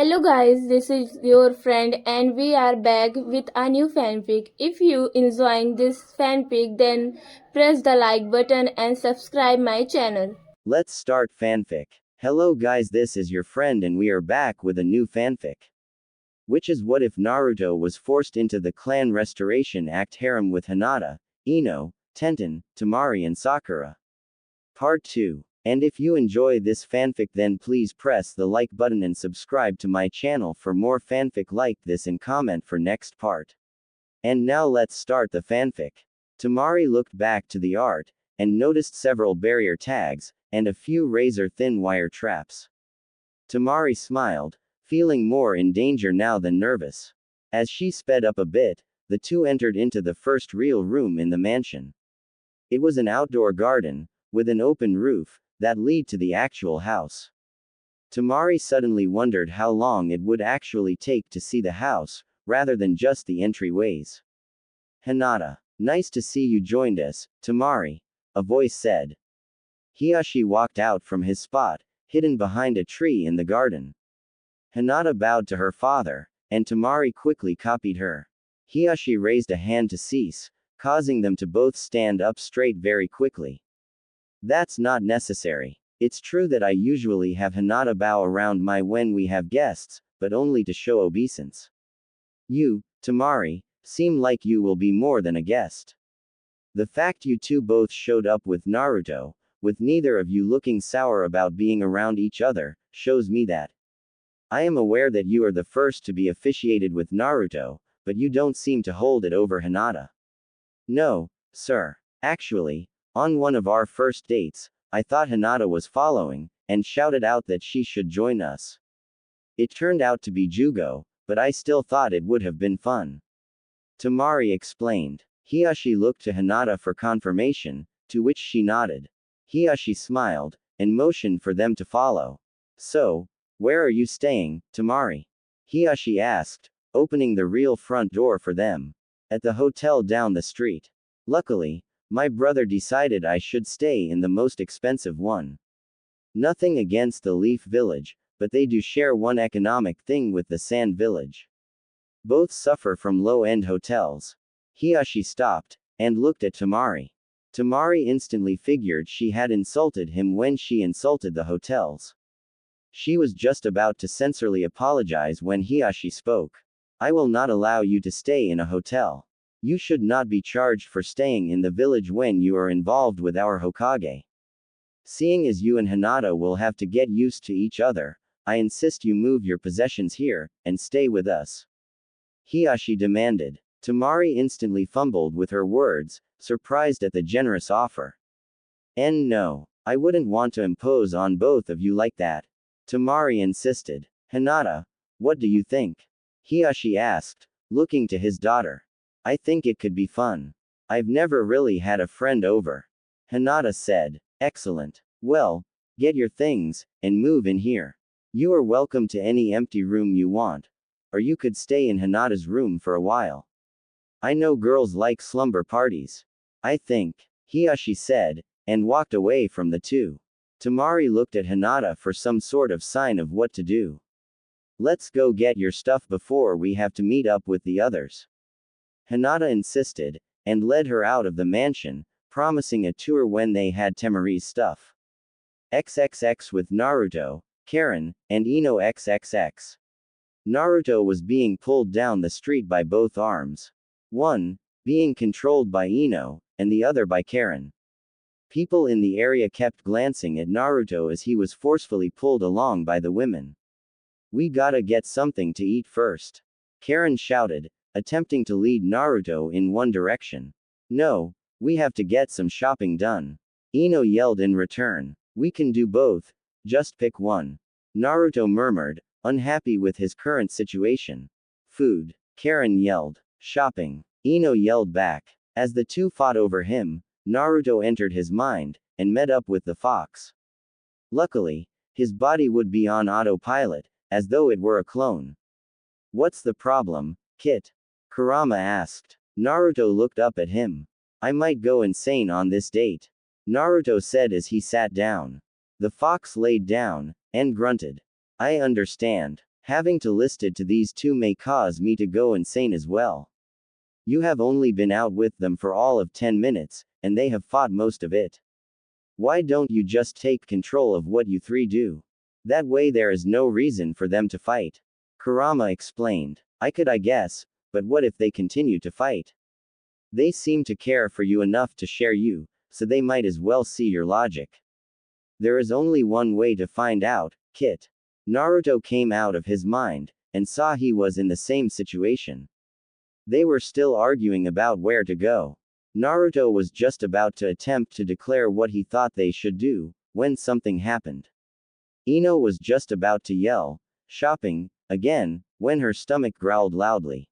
Hello guys, this is your friend and we are back with a new fanfic. If you enjoying this fanfic then press the like button and subscribe my channel. Let's start fanfic. Hello guys, this is your friend and we are back with a new fanfic. Which is what if Naruto was forced into the clan restoration act harem with Hinata, Ino, Tenten, Temari and Sakura. Part 2. And if you enjoy this fanfic then please press the like button and subscribe to my channel for more fanfic like this and comment for next part. And now let's start the fanfic. Temari looked back to the art, and noticed several barrier tags, and a few razor-thin wire traps. Temari smiled, feeling more in danger now than nervous. As she sped up a bit, the two entered into the first real room in the mansion. It was an outdoor garden, with an open roof, that lead to the actual house. Temari suddenly wondered how long it would actually take to see the house, rather than just the entryways. Hinata. Nice to see you joined us, Temari, a voice said. Hiyashi walked out from his spot, hidden behind a tree in the garden. Hinata bowed to her father, and Temari quickly copied her. Hiyashi raised a hand to cease, causing them to both stand up straight very quickly. That's not necessary. It's true that I usually have Hinata bow around my when we have guests, but only to show obeisance. You, Temari, seem like you will be more than a guest. The fact you two both showed up with Naruto, with neither of you looking sour about being around each other, shows me that. I am aware that you are the first to be officiated with Naruto, but you don't seem to hold it over Hinata. No, sir. Actually, on one of our first dates, I thought Hinata was following, and shouted out that she should join us. It turned out to be Jugo, but I still thought it would have been fun. Temari explained. Hiyashi looked to Hinata for confirmation, to which she nodded. Hiyashi smiled, and motioned for them to follow. So, where are you staying, Temari? Hiyashi asked, opening the real front door for them. At the hotel down the street. Luckily, my brother decided I should stay in the most expensive one. Nothing against the Leaf Village, but they do share one economic thing with the Sand Village. Both suffer from low-end hotels. Hiyashi stopped, and looked at Temari. Temari instantly figured she had insulted him when she insulted the hotels. She was just about to sincerely apologize when Hiyashi spoke. I will not allow you to stay in a hotel. You should not be charged for staying in the village when you are involved with our Hokage. Seeing as you and Hinata will have to get used to each other, I insist you move your possessions here, and stay with us. Hiyashi demanded. Temari instantly fumbled with her words, surprised at the generous offer. No. I wouldn't want to impose on both of you like that. Temari insisted. Hinata, what do you think? Hiyashi asked, looking to his daughter. I think it could be fun. I've never really had a friend over. Hinata said. Excellent. Well, get your things, and move in here. You are welcome to any empty room you want. Or you could stay in Hinata's room for a while. I know girls like slumber parties. I think, Hiyashi said, and walked away from the two. Temari looked at Hinata for some sort of sign of what to do. Let's go get your stuff before we have to meet up with the others. Hinata insisted, and led her out of the mansion, promising a tour when they had Temari's stuff. XXX with Naruto, Karen, and Ino XXX. Naruto was being pulled down the street by both arms. One, being controlled by Ino, and the other by Karen. People in the area kept glancing at Naruto as he was forcefully pulled along by the women. We gotta get something to eat first. Karen shouted, attempting to lead Naruto in one direction. No, we have to get some shopping done. Ino yelled in return. We can do both, just pick one. Naruto murmured, unhappy with his current situation. Food. Karen yelled. Shopping. Ino yelled back. As the two fought over him, Naruto entered his mind, and met up with the fox. Luckily, his body would be on autopilot, as though it were a clone. What's the problem, Kit? Kurama asked. Naruto looked up at him. I might go insane on this date. Naruto said as he sat down. The fox laid down, and grunted. I understand. Having to list it to these two may cause me to go insane as well. You have only been out with them for all of 10 minutes, and they have fought most of it. Why don't you just take control of what you three do? That way there is no reason for them to fight. Kurama explained. I could, I guess, but what if they continue to fight? They seem to care for you enough to share you, so they might as well see your logic. There is only one way to find out, Kit. Naruto came out of his mind, and saw he was in the same situation. They were still arguing about where to go. Naruto was just about to attempt to declare what he thought they should do, when something happened. Ino was just about to yell, "Shopping," again, when her stomach growled loudly.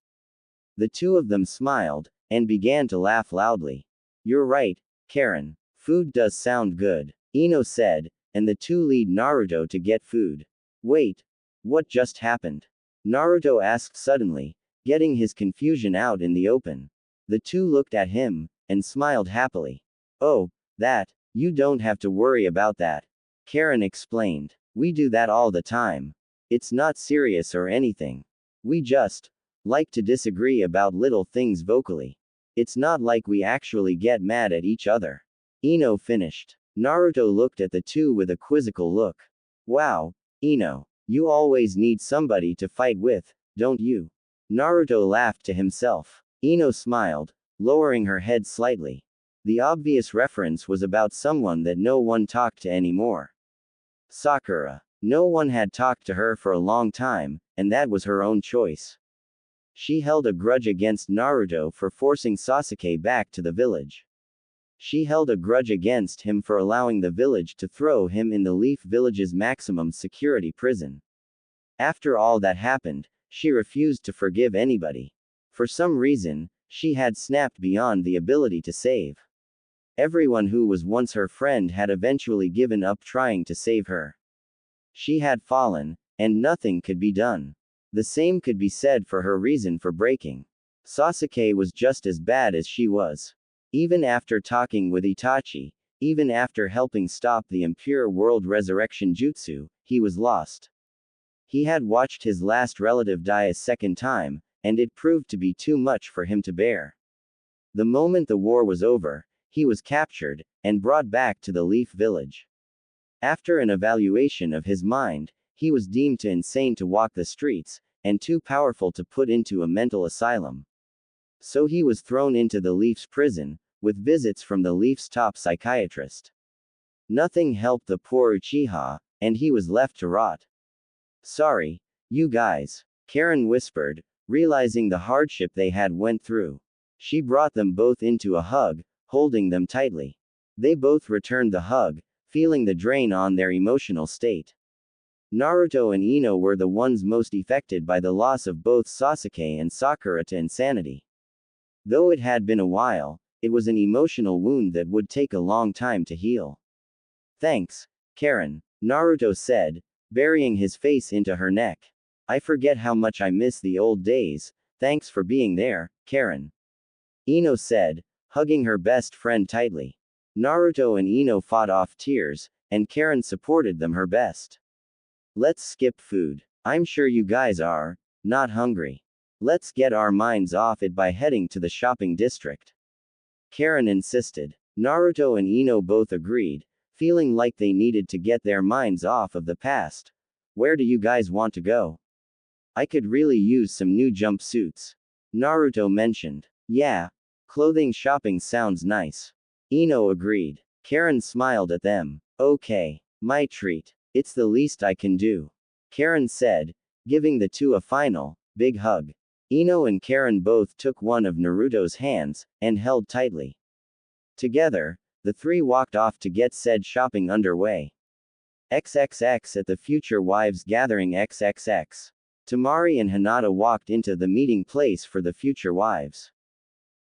The two of them smiled, and began to laugh loudly. You're right, Karen. Food does sound good, Ino said, and the two lead Naruto to get food. Wait. What just happened? Naruto asked suddenly, getting his confusion out in the open. The two looked at him, and smiled happily. Oh, that. You don't have to worry about that. Karen explained. We do that all the time. It's not serious or anything. We just like to disagree about little things vocally. It's not like we actually get mad at each other. Ino finished. Naruto looked at the two with a quizzical look. Wow, Ino. You always need somebody to fight with, don't you? Naruto laughed to himself. Ino smiled, lowering her head slightly. The obvious reference was about someone that no one talked to anymore. Sakura. No one had talked to her for a long time, and that was her own choice. She held a grudge against Naruto for forcing Sasuke back to the village. She held a grudge against him for allowing the village to throw him in the Leaf Village's maximum security prison. After all that happened, she refused to forgive anybody. For some reason, she had snapped beyond the ability to save. Everyone who was once her friend had eventually given up trying to save her. She had fallen, and nothing could be done. The same could be said for her reason for breaking. Sasuke was just as bad as she was. Even after talking with Itachi, even after helping stop the impure world resurrection jutsu, he was lost. He had watched his last relative die a second time, and it proved to be too much for him to bear. The moment the war was over, he was captured, and brought back to the Leaf Village. After an evaluation of his mind, he was deemed too insane to walk the streets, and too powerful to put into a mental asylum. So he was thrown into the Leaf's prison, with visits from the Leaf's top psychiatrist. Nothing helped the poor Uchiha, and he was left to rot. Sorry, you guys, Karen whispered, realizing the hardship they had went through. She brought them both into a hug, holding them tightly. They both returned the hug, feeling the drain on their emotional state. Naruto and Ino were the ones most affected by the loss of both Sasuke and Sakura to insanity. Though it had been a while, it was an emotional wound that would take a long time to heal. Thanks, Karen, Naruto said, burying his face into her neck. I forget how much I miss the old days, thanks for being there, Karen. Ino said, hugging her best friend tightly. Naruto and Ino fought off tears, and Karen supported them her best. Let's skip food. I'm sure you guys are not hungry. Let's get our minds off it by heading to the shopping district. Karen insisted. Naruto and Ino both agreed, feeling like they needed to get their minds off of the past. Where do you guys want to go? I could really use some new jumpsuits. Naruto mentioned. Yeah. Clothing shopping sounds nice. Ino agreed. Karen smiled at them. Okay. My treat. It's the least I can do. Karen said, giving the two a final, big hug. Ino and Karen both took one of Naruto's hands, and held tightly. Together, the three walked off to get said shopping underway. XXX at the Future Wives Gathering XXX. Temari and Hinata walked into the meeting place for the future wives.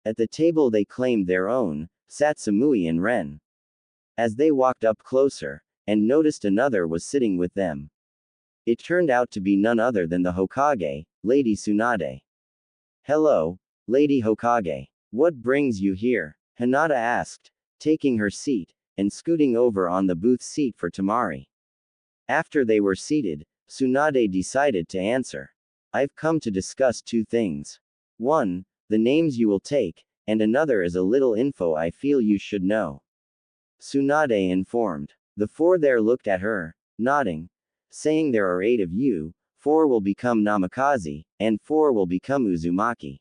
At the table they claimed their own, sat Samui and Ren. As they walked up closer, and noticed another was sitting with them. It turned out to be none other than the Hokage, Lady Tsunade. Hello, Lady Hokage. What brings you here? Hinata asked, taking her seat, and scooting over on the booth seat for Temari. After they were seated, Tsunade decided to answer. I've come to discuss two things. One, the names you will take, and another is a little info I feel you should know. Tsunade informed. The four there looked at her, nodding, saying there are 8 of you, 4 will become Namikaze, and 4 will become Uzumaki.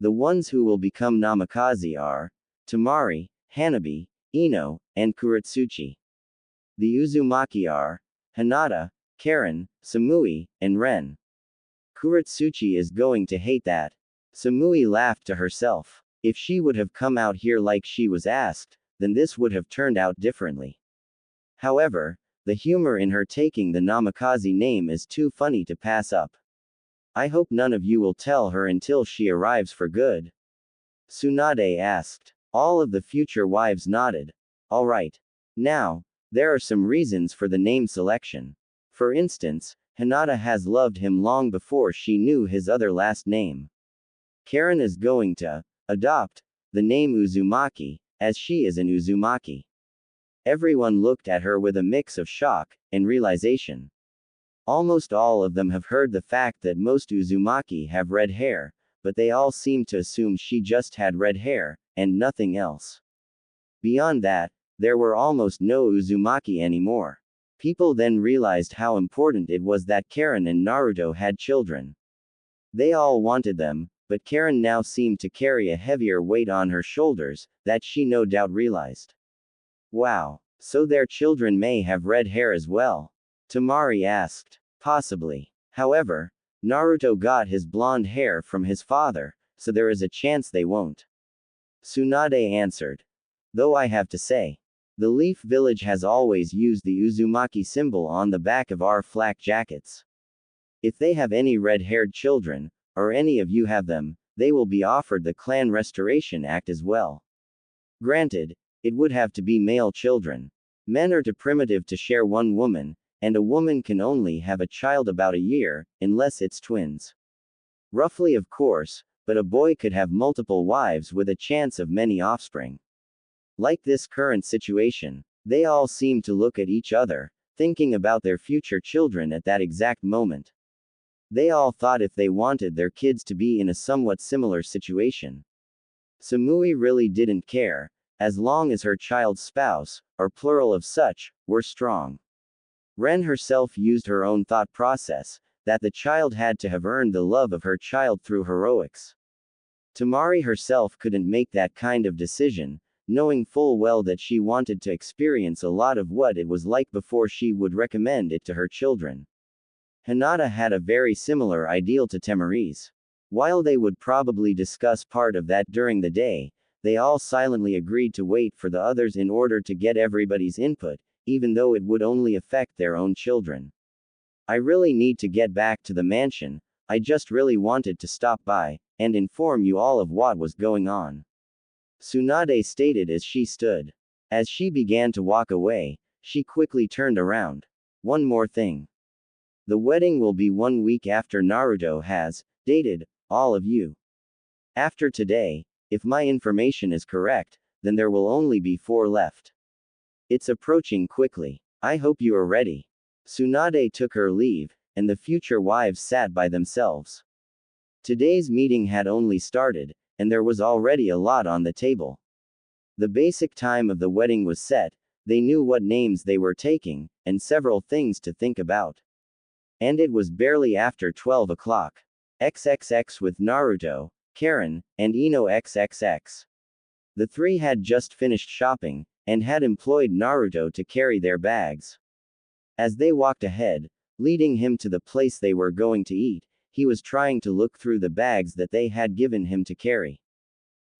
The ones who will become Namikaze are Temari, Hanabi, Ino, and Kuretsuchi. The Uzumaki are Hinata, Karen, Samui, and Ren. Kuretsuchi is going to hate that. Samui laughed to herself. If she would have come out here like she was asked, then this would have turned out differently. However, the humor in her taking the Namikaze name is too funny to pass up. I hope none of you will tell her until she arrives for good. Tsunade asked. All of the future wives nodded. Alright. Now, there are some reasons for the name selection. For instance, Hinata has loved him long before she knew his other last name. Karen is going to adopt the name Uzumaki, as she is an Uzumaki. Everyone looked at her with a mix of shock and realization. Almost all of them have heard the fact that most Uzumaki have red hair, but they all seem to assume she just had red hair, and nothing else. Beyond that, there were almost no Uzumaki anymore. People then realized how important it was that Karen and Naruto had children. They all wanted them, but Karen now seemed to carry a heavier weight on her shoulders, that she no doubt realized. Wow, so their children may have red hair as well? Temari asked. Possibly. However, Naruto got his blonde hair from his father, so there is a chance they won't. Tsunade answered. Though I have to say, the Leaf Village has always used the Uzumaki symbol on the back of our flak jackets. If they have any red-haired children, or any of you have them, they will be offered the Clan Restoration Act as well. Granted, it would have to be male children. Men are too primitive to share one woman, and a woman can only have a child about a year, unless it's twins. Roughly, of course, but a boy could have multiple wives with a chance of many offspring. Like this current situation, they all seem to look at each other, thinking about their future children at that exact moment. They all thought if they wanted their kids to be in a somewhat similar situation. Samui really didn't care, as long as her child's spouse, or plural of such, were strong. Ren herself used her own thought process, that the child had to have earned the love of her child through heroics. Temari herself couldn't make that kind of decision, knowing full well that she wanted to experience a lot of what it was like before she would recommend it to her children. Hinata had a very similar ideal to Temari's. While they would probably discuss part of that during the day, they all silently agreed to wait for the others in order to get everybody's input, even though it would only affect their own children. I really need to get back to the mansion. I just really wanted to stop by and inform you all of what was going on. Tsunade stated as she stood. As she began to walk away, she quickly turned around. One more thing. The wedding will be 1 week after Naruto has dated all of you. After today, if my information is correct, then there will only be 4 left. It's approaching quickly. I hope you are ready. Tsunade took her leave, and the future wives sat by themselves. Today's meeting had only started, and there was already a lot on the table. The basic time of the wedding was set, they knew what names they were taking, and several things to think about. And it was barely after 12 o'clock. XXX with Naruto, Karen, and Ino XXX. The 3 had just finished shopping, and had employed Naruto to carry their bags. As they walked ahead, leading him to the place they were going to eat, he was trying to look through the bags that they had given him to carry.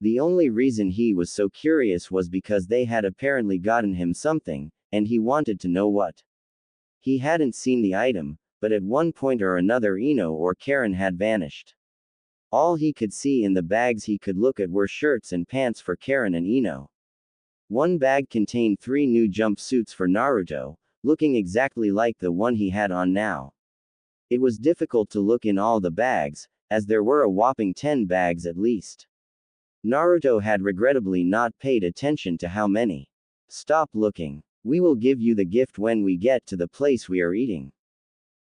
The only reason he was so curious was because they had apparently gotten him something, and he wanted to know what. He hadn't seen the item, but at one point or another Ino or Karen had vanished. All he could see in the bags he could look at were shirts and pants for Karen and Ino. One bag contained 3 new jumpsuits for Naruto, looking exactly like the one he had on now. It was difficult to look in all the bags, as there were a whopping 10 bags at least. Naruto had regrettably not paid attention to how many. Stop looking. We will give you the gift when we get to the place we are eating.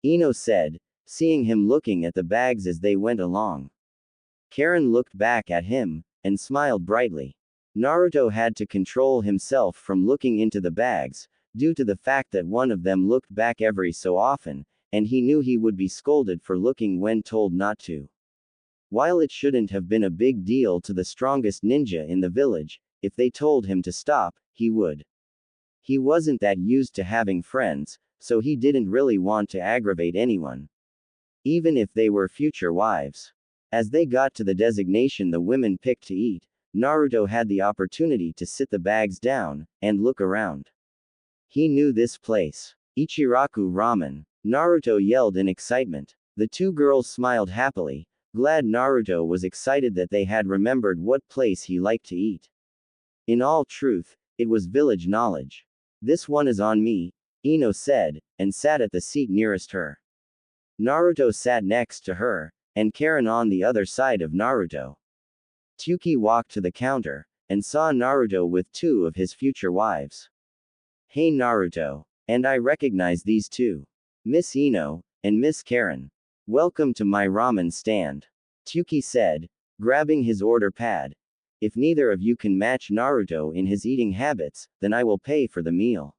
Ino said, seeing him looking at the bags as they went along. Karen looked back at him, and smiled brightly. Naruto had to control himself from looking into the bags, due to the fact that one of them looked back every so often, and he knew he would be scolded for looking when told not to. While it shouldn't have been a big deal to the strongest ninja in the village, if they told him to stop, he would. He wasn't that used to having friends, so he didn't really want to aggravate anyone, even if they were future wives. As they got to the designation the women picked to eat, Naruto had the opportunity to sit the bags down, and look around. He knew this place. Ichiraku Ramen. Naruto yelled in excitement. The two girls smiled happily, glad Naruto was excited that they had remembered what place he liked to eat. In all truth, it was village knowledge. This one is on me, Ino said, and sat at the seat nearest her. Naruto sat next to her, and Karen on the other side of Naruto. Tsuki walked to the counter, and saw Naruto with two of his future wives. Hey Naruto. And I recognize these two. Miss Ino, and Miss Karen. Welcome to my ramen stand. Tsuki said, grabbing his order pad. If neither of you can match Naruto in his eating habits, then I will pay for the meal.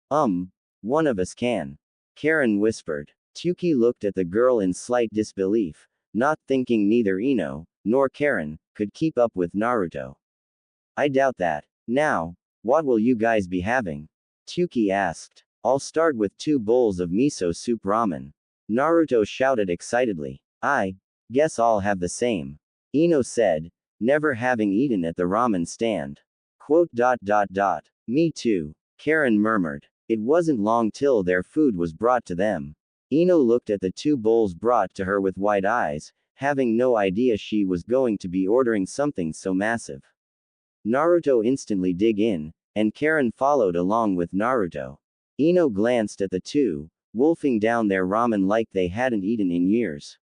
One of us can. Karen whispered. Tsuki looked at the girl in slight disbelief, not thinking neither Ino, nor Karen, could keep up with Naruto. I doubt that. Now, what will you guys be having? Tsuki asked. I'll start with 2 bowls of miso soup ramen. Naruto shouted excitedly. I guess I'll have the same. Ino said, never having eaten at the ramen stand. Quote. Me too. Karen murmured. It wasn't long till their food was brought to them. Ino looked at the 2 bowls brought to her with wide eyes, having no idea she was going to be ordering something so massive. Naruto instantly dug in, and Karen followed along with Naruto. Ino glanced at the two, wolfing down their ramen like they hadn't eaten in years.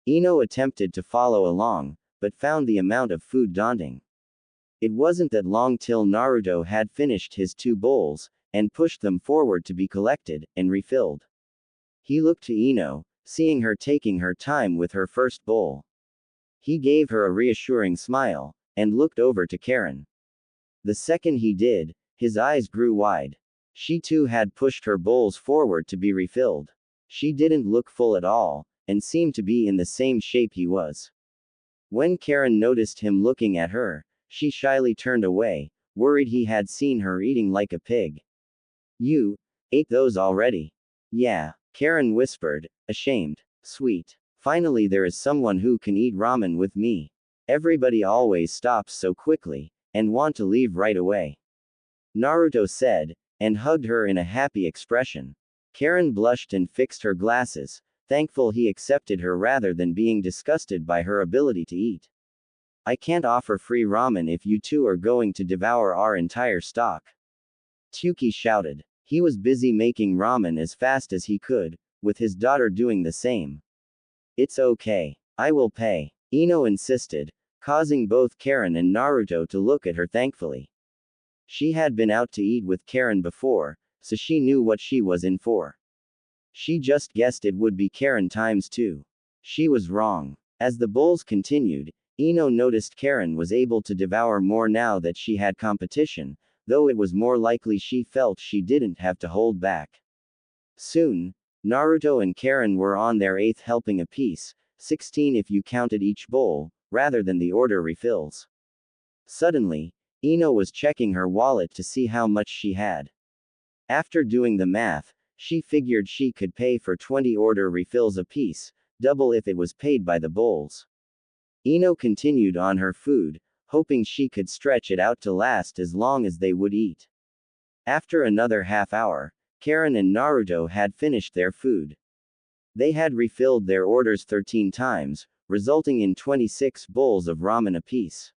Ino attempted to follow along, but found the amount of food daunting. It wasn't that long till Naruto had finished his 2 bowls, and pushed them forward to be collected, and refilled. He looked to Ino, seeing her taking her time with her first bowl. He gave her a reassuring smile, and looked over to Karen. The second he did, his eyes grew wide. She too had pushed her bowls forward to be refilled. She didn't look full at all, and seemed to be in the same shape he was. When Karen noticed him looking at her, she shyly turned away, worried he had seen her eating like a pig. You ate those already? Yeah, Karen whispered, ashamed. Sweet. Finally there is someone who can eat ramen with me. Everybody always stops so quickly, and want to leave right away. Naruto said, and hugged her in a happy expression. Karen blushed and fixed her glasses, thankful he accepted her rather than being disgusted by her ability to eat. I can't offer free ramen if you two are going to devour our entire stock. Tsuki shouted. He was busy making ramen as fast as he could, with his daughter doing the same. It's okay. I will pay. Ino insisted, causing both Karen and Naruto to look at her thankfully. She had been out to eat with Karen before, so she knew what she was in for. She just guessed it would be Karen times 2. She was wrong. As the bowls continued, Ino noticed Karen was able to devour more now that she had competition, though it was more likely she felt she didn't have to hold back. Soon, Naruto and Karen were on their 8th helping apiece, 16 if you counted each bowl, rather than the order refills. Suddenly, Ino was checking her wallet to see how much she had. After doing the math, she figured she could pay for 20 order refills apiece, double if it was paid by the bowls. Ino continued on her food, hoping she could stretch it out to last as long as they would eat. After another half hour, Karen and Naruto had finished their food. They had refilled their orders 13 times, resulting in 26 bowls of ramen apiece.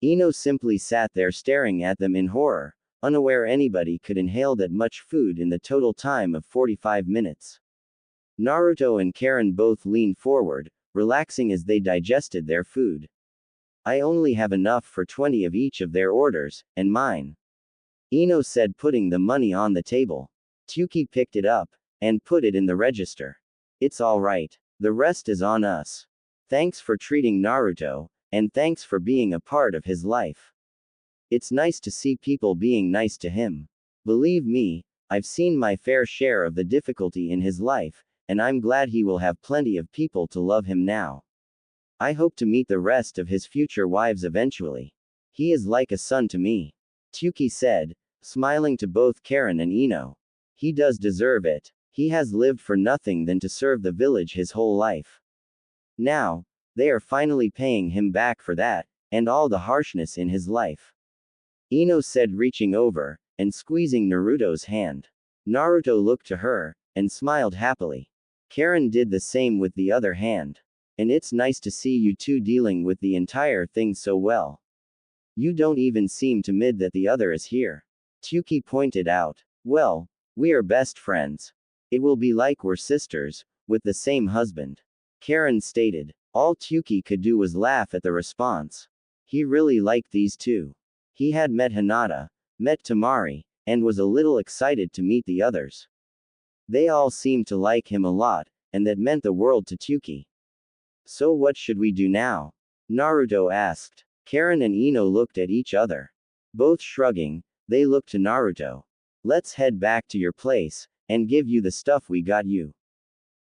Ino simply sat there staring at them in horror, unaware anybody could inhale that much food in the total time of 45 minutes. Naruto and Karen both leaned forward, relaxing as they digested their food. I only have enough for 20 of each of their orders, and mine. Ino said, putting the money on the table. Tsuki picked it up, and put it in the register. It's alright. The rest is on us. Thanks for treating Naruto, and thanks for being a part of his life. It's nice to see people being nice to him. Believe me, I've seen my fair share of the difficulty in his life, and I'm glad he will have plenty of people to love him now. I hope to meet the rest of his future wives eventually. He is like a son to me. Tsuki said, smiling to both Karen and Ino. He does deserve it. He has lived for nothing than to serve the village his whole life. Now, they are finally paying him back for that, and all the harshness in his life. Ino said, reaching over and squeezing Naruto's hand. Naruto looked to her and smiled happily. Karen did the same with the other hand. And it's nice to see you two dealing with the entire thing so well. You don't even seem to mid that the other is here. Tsuki pointed out. Well, we are best friends. It will be like we're sisters, with the same husband. Karen stated. All Tsuki could do was laugh at the response. He really liked these two. He had met Hinata, met Temari, and was a little excited to meet the others. They all seemed to like him a lot, and that meant the world to Tsuki. So what should we do now? Naruto asked. Karen and Ino looked at each other. Both shrugging, they looked to Naruto. Let's head back to your place, and give you the stuff we got you.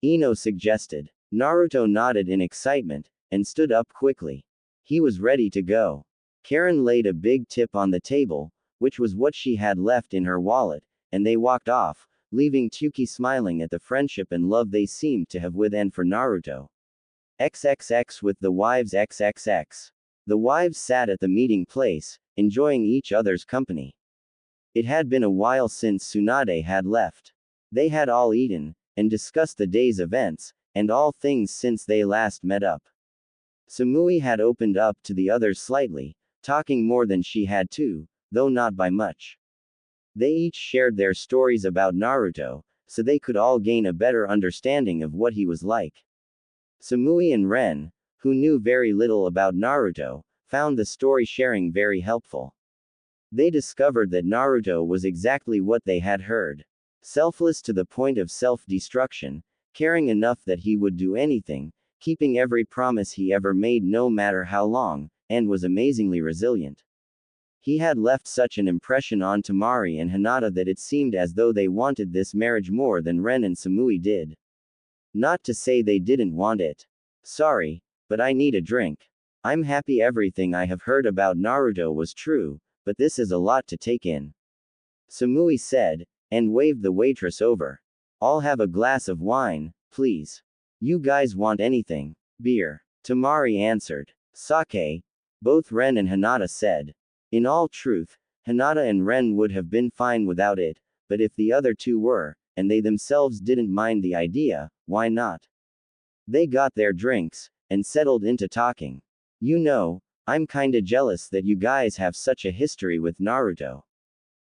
Ino suggested. Naruto nodded in excitement, and stood up quickly. He was ready to go. Karen laid a big tip on the table, which was what she had left in her wallet, and they walked off, leaving Tsuki smiling at the friendship and love they seemed to have with and for Naruto. XXX with the wives XXX. The wives sat at the meeting place, enjoying each other's company. It had been a while since Tsunade had left. They had all eaten, and discussed the day's events, and all things since they last met up. Samui had opened up to the others slightly, talking more than she had to, though not by much. They each shared their stories about Naruto, so they could all gain a better understanding of what he was like. Samui and Ren, who knew very little about Naruto, found the story sharing very helpful. They discovered that Naruto was exactly what they had heard. Selfless to the point of self-destruction, caring enough that he would do anything, keeping every promise he ever made no matter how long, and was amazingly resilient. He had left such an impression on Temari and Hinata that it seemed as though they wanted this marriage more than Ren and Samui did. Not to say they didn't want it. Sorry, but I need a drink. I'm happy everything I have heard about Naruto was true, but this is a lot to take in. Samui said, and waved the waitress over. I'll have a glass of wine, please. You guys want anything? Beer. Temari answered. Sake. Both Ren and Hinata said. In all truth, Hinata and Ren would have been fine without it, but if the other two were, and they themselves didn't mind the idea, why not? They got their drinks, and settled into talking. You know, I'm kinda jealous that you guys have such a history with Naruto.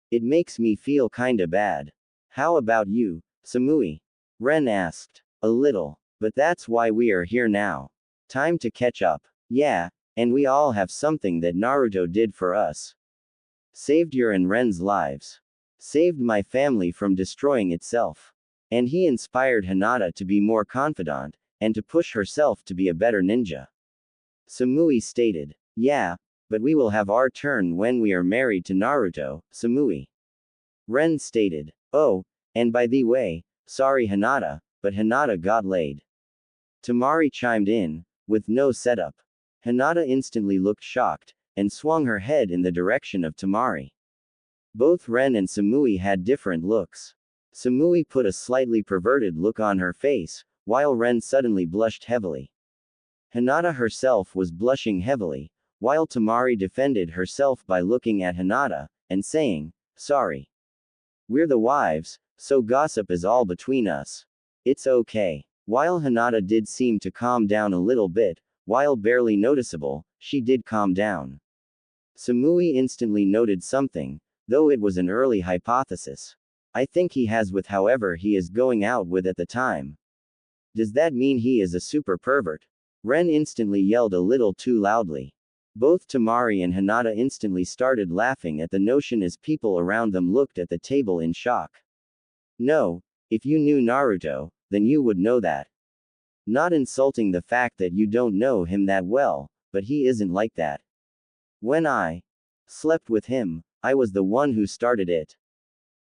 It makes me feel kinda bad. How about you, Samui? Ren asked. A little. But that's why we are here now. Time to catch up. Yeah, and we all have something that Naruto did for us. Saved your and Ren's lives. Saved my family from destroying itself. And he inspired Hinata to be more confident, and to push herself to be a better ninja. Samui stated. Yeah, but we will have our turn when we are married to Naruto, Samui. Ren stated. Oh, and by the way, sorry Hinata, but Hinata got laid. Temari chimed in, with no setup. Hinata instantly looked shocked, and swung her head in the direction of Temari. Both Ren and Samui had different looks. Samui put a slightly perverted look on her face, while Ren suddenly blushed heavily. Hinata herself was blushing heavily, while Temari defended herself by looking at Hinata, and saying, sorry. We're the wives, so gossip is all between us. It's okay. While Hinata did seem to calm down a little bit, while barely noticeable, she did calm down. Samui instantly noted something, though it was an early hypothesis. I think he has with however he is going out with at the time. Does that mean he is a super pervert? Ren instantly yelled a little too loudly. Both Temari and Hinata instantly started laughing at the notion as people around them looked at the table in shock. No, If you knew Naruto, then you would know that. Not insulting the fact that you don't know him that well, but he isn't like that. When I slept with him, I was the one who started it.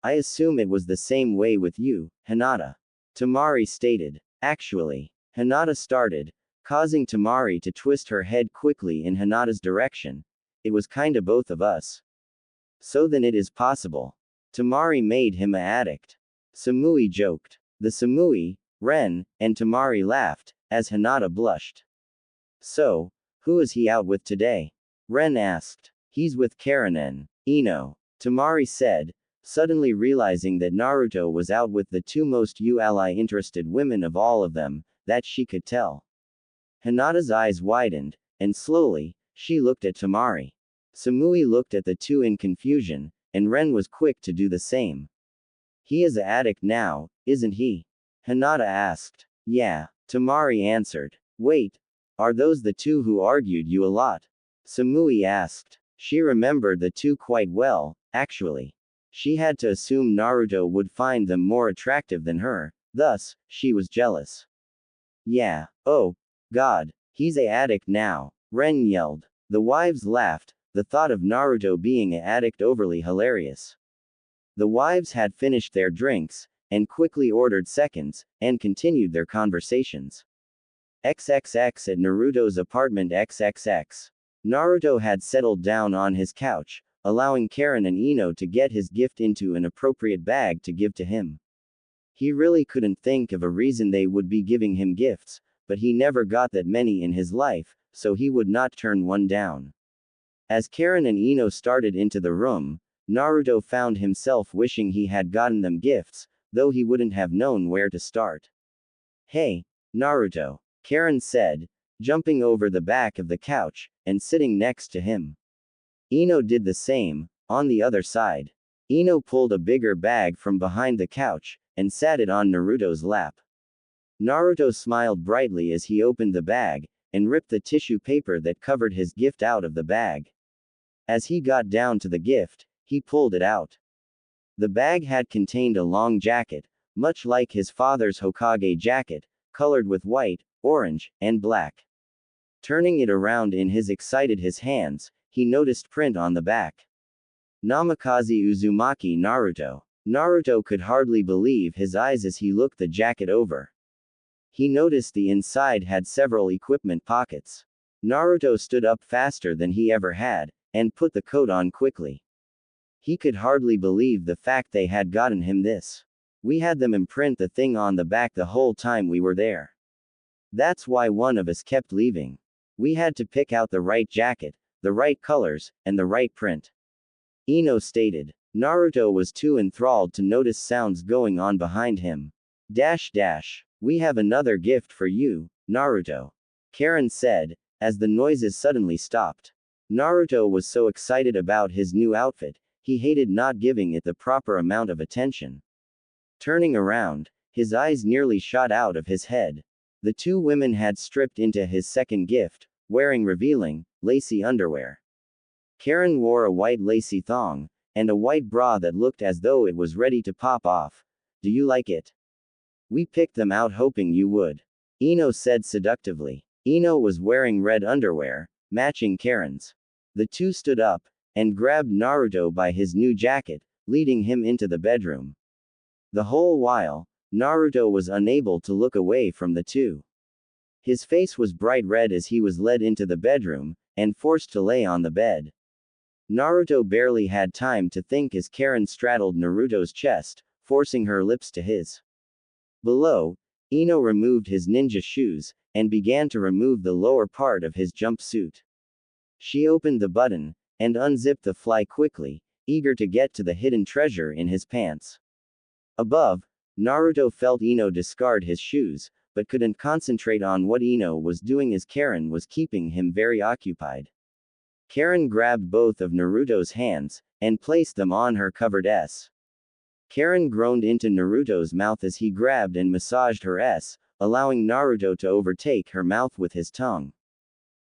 I assume it was the same way with you, Hinata. Temari stated. Actually, Hinata started, causing Temari to twist her head quickly in Hinata's direction. It was kinda both of us. So then it is possible. Temari made him a addict. Samui joked. The Samui, Ren, and Temari laughed, as Hinata blushed. So, who is he out with today? Ren asked. He's with Karen and Ino. Temari said, suddenly realizing that Naruto was out with the two most ally interested women of all of them, that she could tell. Hinata's eyes widened, and slowly, she looked at Temari. Samui looked at the two in confusion, and Ren was quick to do the same. He is an addict now, isn't he? Hinata asked. Yeah, Temari answered. Wait, are those the two who argued you a lot? Samui asked. She remembered the two quite well, actually. She had to assume Naruto would find them more attractive than her, thus, she was jealous. Yeah, oh, God, he's a addict now, Ren yelled. The wives laughed, the thought of Naruto being a addict overly hilarious. The wives had finished their drinks, and quickly ordered seconds, and continued their conversations. XXX at Naruto's apartment XXX. Naruto had settled down on his couch, allowing Karen and Ino to get his gift into an appropriate bag to give to him. He really couldn't think of a reason they would be giving him gifts, but he never got that many in his life, so he would not turn one down. As Karen and Ino started into the room, Naruto found himself wishing he had gotten them gifts, though he wouldn't have known where to start. Hey, Naruto, Karen said, jumping over the back of the couch, and sitting next to him. Ino did the same, on the other side. Ino pulled a bigger bag from behind the couch, and sat it on Naruto's lap. Naruto smiled brightly as he opened the bag, and ripped the tissue paper that covered his gift out of the bag. As he got down to the gift, he pulled it out. The bag had contained a long jacket, much like his father's Hokage jacket, colored with white, orange, and black. Turning it around in his hands, he noticed print on the back. Namikaze Uzumaki Naruto. Naruto could hardly believe his eyes as he looked the jacket over. He noticed the inside had several equipment pockets. Naruto stood up faster than he ever had, and put the coat on quickly. He could hardly believe the fact they had gotten him this. We had them imprint the thing on the back the whole time we were there. That's why one of us kept leaving. We had to pick out the right jacket, the right colors, and the right print. Ino stated. Naruto was too enthralled to notice sounds going on behind him. We have another gift for you, Naruto. Karen said, as the noises suddenly stopped. Naruto was so excited about his new outfit, he hated not giving it the proper amount of attention. Turning around, his eyes nearly shot out of his head. The two women had stripped into his second gift, wearing revealing, lacy underwear. Karen wore a white lacy thong, and a white bra that looked as though it was ready to pop off. Do you like it? We picked them out hoping you would. Ino said seductively. Ino was wearing red underwear, matching Karen's. The two stood up, and grabbed Naruto by his new jacket, leading him into the bedroom. The whole while, Naruto was unable to look away from the two. His face was bright red as he was led into the bedroom, and forced to lay on the bed. Naruto barely had time to think as Karen straddled Naruto's chest, forcing her lips to his. Below, Ino removed his ninja shoes, and began to remove the lower part of his jumpsuit. She opened the button, and unzipped the fly quickly, eager to get to the hidden treasure in his pants. Above, Naruto felt Ino discard his shoes, but couldn't concentrate on what Ino was doing as Karen was keeping him very occupied. Karen grabbed both of Naruto's hands, and placed them on her covered S. Karen groaned into Naruto's mouth as he grabbed and massaged her S, allowing Naruto to overtake her mouth with his tongue.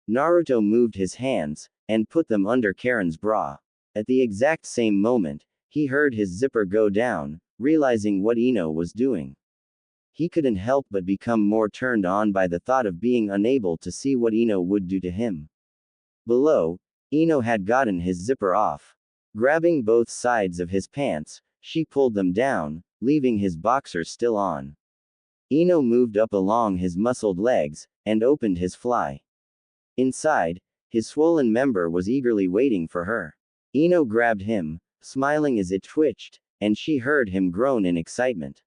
Naruto moved his hands, and put them under Karen's bra. At the exact same moment, he heard his zipper go down, realizing what Ino was doing. He couldn't help but become more turned on by the thought of being unable to see what Ino would do to him. Below, Ino had gotten his zipper off. Grabbing both sides of his pants, she pulled them down, leaving his boxers still on. Ino moved up along his muscled legs, and opened his fly. Inside, his swollen member was eagerly waiting for her. Ino grabbed him, smiling as it twitched, and she heard him groan in excitement.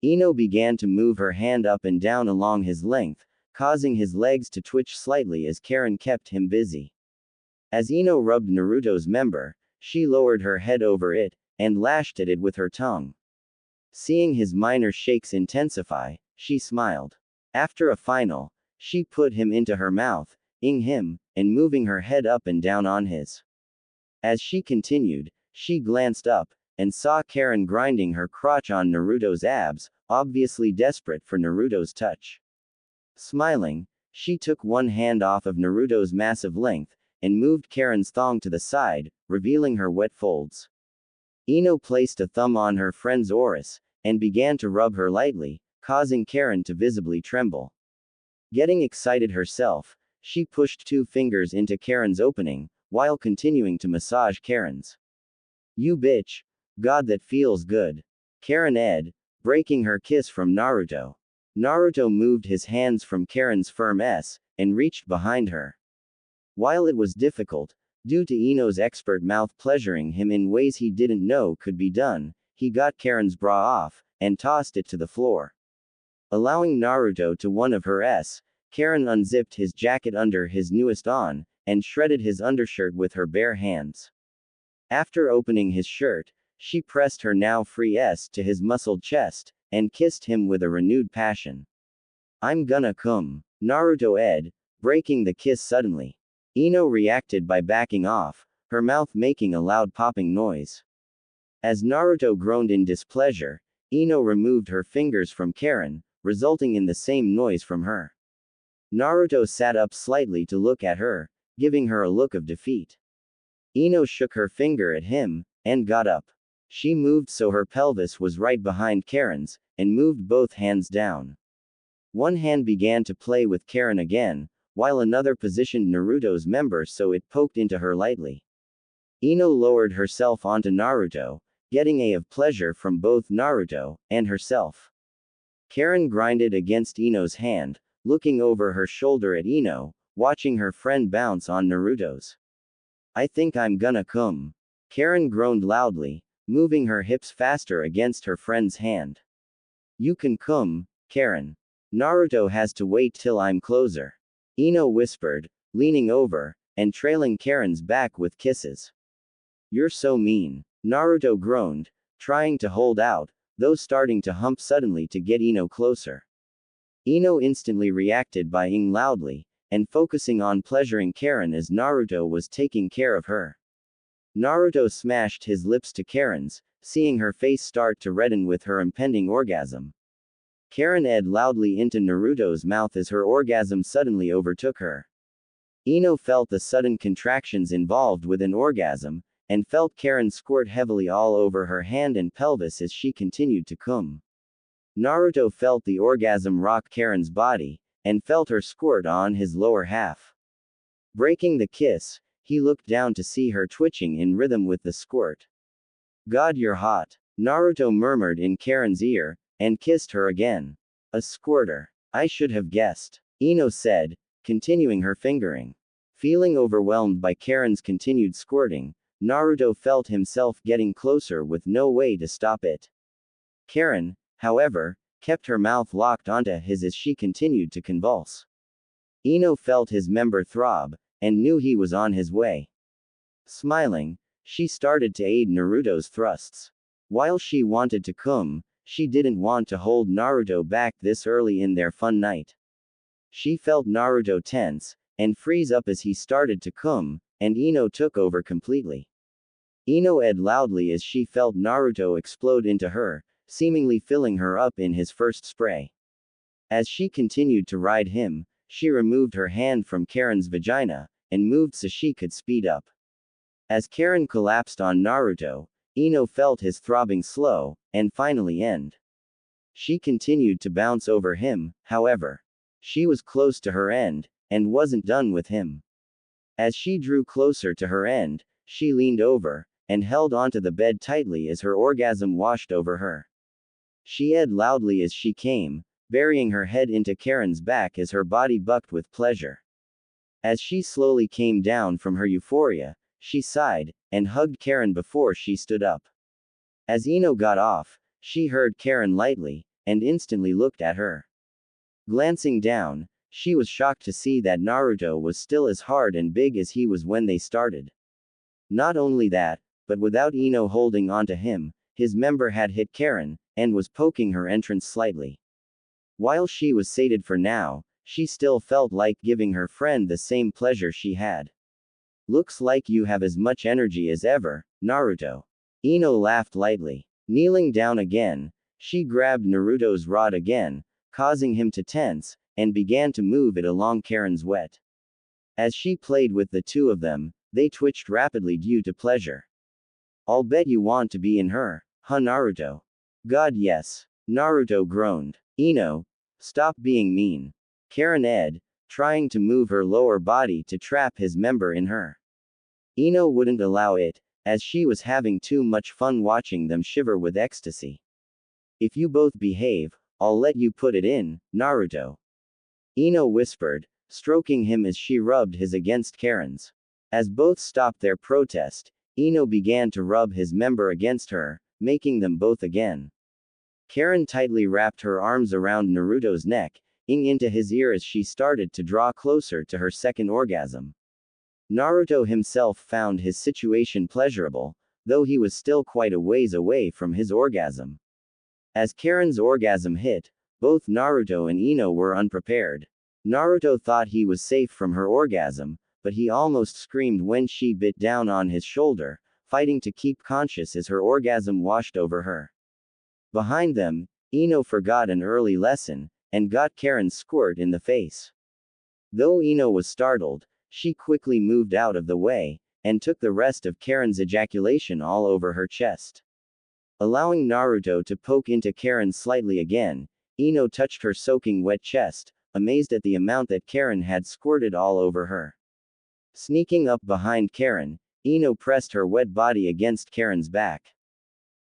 Ino began to move her hand up and down along his length, causing his legs to twitch slightly as Karen kept him busy. As Ino rubbed Naruto's member, she lowered her head over it, and lashed at it with her tongue. Seeing his minor shakes intensify, she smiled. After a final, she put him into her mouth, ing him, and moving her head up and down on his. As she continued, she glanced up, and saw Karen grinding her crotch on Naruto's abs, obviously desperate for Naruto's touch. Smiling, she took one hand off of Naruto's massive length, and moved Karen's thong to the side, revealing her wet folds. Ino placed a thumb on her friend's orris, and began to rub her lightly, causing Karen to visibly tremble. Getting excited herself, she pushed 2 fingers into Karen's opening, while continuing to massage Karen's. "You bitch. God, that feels good." Karen ed, breaking her kiss from Naruto. Naruto moved his hands from Karen's firm S, and reached behind her. While it was difficult, due to Ino's expert mouth pleasuring him in ways he didn't know could be done, he got Karen's bra off, and tossed it to the floor. Allowing Naruto to one of her S, Karen unzipped his jacket under his newest on, and shredded his undershirt with her bare hands. After opening his shirt, she pressed her now free S to his muscled chest, and kissed him with a renewed passion. "I'm gonna come." Naruto ed, breaking the kiss suddenly. Ino reacted by backing off, her mouth making a loud popping noise. As Naruto groaned in displeasure, Ino removed her fingers from Karen, resulting in the same noise from her. Naruto sat up slightly to look at her, giving her a look of defeat. Ino shook her finger at him, and got up. She moved so her pelvis was right behind Karen's, and moved both hands down. One hand began to play with Karen again, while another positioned Naruto's member so it poked into her lightly. Ino lowered herself onto Naruto, getting a of pleasure from both Naruto and herself. Karen grinded against Ino's hand, looking over her shoulder at Ino, watching her friend bounce on Naruto's. "I think I'm gonna come." Karen groaned loudly, moving her hips faster against her friend's hand. "You can come, Karen. Naruto has to wait till I'm closer," Ino whispered, leaning over, and trailing Karen's back with kisses. "You're so mean." Naruto groaned, trying to hold out, though starting to hump suddenly to get Ino closer. Ino instantly reacted by ing loudly, and focusing on pleasuring Karen as Naruto was taking care of her. Naruto smashed his lips to Karen's, seeing her face start to redden with her impending orgasm. Karen ed loudly into Naruto's mouth as her orgasm suddenly overtook her. Ino felt the sudden contractions involved with an orgasm, and felt Karen squirt heavily all over her hand and pelvis as she continued to cum. Naruto felt the orgasm rock Karen's body, and felt her squirt on his lower half. Breaking the kiss, he looked down to see her twitching in rhythm with the squirt. "God, you're hot," Naruto murmured in Karen's ear, and kissed her again. "A squirter. I should have guessed," Ino said, continuing her fingering. Feeling overwhelmed by Karen's continued squirting, Naruto felt himself getting closer with no way to stop it. Karen, however, kept her mouth locked onto his as she continued to convulse. Ino felt his member throb, and knew he was on his way. Smiling, she started to aid Naruto's thrusts. While she wanted to cum, she didn't want to hold Naruto back this early in their fun night. She felt Naruto tense, and freeze up as he started to cum, and Ino took over completely. Ino ed loudly as she felt Naruto explode into her, seemingly filling her up in his first spray. As she continued to ride him, she removed her hand from Karen's vagina, and moved so she could speed up. As Karen collapsed on Naruto, Ino felt his throbbing slow, and finally end. She continued to bounce over him, however. She was close to her end, and wasn't done with him. As she drew closer to her end, she leaned over, and held onto the bed tightly as her orgasm washed over her. She edged loudly as she came, burying her head into Karen's back as her body bucked with pleasure. As she slowly came down from her euphoria, she sighed, and hugged Karen before she stood up. As Ino got off, she heard Karen lightly, and instantly looked at her. Glancing down, she was shocked to see that Naruto was still as hard and big as he was when they started. Not only that, but without Ino holding onto him, his member had hit Karen, and was poking her entrance slightly. While she was sated for now, she still felt like giving her friend the same pleasure she had. Looks like you have as much energy as ever, Naruto. Ino laughed lightly. Kneeling down again, she grabbed Naruto's rod again, causing him to tense, and began to move it along Karen's wet. As she played with the two of them, they twitched rapidly due to pleasure. I'll bet you want to be in her, huh Naruto? God yes. Naruto groaned. Ino, stop being mean. Karen edged, trying to move her lower body to trap his member in her. Ino wouldn't allow it, as she was having too much fun watching them shiver with ecstasy. If you both behave, I'll let you put it in, Naruto. Ino whispered, stroking him as she rubbed his against Karen's. As both stopped their protest, Ino began to rub his member against her, making them both again. Karen tightly wrapped her arms around Naruto's neck, into his ear as she started to draw closer to her second orgasm. Naruto himself found his situation pleasurable, though he was still quite a ways away from his orgasm. As Karen's orgasm hit, both Naruto and Ino were unprepared. Naruto thought he was safe from her orgasm, but he almost screamed when she bit down on his shoulder, fighting to keep conscious as her orgasm washed over her. Behind them, Ino forgot an early lesson, and got Karen's squirt in the face. Though Ino was startled, she quickly moved out of the way, and took the rest of Karen's ejaculation all over her chest. Allowing Naruto to poke into Karen slightly again, Ino touched her soaking wet chest, amazed at the amount that Karen had squirted all over her. Sneaking up behind Karen, Ino pressed her wet body against Karen's back.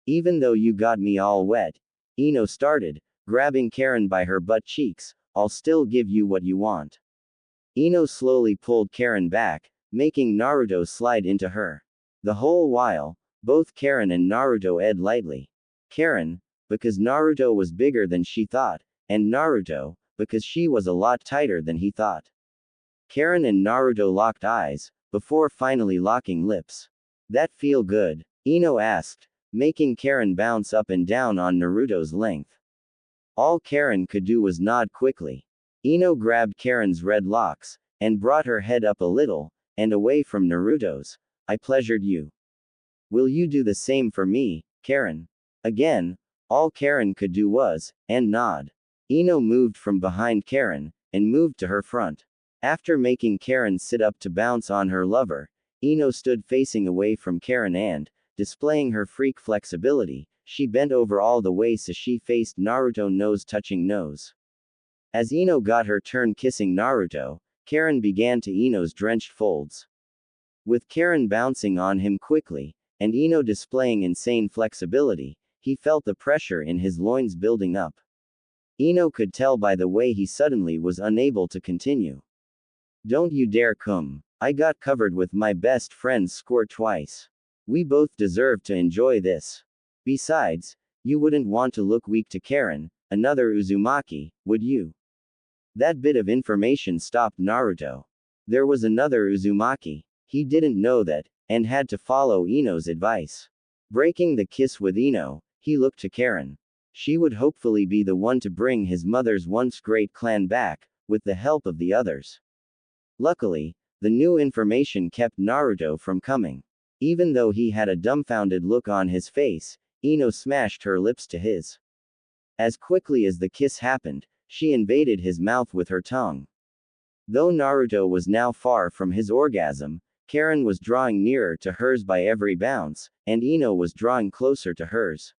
Even though you got me all wet, Ino started, grabbing Karen by her butt cheeks, I'll still give you what you want. Ino slowly pulled Karen back, making Naruto slide into her. The whole while, both Karen and Naruto edged lightly. Karen, because Naruto was bigger than she thought, and Naruto, because she was a lot tighter than he thought. Karen and Naruto locked eyes, before finally locking lips. That feel good? Ino asked, making Karen bounce up and down on Naruto's length. All Karen could do was nod quickly. Ino grabbed Karen's red locks, and brought her head up a little, and away from Naruto's. I pleasured you. Will you do the same for me, Karen? Again, all Karen could do was, and nod. Ino moved from behind Karen, and moved to her front. After making Karen sit up to bounce on her lover, Ino stood facing away from Karen and, displaying her freak flexibility, she bent over all the way so she faced Naruto nose touching nose. As Ino got her turn kissing Naruto, Karen began to Ino's drenched folds. With Karen bouncing on him quickly, and Ino displaying insane flexibility, he felt the pressure in his loins building up. Ino could tell by the way he suddenly was unable to continue. Don't you dare come. I got covered with my best friend's squirt twice. We both deserve to enjoy this. Besides, you wouldn't want to look weak to Karen, another Uzumaki, would you? That bit of information stopped Naruto. There was another Uzumaki. He didn't know that, and had to follow Ino's advice. Breaking the kiss with Ino, he looked to Karen. She would hopefully be the one to bring his mother's once great clan back, with the help of the others. Luckily, the new information kept Naruto from coming. Even though he had a dumbfounded look on his face, Ino smashed her lips to his. As quickly as the kiss happened, she invaded his mouth with her tongue. Though Naruto was now far from his orgasm, Karen was drawing nearer to hers by every bounce, and Ino was drawing closer to hers.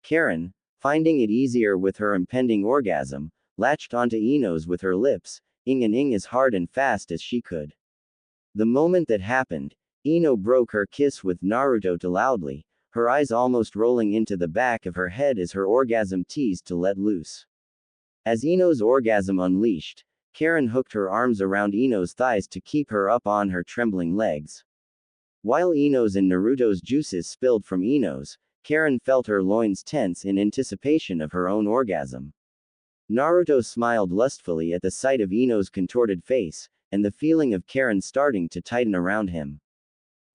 Karen, finding it easier with her impending orgasm, latched onto Ino's with her lips, ing as hard and fast as she could. The moment that happened, Ino broke her kiss with Naruto too loudly, her eyes almost rolling into the back of her head as her orgasm teased to let loose. As Ino's orgasm unleashed, Karen hooked her arms around Ino's thighs to keep her up on her trembling legs. While Ino's and Naruto's juices spilled from Ino's, Karen felt her loins tense in anticipation of her own orgasm. Naruto smiled lustfully at the sight of Ino's contorted face, and the feeling of Karen starting to tighten around him.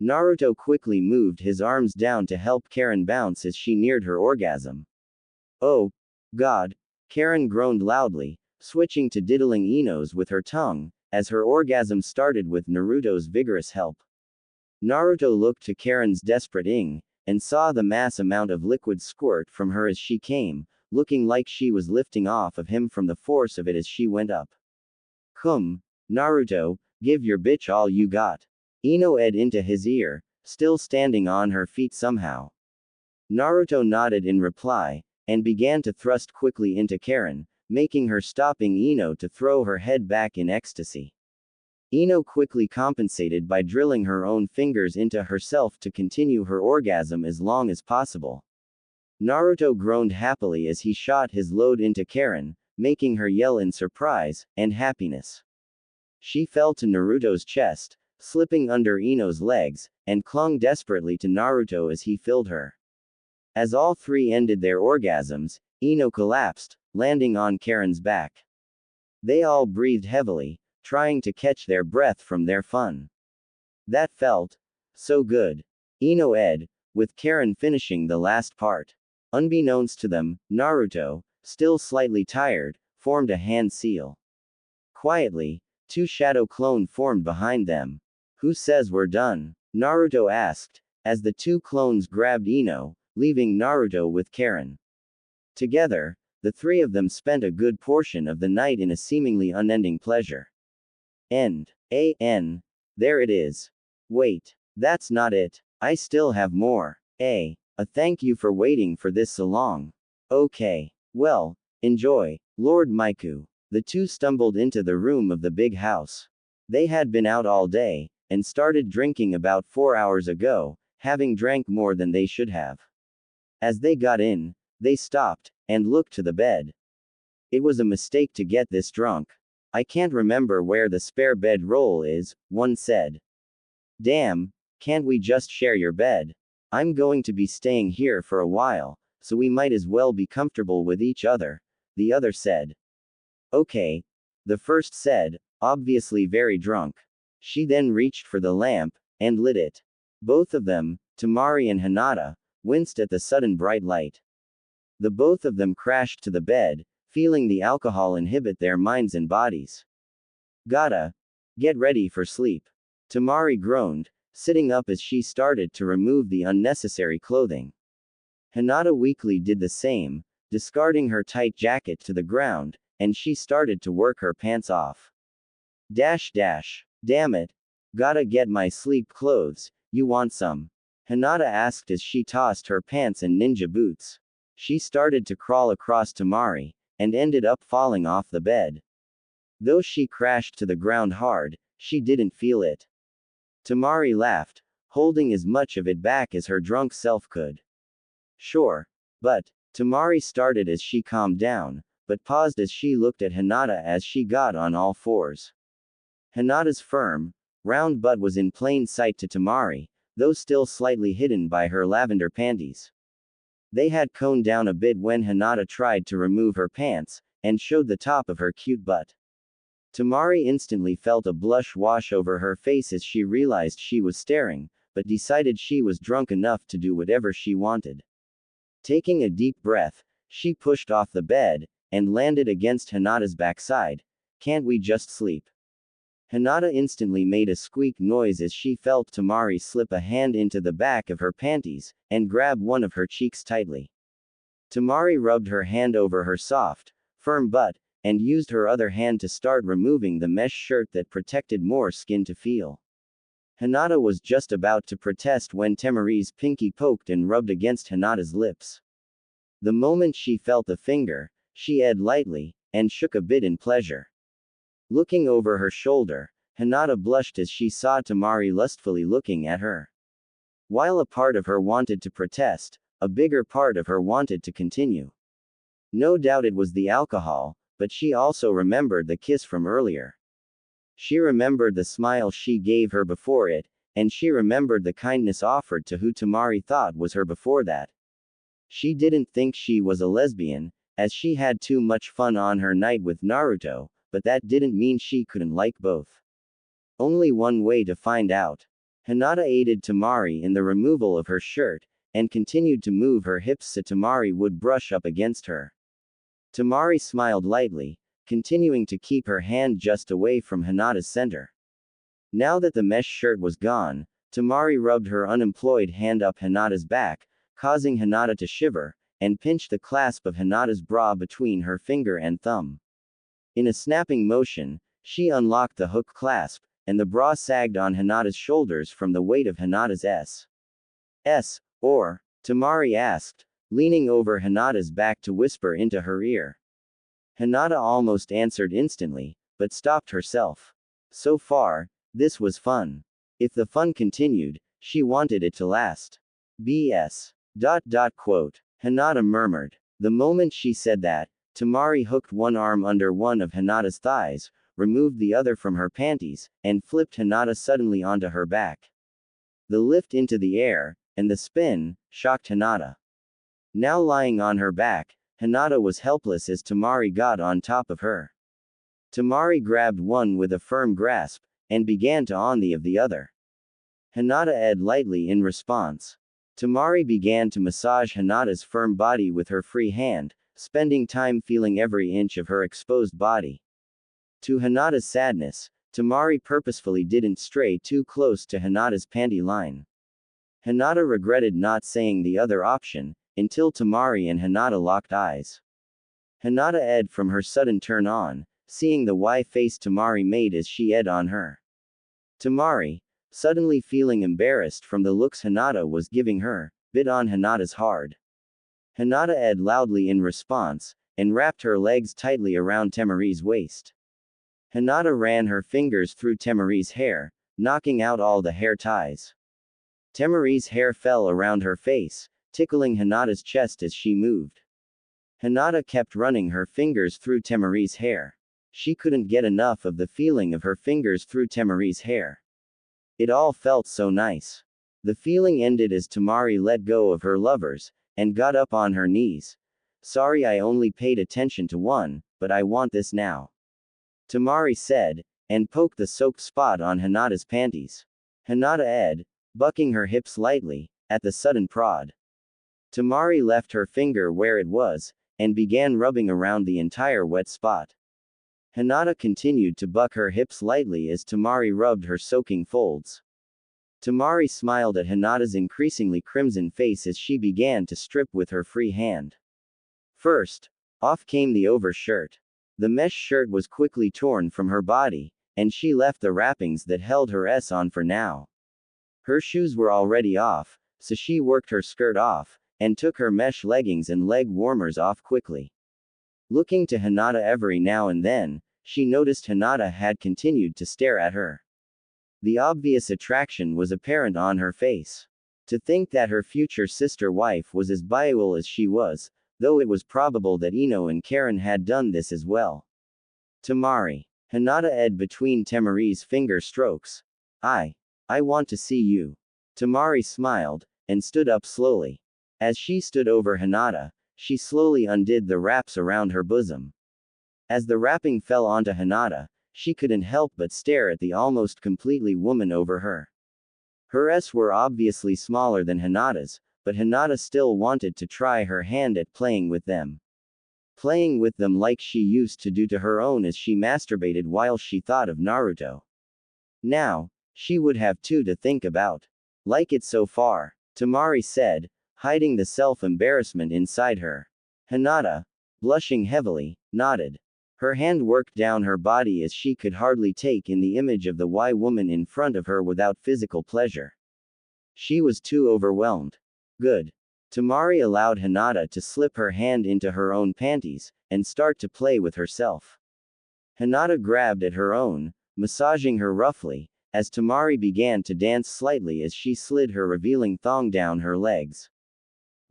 Naruto quickly moved his arms down to help Karen bounce as she neared her orgasm. Oh, God! Karen groaned loudly, switching to diddling Ino's with her tongue, as her orgasm started with Naruto's vigorous help. Naruto looked to Karen's desperate ing, and saw the mass amount of liquid squirt from her as she came, looking like she was lifting off of him from the force of it as she went up. Come, Naruto, give your bitch all you got. Ino ed into his ear, still standing on her feet somehow. Naruto nodded in reply, and began to thrust quickly into Karen, making her stopping Ino to throw her head back in ecstasy. Ino quickly compensated by drilling her own fingers into herself to continue her orgasm as long as possible. Naruto groaned happily as he shot his load into Karen, making her yell in surprise and happiness. She fell to Naruto's chest, slipping under Ino's legs, and clung desperately to Naruto as he filled her. As all three ended their orgasms, Ino collapsed, landing on Karen's back. They all breathed heavily, trying to catch their breath from their fun. That felt so good. Ino ed, with Karen finishing the last part. Unbeknownst to them, Naruto, still slightly tired, formed a hand seal. Quietly, two shadow clone formed behind them. Who says we're done? Naruto asked, as the two clones grabbed Ino, leaving Naruto with Karen. Together, the three of them spent a good portion of the night in a seemingly unending pleasure. End. There it is. Wait. That's not it. I still have more. A thank you for waiting for this so long. Okay. Well, enjoy, Lord Maiku. The two stumbled into the room of the big house. They had been out all day, and started drinking about 4 hours ago, having drank more than they should have. As they got in, they stopped, and looked to the bed. It was a mistake to get this drunk. I can't remember where the spare bed roll is, one said. Damn, can't we just share your bed? I'm going to be staying here for a while, so we might as well be comfortable with each other, the other said. Okay, the first said, obviously very drunk. She then reached for the lamp, and lit it. Both of them, Temari and Hinata, winced at the sudden bright light. The both of them crashed to the bed, feeling the alcohol inhibit their minds and bodies. Gotta get ready for sleep. Temari groaned, sitting up as she started to remove the unnecessary clothing. Hinata weakly did the same, discarding her tight jacket to the ground, and she started to work her pants off. Damn it. Gotta get my sleep clothes, you want some? Hinata asked as she tossed her pants and ninja boots. She started to crawl across Temari, and ended up falling off the bed. Though she crashed to the ground hard, she didn't feel it. Temari laughed, holding as much of it back as her drunk self could. Sure. But, Temari started as she calmed down, but paused as she looked at Hinata as she got on all fours. Hinata's firm, round butt was in plain sight to Temari, though still slightly hidden by her lavender panties. They had coned down a bit when Hinata tried to remove her pants, and showed the top of her cute butt. Temari instantly felt a blush wash over her face as she realized she was staring, but decided she was drunk enough to do whatever she wanted. Taking a deep breath, she pushed off the bed, and landed against Hinata's backside. Can't we just sleep? Hinata instantly made a squeak noise as she felt Temari slip a hand into the back of her panties, and grab one of her cheeks tightly. Temari rubbed her hand over her soft, firm butt, and used her other hand to start removing the mesh shirt that protected more skin to feel. Hinata was just about to protest when Temari's pinky poked and rubbed against Hinata's lips. The moment she felt the finger, she edged lightly, and shook a bit in pleasure. Looking over her shoulder, Hinata blushed as she saw Temari lustfully looking at her. While a part of her wanted to protest, a bigger part of her wanted to continue. No doubt it was the alcohol, but she also remembered the kiss from earlier. She remembered the smile she gave her before it, and she remembered the kindness offered to who Temari thought was her before that. She didn't think she was a lesbian, as she had too much fun on her night with Naruto, but that didn't mean she couldn't like both. Only one way to find out. Hinata aided Temari in the removal of her shirt, and continued to move her hips so Temari would brush up against her. Temari smiled lightly, continuing to keep her hand just away from Hinata's center. Now that the mesh shirt was gone, Temari rubbed her unemployed hand up Hinata's back, causing Hinata to shiver, and pinched the clasp of Hinata's bra between her finger and thumb. In a snapping motion, she unlocked the hook clasp, and the bra sagged on Hinata's shoulders from the weight of Hinata's or, Temari asked, leaning over Hinata's back to whisper into her ear. Hinata almost answered instantly, but stopped herself. So far, this was fun. If the fun continued, she wanted it to last. BS. Quote. Hinata murmured. The moment she said that, Temari hooked one arm under one of Hinata's thighs, removed the other from her panties, and flipped Hinata suddenly onto her back. The lift into the air, and the spin, shocked Hinata. Now lying on her back, Hinata was helpless as Temari got on top of her. Temari grabbed one with a firm grasp, and began to on the other. Hinata edged lightly in response. Temari began to massage Hinata's firm body with her free hand, spending time feeling every inch of her exposed body. To Hinata's sadness, Temari purposefully didn't stray too close to Hinata's panty line. Hinata regretted not saying the other option, until Temari and Hinata locked eyes. Hinata edged from her sudden turn on, seeing the Y-face Temari made as she edged on her. Temari, suddenly feeling embarrassed from the looks Hinata was giving her, bit on Hinata's hard. Hinata edged loudly in response, and wrapped her legs tightly around Temari's waist. Hinata ran her fingers through Temari's hair, knocking out all the hair ties. Temari's hair fell around her face, tickling Hinata's chest as she moved. Hinata kept running her fingers through Temari's hair. She couldn't get enough of the feeling of her fingers through Temari's hair. It all felt so nice. The feeling ended as Temari let go of her lovers, and got up on her knees. Sorry I only paid attention to one, but I want this now. Temari said, and poked the soaked spot on Hinata's panties. Hinata edged, bucking her hips lightly, at the sudden prod. Temari left her finger where it was, and began rubbing around the entire wet spot. Hinata continued to buck her hips lightly as Temari rubbed her soaking folds. Temari smiled at Hinata's increasingly crimson face as she began to strip with her free hand. First, off came the overshirt. The mesh shirt was quickly torn from her body, and she left the wrappings that held her on for now. Her shoes were already off, so she worked her skirt off, and took her mesh leggings and leg warmers off quickly. Looking to Hinata every now and then, she noticed Hinata had continued to stare at her. The obvious attraction was apparent on her face. To think that her future sister-wife was as bisexual as she was, though it was probable that Ino and Karen had done this as well. Temari. Hinata edged between Temari's finger strokes. I want to see you. Temari smiled, and stood up slowly. As she stood over Hinata, she slowly undid the wraps around her bosom. As the wrapping fell onto Hinata, she couldn't help but stare at the almost completely woman over her. Her were obviously smaller than Hinata's, but Hinata still wanted to try her hand at playing with them. Playing with them like she used to do to her own as she masturbated while she thought of Naruto. Now, she would have two to think about. Like it so far, Temari said, hiding the self-embarrassment inside her. Hinata, blushing heavily, nodded. Her hand worked down her body as she could hardly take in the image of the woman in front of her without physical pleasure. She was too overwhelmed. Good. Temari allowed Hinata to slip her hand into her own panties, and start to play with herself. Hinata grabbed at her own, massaging her roughly, as Temari began to dance slightly as she slid her revealing thong down her legs.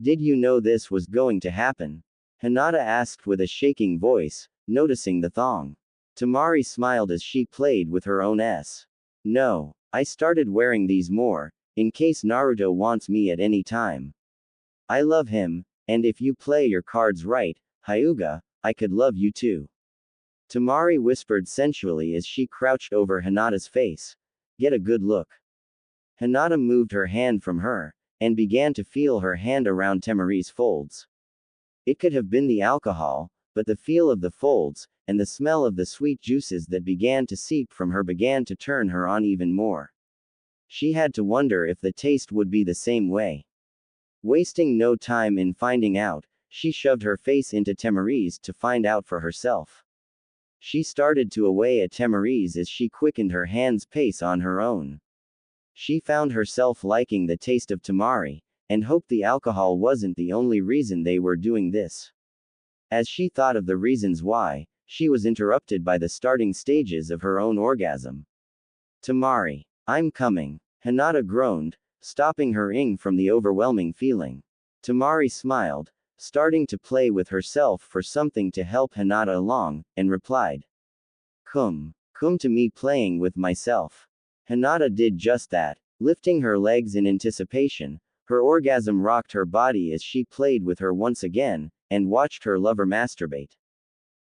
Did you know this was going to happen? Hinata asked with a shaking voice, noticing the thong. Temari smiled as she played with her own S. No, I started wearing these more, in case Naruto wants me at any time. I love him, and if you play your cards right, Hyuga, I could love you too. Temari whispered sensually as she crouched over Hinata's face. Get a good look. Hinata moved her hand from her, and began to feel her hand around Temari's folds. It could have been the alcohol, but the feel of the folds, and the smell of the sweet juices that began to seep from her began to turn her on even more. She had to wonder if the taste would be the same way. Wasting no time in finding out, she shoved her face into Temari's to find out for herself. She started to away at Temari's as she quickened her hand's pace on her own. She found herself liking the taste of Temari, and hoped the alcohol wasn't the only reason they were doing this. As she thought of the reasons why, she was interrupted by the starting stages of her own orgasm. Temari, I'm coming. Hinata groaned, stopping her ing from the overwhelming feeling. Temari smiled, starting to play with herself for something to help Hinata along, and replied. Come to me playing with myself. Hinata did just that, lifting her legs in anticipation. Her orgasm rocked her body as she played with her once again, and watched her lover masturbate.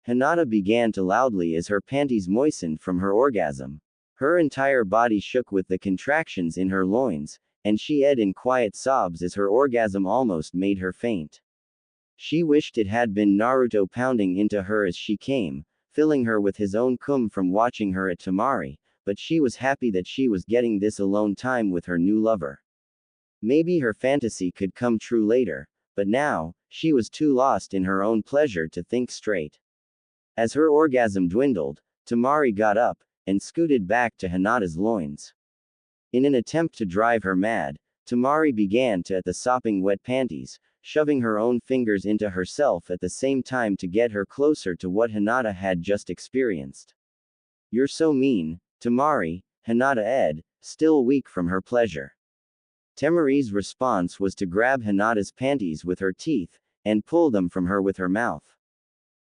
Hinata began to loudly as her panties moistened from her orgasm. Her entire body shook with the contractions in her loins, and she ed in quiet sobs as her orgasm almost made her faint. She wished it had been Naruto pounding into her as she came, filling her with his own cum from watching her at Temari, but she was happy that she was getting this alone time with her new lover. Maybe her fantasy could come true later, but now, she was too lost in her own pleasure to think straight. As her orgasm dwindled, Temari got up, and scooted back to Hinata's loins. In an attempt to drive her mad, Temari began to at the sopping wet panties, shoving her own fingers into herself at the same time to get her closer to what Hinata had just experienced. You're so mean, Temari, Hinata ed, still weak from her pleasure. Temari's response was to grab Hinata's panties with her teeth, and pull them from her with her mouth.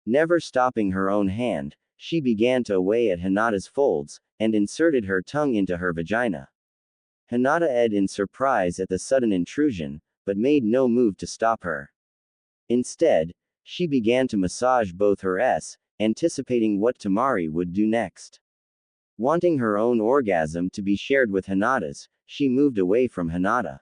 Never stopping her own hand, she began to away at Hinata's folds, and inserted her tongue into her vagina. Hinata ed in surprise at the sudden intrusion, but made no move to stop her. Instead, she began to massage both her s, anticipating what Temari would do next. Wanting her own orgasm to be shared with Hinata's, she moved away from Hinata.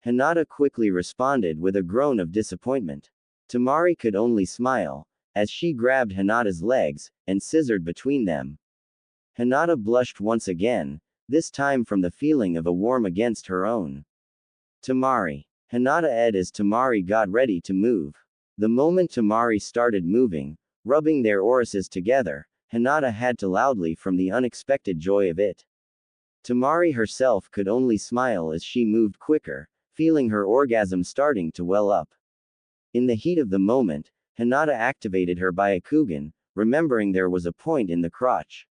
Hinata quickly responded with a groan of disappointment. Temari could only smile, as she grabbed Hinata's legs, and scissored between them. Hinata blushed once again, this time from the feeling of a warm against her own. Temari. Hinata ed as Temari got ready to move. The moment Temari started moving, rubbing their orifices together, Hinata had to loudly from the unexpected joy of it. Temari herself could only smile as she moved quicker, feeling her orgasm starting to well up. In the heat of the moment, Hinata activated her Byakugan, remembering there was a point in the crotch.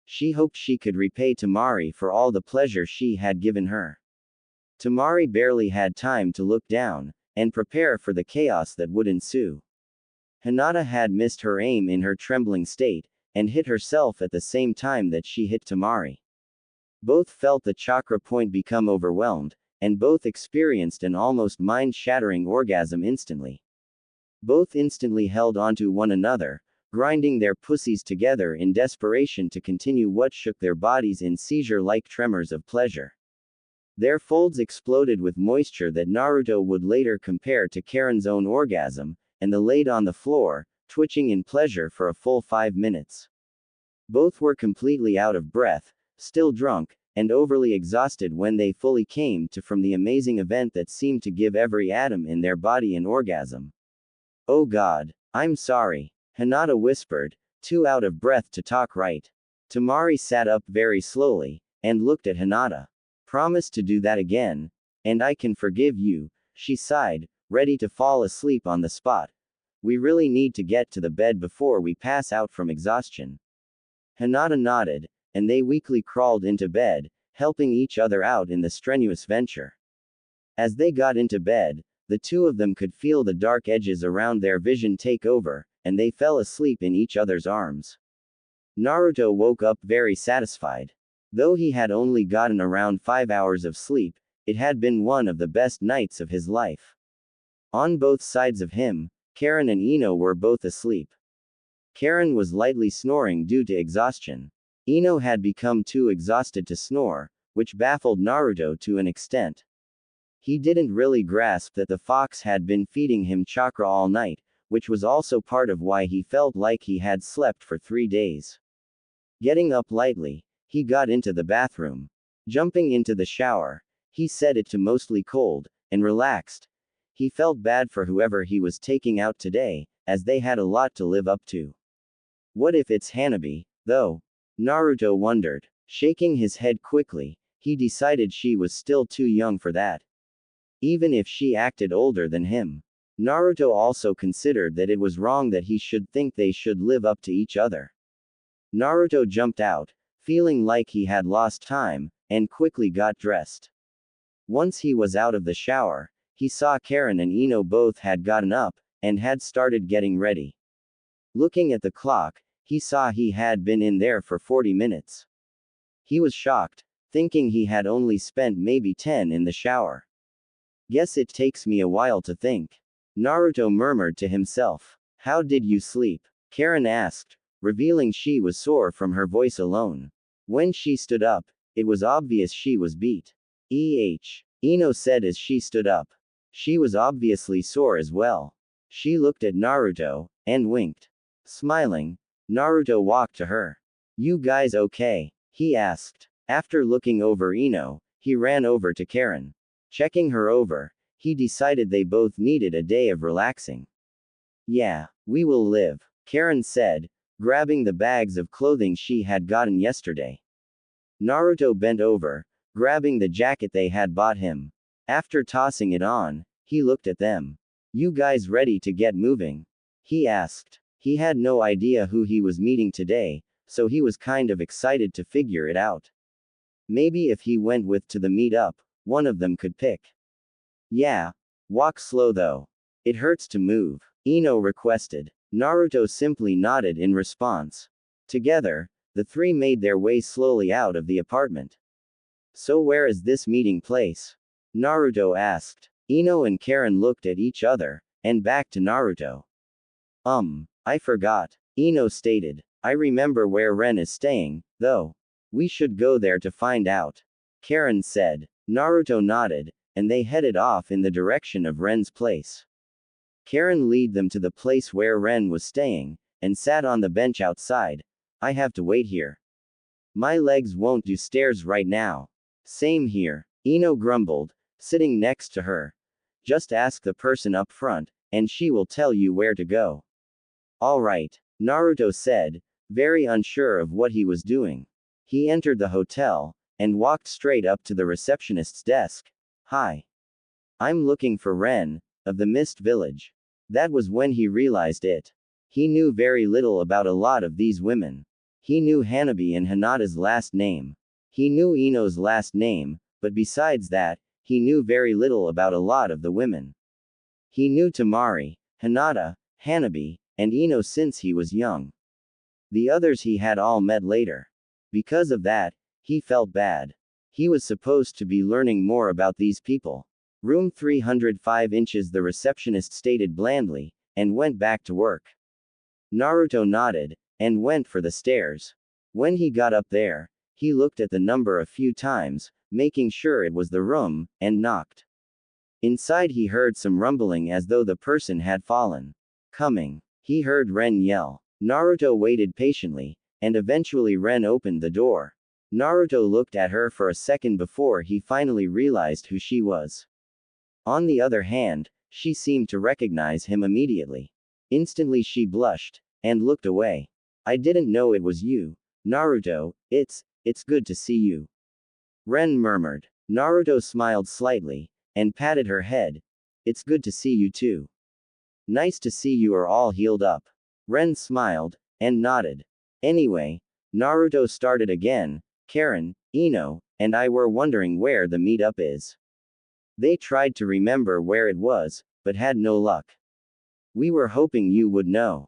She hoped she could repay Temari for all the pleasure she had given her. Temari barely had time to look down, and prepare for the chaos that would ensue. Hinata had missed her aim in her trembling state, and hit herself at the same time that she hit Temari. Both felt the chakra point become overwhelmed, and both experienced an almost mind-shattering orgasm instantly. Both instantly held onto one another, grinding their pussies together in desperation to continue what shook their bodies in seizure-like tremors of pleasure. Their folds exploded with moisture that Naruto would later compare to Karen's own orgasm, and they laid on the floor, twitching in pleasure for a full 5 minutes. Both were completely out of breath, still drunk, and overly exhausted when they fully came to from the amazing event that seemed to give every atom in their body an orgasm. Oh God, I'm sorry, Hinata whispered, too out of breath to talk right. Temari sat up very slowly, and looked at Hinata. Promise to do that again, and I can forgive you, She sighed, ready to fall asleep on the spot. We really need to get to the bed before we pass out from exhaustion. Hinata nodded, and they weakly crawled into bed, helping each other out in the strenuous venture. As they got into bed, the two of them could feel the dark edges around their vision take over, and they fell asleep in each other's arms. Naruto woke up very satisfied. Though he had only gotten around 5 hours of sleep, it had been one of the best nights of his life. On both sides of him, Karen and Ino were both asleep. Karen was lightly snoring due to exhaustion. Ino had become too exhausted to snore, which baffled Naruto to an extent. He didn't really grasp that the fox had been feeding him chakra all night, which was also part of why he felt like he had slept for 3 days. Getting up lightly, he got into the bathroom. Jumping into the shower, he set it to mostly cold, and relaxed. He felt bad for whoever he was taking out today, as they had a lot to live up to. What if it's Hanabi, though? Naruto wondered. Shaking his head quickly, he decided she was still too young for that. Even if she acted older than him. Naruto also considered that it was wrong that he should think they should live up to each other. Naruto jumped out, feeling like he had lost time, and quickly got dressed. Once he was out of the shower, he saw Karen and Ino both had gotten up, and had started getting ready. Looking at the clock, he saw he had been in there for 40 minutes. He was shocked, thinking he had only spent maybe 10 in the shower. Guess it takes me a while to think. Naruto murmured to himself. How did you sleep? Karen asked, revealing she was sore from her voice alone. When she stood up, it was obvious she was beat. Ino said as she stood up. She was obviously sore as well. She looked at Naruto, and winked. Smiling, Naruto walked to her. You guys okay? He asked. After looking over Ino, he ran over to Karen. Checking her over, he decided they both needed a day of relaxing. Yeah, we will live, Karen said, grabbing the bags of clothing she had gotten yesterday. Naruto bent over, grabbing the jacket they had bought him. After tossing it on, he looked at them. You guys ready to get moving? He asked. He had no idea who he was meeting today, so he was kind of excited to figure it out. Maybe if he went with to the meet-up, one of them could pick. Yeah. Walk slow though. It hurts to move, Ino requested. Naruto simply nodded in response. Together, the three made their way slowly out of the apartment. So where is this meeting place? Naruto asked. Ino and Karen looked at each other, and back to Naruto. I forgot, Ino stated. I remember where Ren is staying, though. We should go there to find out. Karen said. Naruto nodded, and they headed off in the direction of Ren's place. Karen led them to the place where Ren was staying, and sat on the bench outside. I have to wait here. My legs won't do stairs right now. Same here, Ino grumbled, sitting next to her. Just ask the person up front, and she will tell you where to go. Alright, Naruto said, very unsure of what he was doing. He entered the hotel, and walked straight up to the receptionist's desk. Hi. I'm looking for Ren, of the Mist Village. That was when he realized it. He knew very little about a lot of these women. He knew Hanabi and Hinata's last name. He knew Ino's last name, but besides that, he knew very little about a lot of the women. He knew Temari, Hinata, Hanabi, and Ino since he was young. The others he had all met later. Because of that, he felt bad. He was supposed to be learning more about these people. Room 305 inches, the receptionist stated blandly, and went back to work. Naruto nodded, and went for the stairs. When he got up there, he looked at the number a few times, making sure it was the room, and knocked. Inside he heard some rumbling as though the person had fallen. Coming. He heard Ren yell. Naruto waited patiently, and eventually Ren opened the door. Naruto looked at her for a second before he finally realized who she was. On the other hand, she seemed to recognize him immediately. Instantly she blushed, and looked away. I didn't know it was you, Naruto. It's good to see you. Ren murmured. Naruto smiled slightly, and patted her head. It's good to see you too. Nice to see you are all healed up. Ren smiled, and nodded. Anyway, Naruto started again. Karen, Ino, and I were wondering where the meetup is. They tried to remember where it was, but had no luck. We were hoping you would know.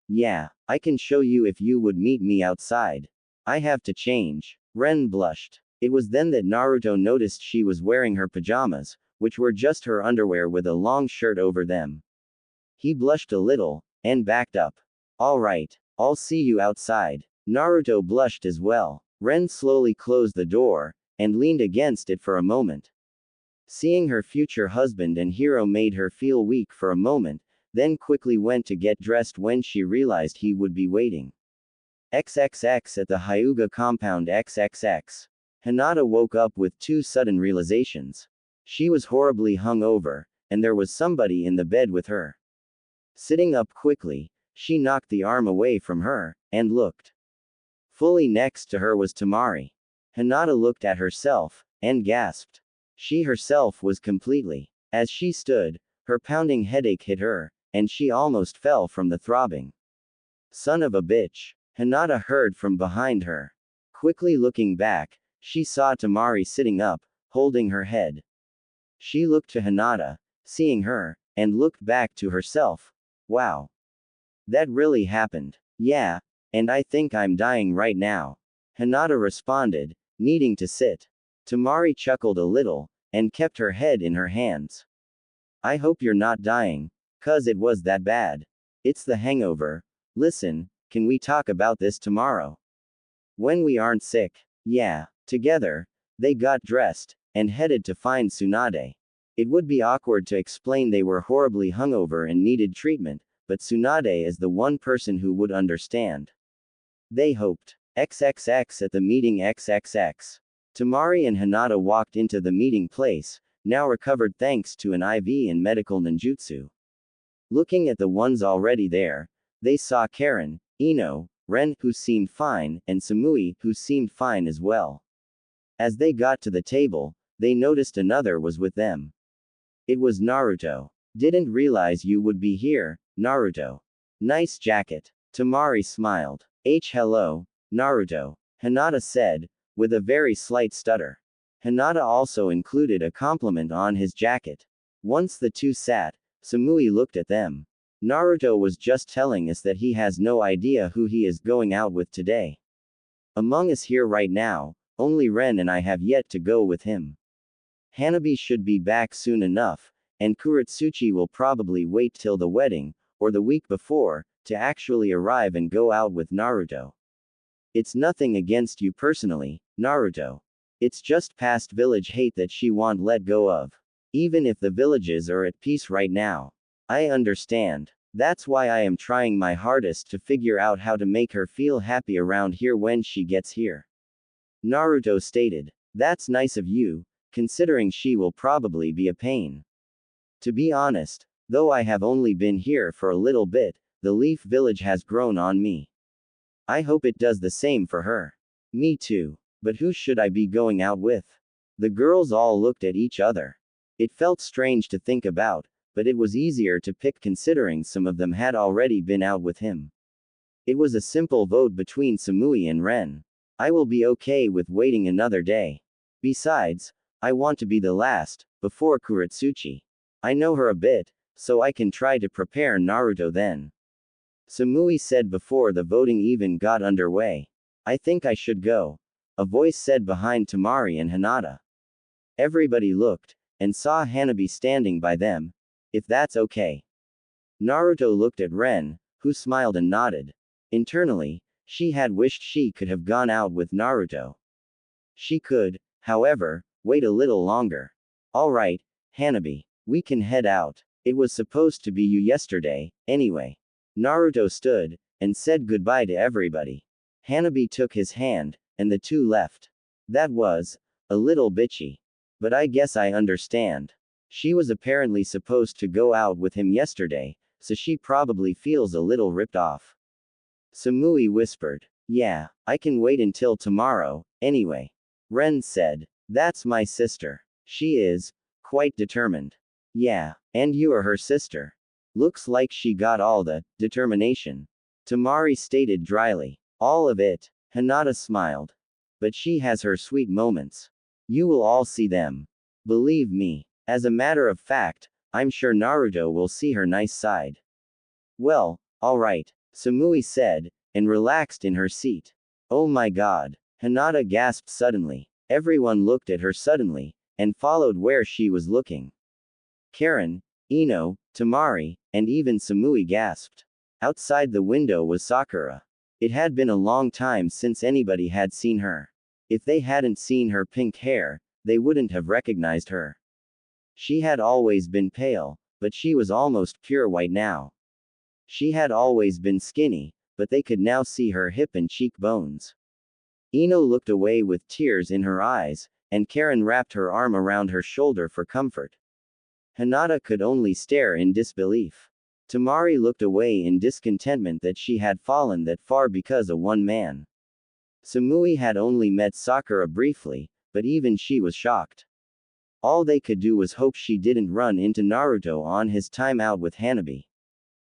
Yeah, I can show you if you would meet me outside. I have to change. Ren blushed. It was then that Naruto noticed she was wearing her pajamas, which were just her underwear with a long shirt over them. He blushed a little, and backed up. Alright, I'll see you outside. Naruto blushed as well. Ren slowly closed the door, and leaned against it for a moment. Seeing her future husband and hero made her feel weak for a moment, then quickly went to get dressed when she realized he would be waiting. XXX at the Hyuga compound XXX. Hinata woke up with two sudden realizations. She was horribly hungover, and there was somebody in the bed with her. Sitting up quickly, she knocked the arm away from her, and looked. Fully next to her was Temari. Hinata looked at herself, and gasped. She herself was completely. As she stood, her pounding headache hit her, and she almost fell from the throbbing. Son of a bitch, Hinata heard from behind her. Quickly looking back, she saw Temari sitting up, holding her head. She looked to Hinata, seeing her, and looked back to herself. Wow. That really happened. Yeah, and I think I'm dying right now. Hinata responded, needing to sit. Temari chuckled a little, and kept her head in her hands. I hope you're not dying, 'cause it was that bad. It's the hangover. Listen, can we talk about this tomorrow? When we aren't sick. Yeah. Together, they got dressed, and headed to find Tsunade. It would be awkward to explain they were horribly hungover and needed treatment, but Tsunade is the one person who would understand. They hoped. XXX at the meeting XXX. Temari and Hinata walked into the meeting place, now recovered thanks to an IV and medical ninjutsu. Looking at the ones already there, they saw Karen, Ino, Ren, who seemed fine, and Samui, who seemed fine as well. As they got to the table, they noticed another was with them. It was Naruto. Didn't realize you would be here, Naruto. Nice jacket. Temari smiled. Hello, Naruto. Hinata said, with a very slight stutter. Hinata also included a compliment on his jacket. Once the two sat, Samui looked at them. Naruto was just telling us that he has no idea who he is going out with today. Among us here right now, only Ren and I have yet to go with him. Hanabi should be back soon enough, and Kuretsuchi will probably wait till the wedding, or the week before, to actually arrive and go out with Naruto. It's nothing against you personally, Naruto. It's just past village hate that she won't let go of. Even if the villages are at peace right now. I understand. That's why I am trying my hardest to figure out how to make her feel happy around here when she gets here. Naruto stated. That's nice of you, considering she will probably be a pain. To be honest, though I have only been here for a little bit, the Leaf Village has grown on me. I hope it does the same for her. Me too. But who should I be going out with? The girls all looked at each other. It felt strange to think about, but it was easier to pick considering some of them had already been out with him. It was a simple vote between Samui and Ren. I will be okay with waiting another day. Besides, I want to be the last, before Kuretsuchi. I know her a bit, so I can try to prepare Naruto then. Samui said before the voting even got underway. I think I should go. A voice said behind Temari and Hinata. Everybody looked, and saw Hanabi standing by them. If that's okay. Naruto looked at Ren, who smiled and nodded. Internally, she had wished she could have gone out with Naruto. She could, however, wait a little longer. Alright, Hanabi. We can head out. It was supposed to be you yesterday, anyway. Naruto stood, and said goodbye to everybody. Hanabi took his hand, and the two left. That was a little bitchy. But I guess I understand. She was apparently supposed to go out with him yesterday, so she probably feels a little ripped off. Samui whispered. Yeah, I can wait until tomorrow, anyway. Ren said. That's my sister. She is quite determined. Yeah, and you are her sister. Looks like she got all the determination. Temari stated dryly. All of it. Hinata smiled. But she has her sweet moments. You will all see them. Believe me. As a matter of fact, I'm sure Naruto will see her nice side. Well, alright, Samui said, and relaxed in her seat. Oh my god. Hinata gasped suddenly. Everyone looked at her suddenly, and followed where she was looking. Karen, Ino, Temari, and even Samui gasped. Outside the window was Sakura. It had been a long time since anybody had seen her. If they hadn't seen her pink hair, they wouldn't have recognized her. She had always been pale, but she was almost pure white now. She had always been skinny, but they could now see her hip and cheekbones. Ino looked away with tears in her eyes, and Karen wrapped her arm around her shoulder for comfort. Hinata could only stare in disbelief. Temari looked away in discontentment that she had fallen that far because of one man. Samui had only met Sakura briefly, but even she was shocked. All they could do was hope she didn't run into Naruto on his time out with Hanabi.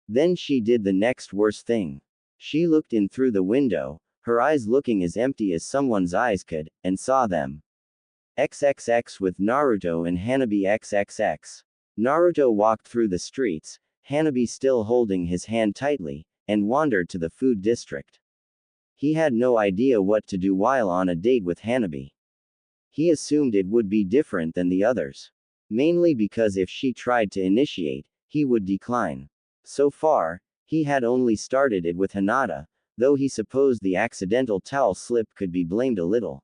Then she did the next worst thing. She looked in through the window, her eyes looking as empty as someone's eyes could, and saw them. XXX with Naruto and Hanabi XXX. Naruto walked through the streets, Hanabi still holding his hand tightly, and wandered to the food district. He had no idea what to do while on a date with Hanabi. He assumed it would be different than the others. Mainly because if she tried to initiate, he would decline. So far, he had only started it with Hinata, though he supposed the accidental towel slip could be blamed a little.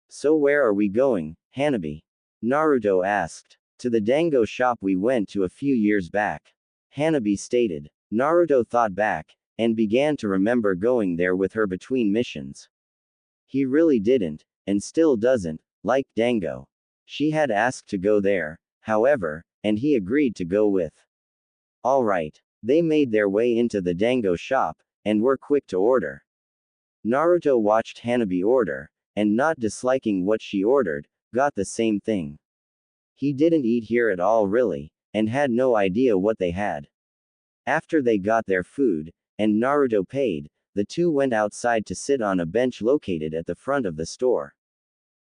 So where are we going, Hanabi? Naruto asked. To the dango shop we went to a few years back. Hanabi stated. Naruto thought back, and began to remember going there with her between missions. He really didn't, and still doesn't, like dango. She had asked to go there, however, and he agreed to go with. Alright. They made their way into the dango shop, and were quick to order. Naruto watched Hanabi order, and not disliking what she ordered, got the same thing. He didn't eat here at all really, and had no idea what they had. After they got their food, and Naruto paid, the two went outside to sit on a bench located at the front of the store.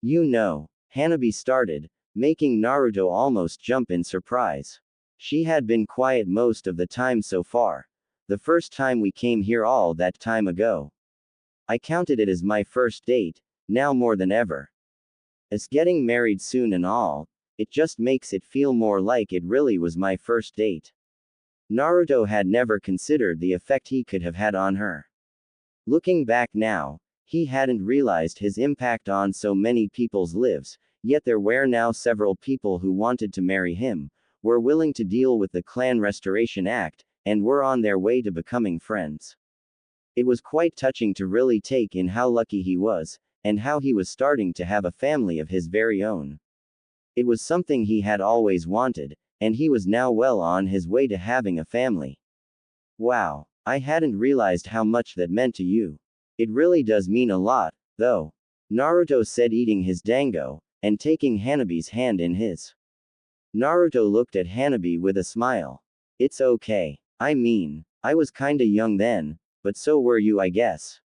You know, Hanabi started, making Naruto almost jump in surprise. She had been quiet most of the time so far. The first time we came here all that time ago. I counted it as my first date, now more than ever. As getting married soon and all, it just makes it feel more like it really was my first date. Naruto had never considered the effect he could have had on her. Looking back now, he hadn't realized his impact on so many people's lives, yet there were now several people who wanted to marry him, were willing to deal with the Clan Restoration Act, and were on their way to becoming friends. It was quite touching to really take in how lucky he was, and how he was starting to have a family of his very own. It was something he had always wanted, and he was now well on his way to having a family. Wow, I hadn't realized how much that meant to you. It really does mean a lot, though. Naruto said, eating his dango, and taking Hanabi's hand in his. Naruto looked at Hanabi with a smile. It's okay. I mean, I was kinda young then, but so were you, I guess.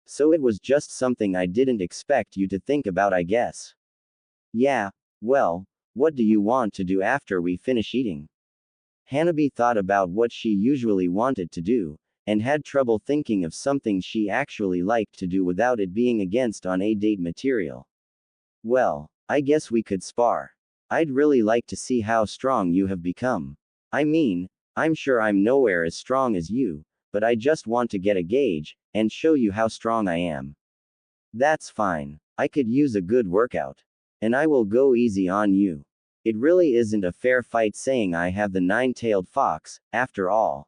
So it was just something I didn't expect you to think about, I guess. Yeah, well, what do you want to do after we finish eating? Hanabi thought about what she usually wanted to do, and had trouble thinking of something she actually liked to do without it being against on a date material. Well, I guess we could spar. I'd really like to see how strong you have become. I mean, I'm sure I'm nowhere as strong as you, but I just want to get a gauge, and show you how strong I am. That's fine. I could use a good workout. And I will go easy on you. It really isn't a fair fight saying I have the nine-tailed fox, after all.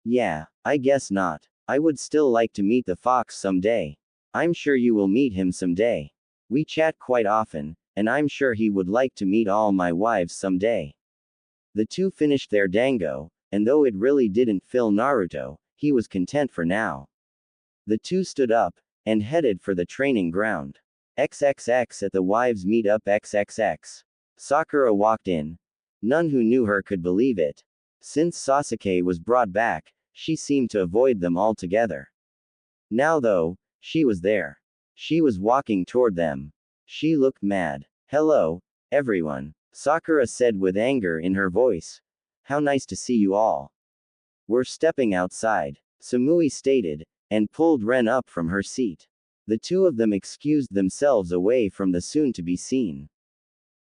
Yeah, I guess not. I would still like to meet the fox someday. I'm sure you will meet him someday. We chat quite often, and I'm sure he would like to meet all my wives someday. The two finished their dango, and though it really didn't fill Naruto, he was content for now. The two stood up, and headed for the training ground. XXX at the wives meet up XXX. Sakura walked in. None who knew her could believe it. Since Sasuke was brought back, she seemed to avoid them altogether. Now though, she was there. She was walking toward them. She looked mad. "Hello, everyone," Sakura said with anger in her voice. "How nice to see you all." "We're stepping outside," Samui stated, and pulled Ren up from her seat. The two of them excused themselves away from the soon-to-be scene.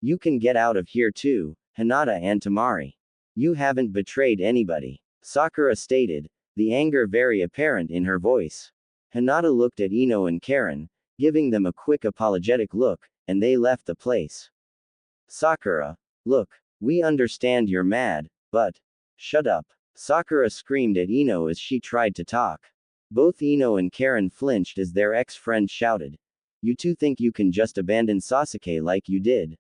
"You can get out of here too, Hinata and Temari. You haven't betrayed anybody," Sakura stated, the anger very apparent in her voice. Hinata looked at Ino and Karen, giving them a quick apologetic look, and they left the place. "Sakura, look, we understand you're mad, but shut up," Sakura screamed at Ino as she tried to talk. Both Ino and Karen flinched as their ex-friend shouted. "You two think you can just abandon Sasuke like you did?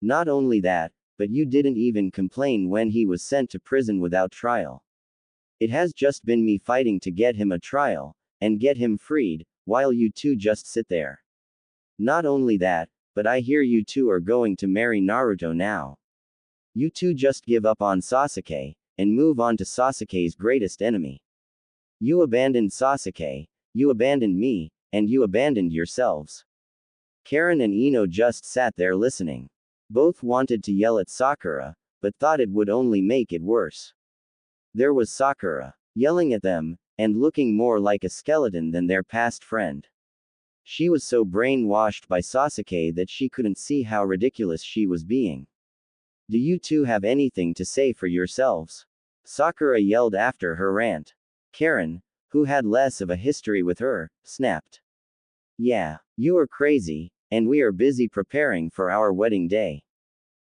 Not only that, but you didn't even complain when he was sent to prison without trial. It has just been me fighting to get him a trial, and get him freed, while you two just sit there. Not only that, but I hear you two are going to marry Naruto now. You two just give up on Sasuke, and move on to Sasuke's greatest enemy. You abandoned Sasuke, you abandoned me, and you abandoned yourselves." Karen and Ino just sat there listening. Both wanted to yell at Sakura, but thought it would only make it worse. There was Sakura, yelling at them, and looking more like a skeleton than their past friend. She was so brainwashed by Sasuke that she couldn't see how ridiculous she was being. "Do you two have anything to say for yourselves?" Sakura yelled after her rant. Karen, who had less of a history with her, snapped. "Yeah, you are crazy, and we are busy preparing for our wedding day.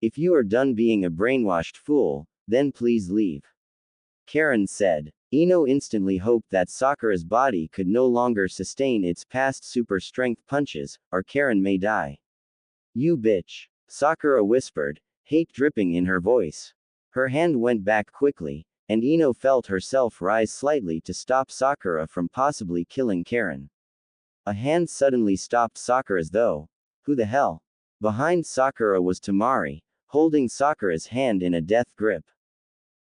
If you are done being a brainwashed fool, then please leave," Karen said. Ino instantly hoped that Sakura's body could no longer sustain its past super strength punches, or Karen may die. "You bitch," Sakura whispered, hate dripping in her voice. Her hand went back quickly, and Ino felt herself rise slightly to stop Sakura from possibly killing Karen. A hand suddenly stopped Sakura's though. Who the hell? Behind Sakura was Temari, holding Sakura's hand in a death grip.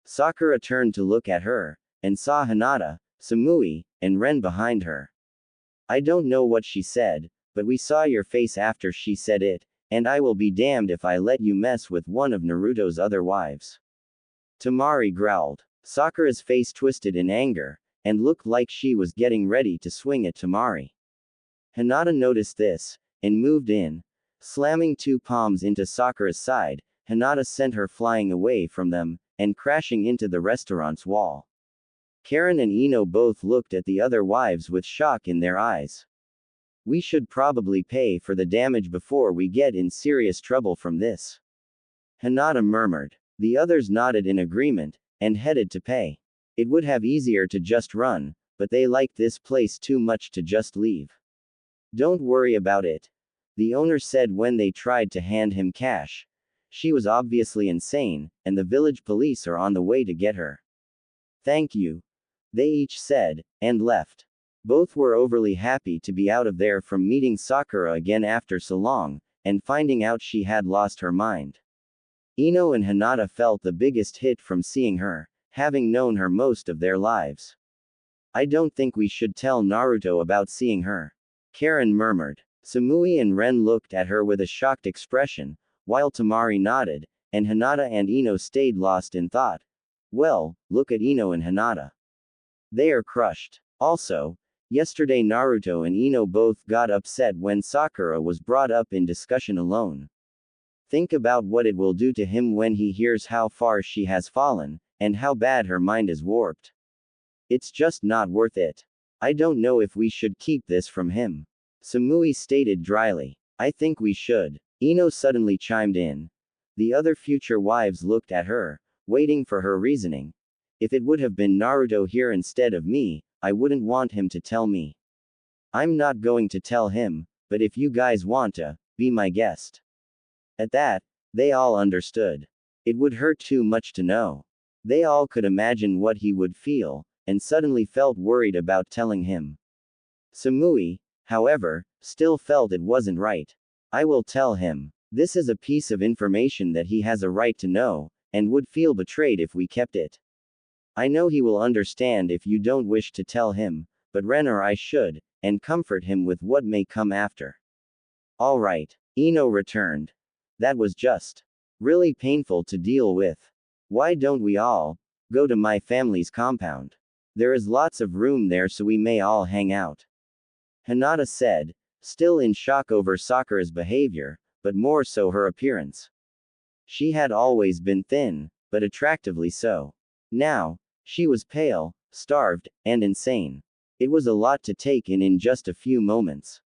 Sakura turned to look at her, and saw Hinata, Samui, and Ren behind her. "I don't know what she said, but we saw your face after she said it, and I will be damned if I let you mess with one of Naruto's other wives." Temari growled. Sakura's face twisted in anger, and looked like she was getting ready to swing at Temari. Hinata noticed this, and moved in. Slamming two palms into Sakura's side, Hinata sent her flying away from them, and crashing into the restaurant's wall. Karen and Ino both looked at the other wives with shock in their eyes. "We should probably pay for the damage before we get in serious trouble from this," Hinata murmured. The others nodded in agreement, and headed to pay. It would have easier to just run, but they liked this place too much to just leave. "Don't worry about it," the owner said when they tried to hand him cash. "She was obviously insane, and the village police are on the way to get her." "Thank you," they each said, and left. Both were overly happy to be out of there from meeting Sakura again after so long, and finding out she had lost her mind. Ino and Hinata felt the biggest hit from seeing her, having known her most of their lives. "I don't think we should tell Naruto about seeing her," Karen murmured. Samui and Ren looked at her with a shocked expression, while Temari nodded, and Hinata and Ino stayed lost in thought. Well, look at Ino and Hinata. They are crushed. Also, yesterday Naruto and Ino both got upset when Sakura was brought up in discussion alone. Think about what it will do to him when he hears how far she has fallen, and how bad her mind is warped. It's just not worth it. I don't know if we should keep this from him, Samui stated dryly. "I think we should," Ino suddenly chimed in. The other future wives looked at her, waiting for her reasoning. "If it would have been Naruto here instead of me, I wouldn't want him to tell me. I'm not going to tell him, but if you guys want to, be my guest." At that, they all understood. It would hurt too much to know. They all could imagine what he would feel, and suddenly felt worried about telling him. Samui, however, still felt it wasn't right. "I will tell him," This is a piece of information that he has a right to know, and would feel betrayed if we kept it. I know he will understand if you don't wish to tell him, but Ren or I should, and comfort him with what may come after. All right, Ino returned. That was just really painful to deal with. Why don't we all go to my family's compound? There is lots of room there so we may all hang out. Hinata said, still in shock over Sakura's behavior, but more so her appearance. She had always been thin, but attractively so. Now, she was pale, starved, and insane. It was a lot to take in just a few moments.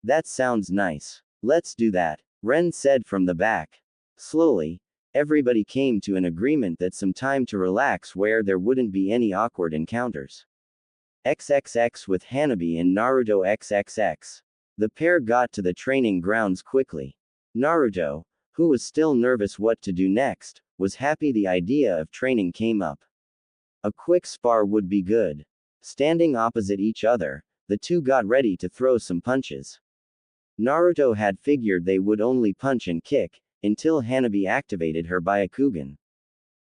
That sounds nice. Let's do that, Ren said from the back. Slowly, everybody came to an agreement that some time to relax where there wouldn't be any awkward encounters. XXX with Hanabi and Naruto XXX. The pair got to the training grounds quickly. Naruto, who was still nervous what to do next, was happy the idea of training came up. A quick spar would be good. Standing opposite each other, the two got ready to throw some punches. Naruto had figured they would only punch and kick, until Hanabi activated her Byakugan.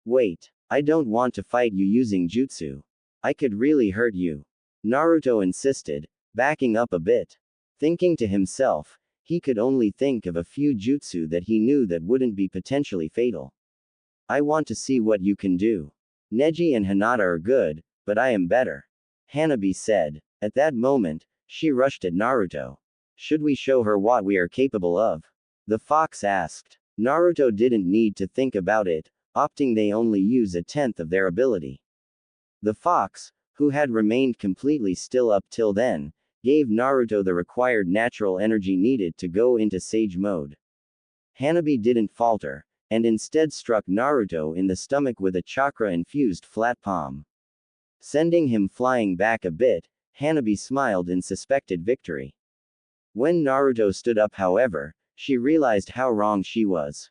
Wait, I don't want to fight you using jutsu. I could really hurt you. Naruto insisted, backing up a bit. Thinking to himself, he could only think of a few jutsu that he knew that wouldn't be potentially fatal. I want to see what you can do. Neji and Hinata are good, but I am better. Hanabi said. At that moment, she rushed at Naruto. Should we show her what we are capable of? The fox asked. Naruto didn't need to think about it, opting they only use a tenth of their ability. The fox, who had remained completely still up till then, gave Naruto the required natural energy needed to go into Sage mode. Hanabi didn't falter, and instead struck Naruto in the stomach with a chakra-infused flat palm. Sending him flying back a bit, Hanabi smiled in suspected victory. When Naruto stood up however, she realized how wrong she was.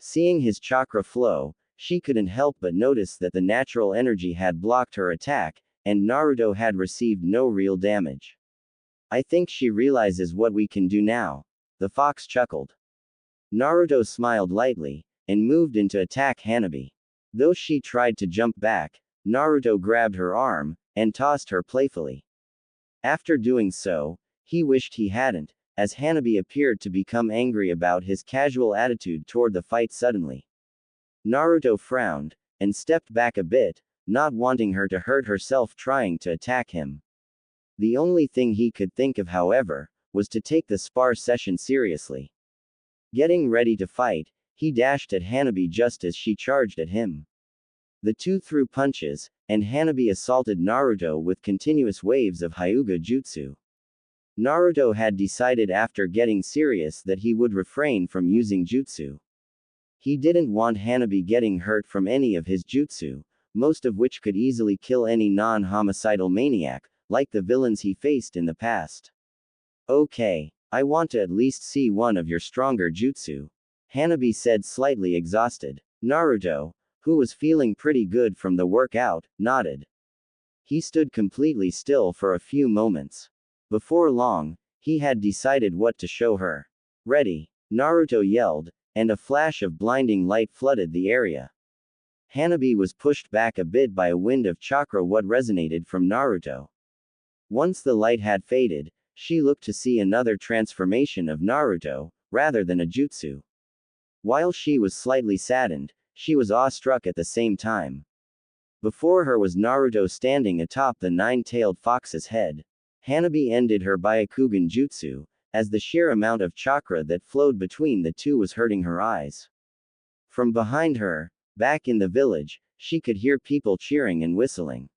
Seeing his chakra flow, she couldn't help but notice that the natural energy had blocked her attack, and Naruto had received no real damage. I think she realizes what we can do now. The fox chuckled. Naruto smiled lightly, and moved in to attack Hanabi. Though she tried to jump back, Naruto grabbed her arm, and tossed her playfully. After doing so, he wished he hadn't, as Hanabi appeared to become angry about his casual attitude toward the fight suddenly. Naruto frowned, and stepped back a bit, not wanting her to hurt herself trying to attack him. The only thing he could think of however, was to take the spar session seriously. Getting ready to fight, he dashed at Hanabi just as she charged at him. The two threw punches, and Hanabi assaulted Naruto with continuous waves of Hyuga jutsu. Naruto had decided after getting serious that he would refrain from using jutsu. He didn't want Hanabi getting hurt from any of his jutsu, most of which could easily kill any non-homicidal maniac, like the villains he faced in the past. Okay, I want to at least see one of your stronger jutsu. Hanabi said slightly exhausted. Naruto, who was feeling pretty good from the workout, nodded. He stood completely still for a few moments. Before long, he had decided what to show her. Ready, Naruto yelled, and a flash of blinding light flooded the area. Hanabi was pushed back a bit by a wind of chakra what resonated from Naruto. Once the light had faded, she looked to see another transformation of Naruto, rather than a jutsu. While she was slightly saddened, she was awestruck at the same time. Before her was Naruto standing atop the nine-tailed fox's head. Hanabi ended her Byakugan jutsu, as the sheer amount of chakra that flowed between the two was hurting her eyes. From behind her, back in the village, she could hear people cheering and whistling.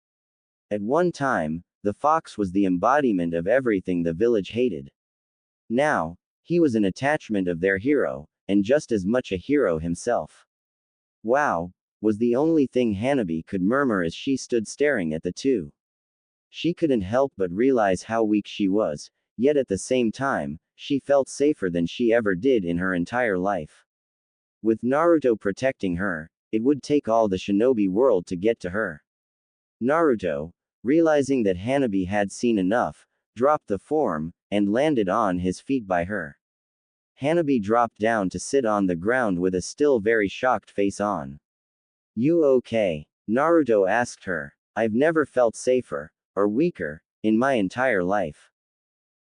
At one time, the fox was the embodiment of everything the village hated. Now, he was an attachment of their hero, and just as much a hero himself. Wow, was the only thing Hanabi could murmur as she stood staring at the two. She couldn't help but realize how weak she was, yet at the same time, she felt safer than she ever did in her entire life. With Naruto protecting her, it would take all the shinobi world to get to her. Naruto, realizing that Hanabi had seen enough, dropped the form, and landed on his feet by her. Hanabi dropped down to sit on the ground with a still very shocked face on. You okay? Naruto asked her. I've never felt safer, or weaker, in my entire life.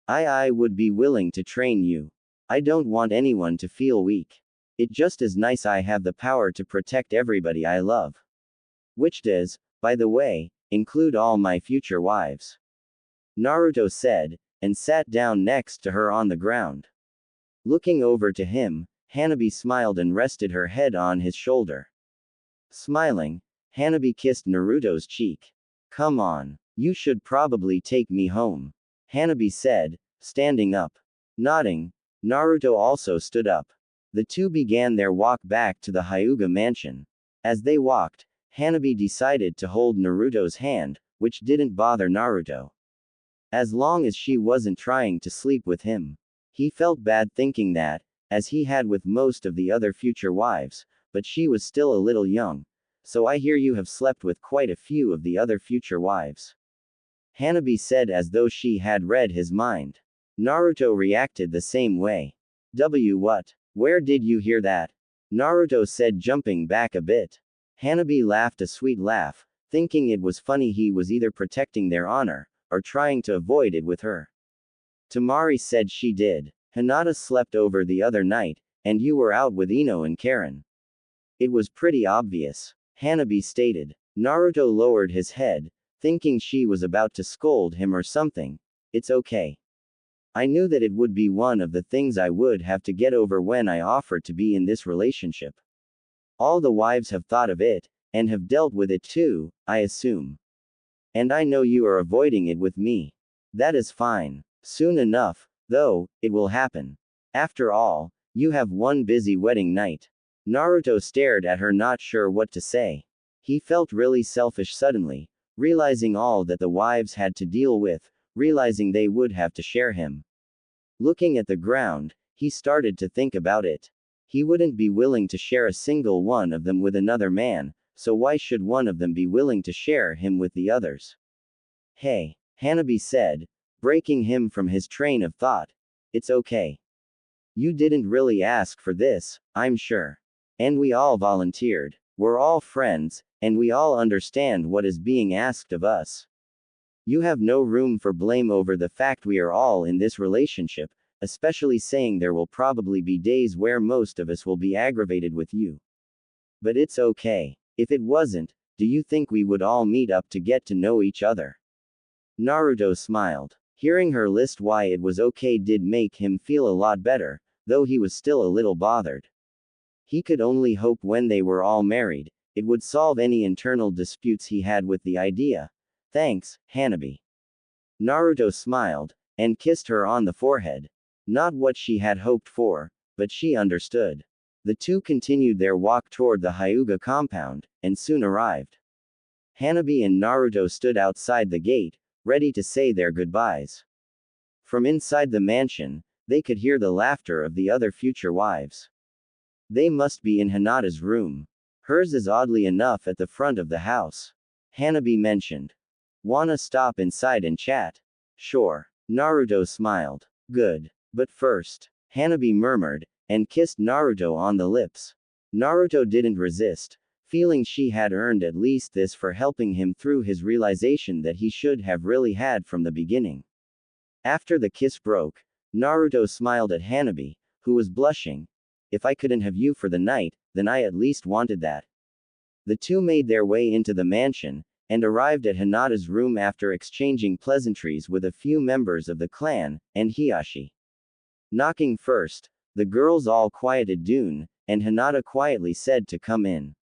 I would be willing to train you. I don't want anyone to feel weak. It just is nice I have the power to protect everybody I love. Which does, by the way, include all my future wives. Naruto said, and sat down next to her on the ground. Looking over to him, Hanabi smiled and rested her head on his shoulder. Smiling, Hanabi kissed Naruto's cheek. Come on, you should probably take me home. Hanabi said, standing up. Nodding, Naruto also stood up. The two began their walk back to the Hyuga mansion. As they walked, Hanabi decided to hold Naruto's hand, which didn't bother Naruto. As long as she wasn't trying to sleep with him. He felt bad thinking that, as he had with most of the other future wives, but she was still a little young. So I hear you have slept with quite a few of the other future wives. Hanabi said as though she had read his mind. Naruto reacted the same way. What? Where did you hear that? Naruto said, jumping back a bit. Hanabi laughed a sweet laugh, thinking it was funny he was either protecting their honor, or trying to avoid it with her. Temari said she did. Hinata slept over the other night, and you were out with Ino and Karen. It was pretty obvious. Hanabi stated. Naruto lowered his head, thinking she was about to scold him or something. It's okay. I knew that it would be one of the things I would have to get over when I offered to be in this relationship. All the wives have thought of it, and have dealt with it too, I assume. And I know you are avoiding it with me. That is fine. Soon enough, though, it will happen. After all, you have one busy wedding night. Naruto stared at her, not sure what to say. He felt really selfish suddenly, realizing all that the wives had to deal with, realizing they would have to share him. Looking at the ground, he started to think about it. He wouldn't be willing to share a single one of them with another man, so why should one of them be willing to share him with the others? Hey, Hanabi said, breaking him from his train of thought. It's okay. You didn't really ask for this, I'm sure. And we all volunteered. We're all friends, and we all understand what is being asked of us. You have no room for blame over the fact we are all in this relationship, especially saying there will probably be days where most of us will be aggravated with you. But it's okay. If it wasn't, do you think we would all meet up to get to know each other? Naruto smiled. Hearing her list why it was okay did make him feel a lot better, though he was still a little bothered. He could only hope when they were all married, it would solve any internal disputes he had with the idea. Thanks, Hanabi. Naruto smiled, and kissed her on the forehead. Not what she had hoped for, but she understood. The two continued their walk toward the Hyuga compound, and soon arrived. Hanabi and Naruto stood outside the gate, ready to say their goodbyes. From inside the mansion, they could hear the laughter of the other future wives. They must be in Hinata's room. Hers is oddly enough at the front of the house. Hanabi mentioned. Wanna stop inside and chat? Sure. Naruto smiled. Good. But first, Hanabi murmured, and kissed Naruto on the lips. Naruto didn't resist, feeling she had earned at least this for helping him through his realization that he should have really had from the beginning. After the kiss broke, Naruto smiled at Hanabi, who was blushing. If I couldn't have you for the night, then I at least wanted that. The two made their way into the mansion, and arrived at Hinata's room after exchanging pleasantries with a few members of the clan, and Hiyashi. Knocking first, the girls all quieted Dune, and Hinata quietly said to come in.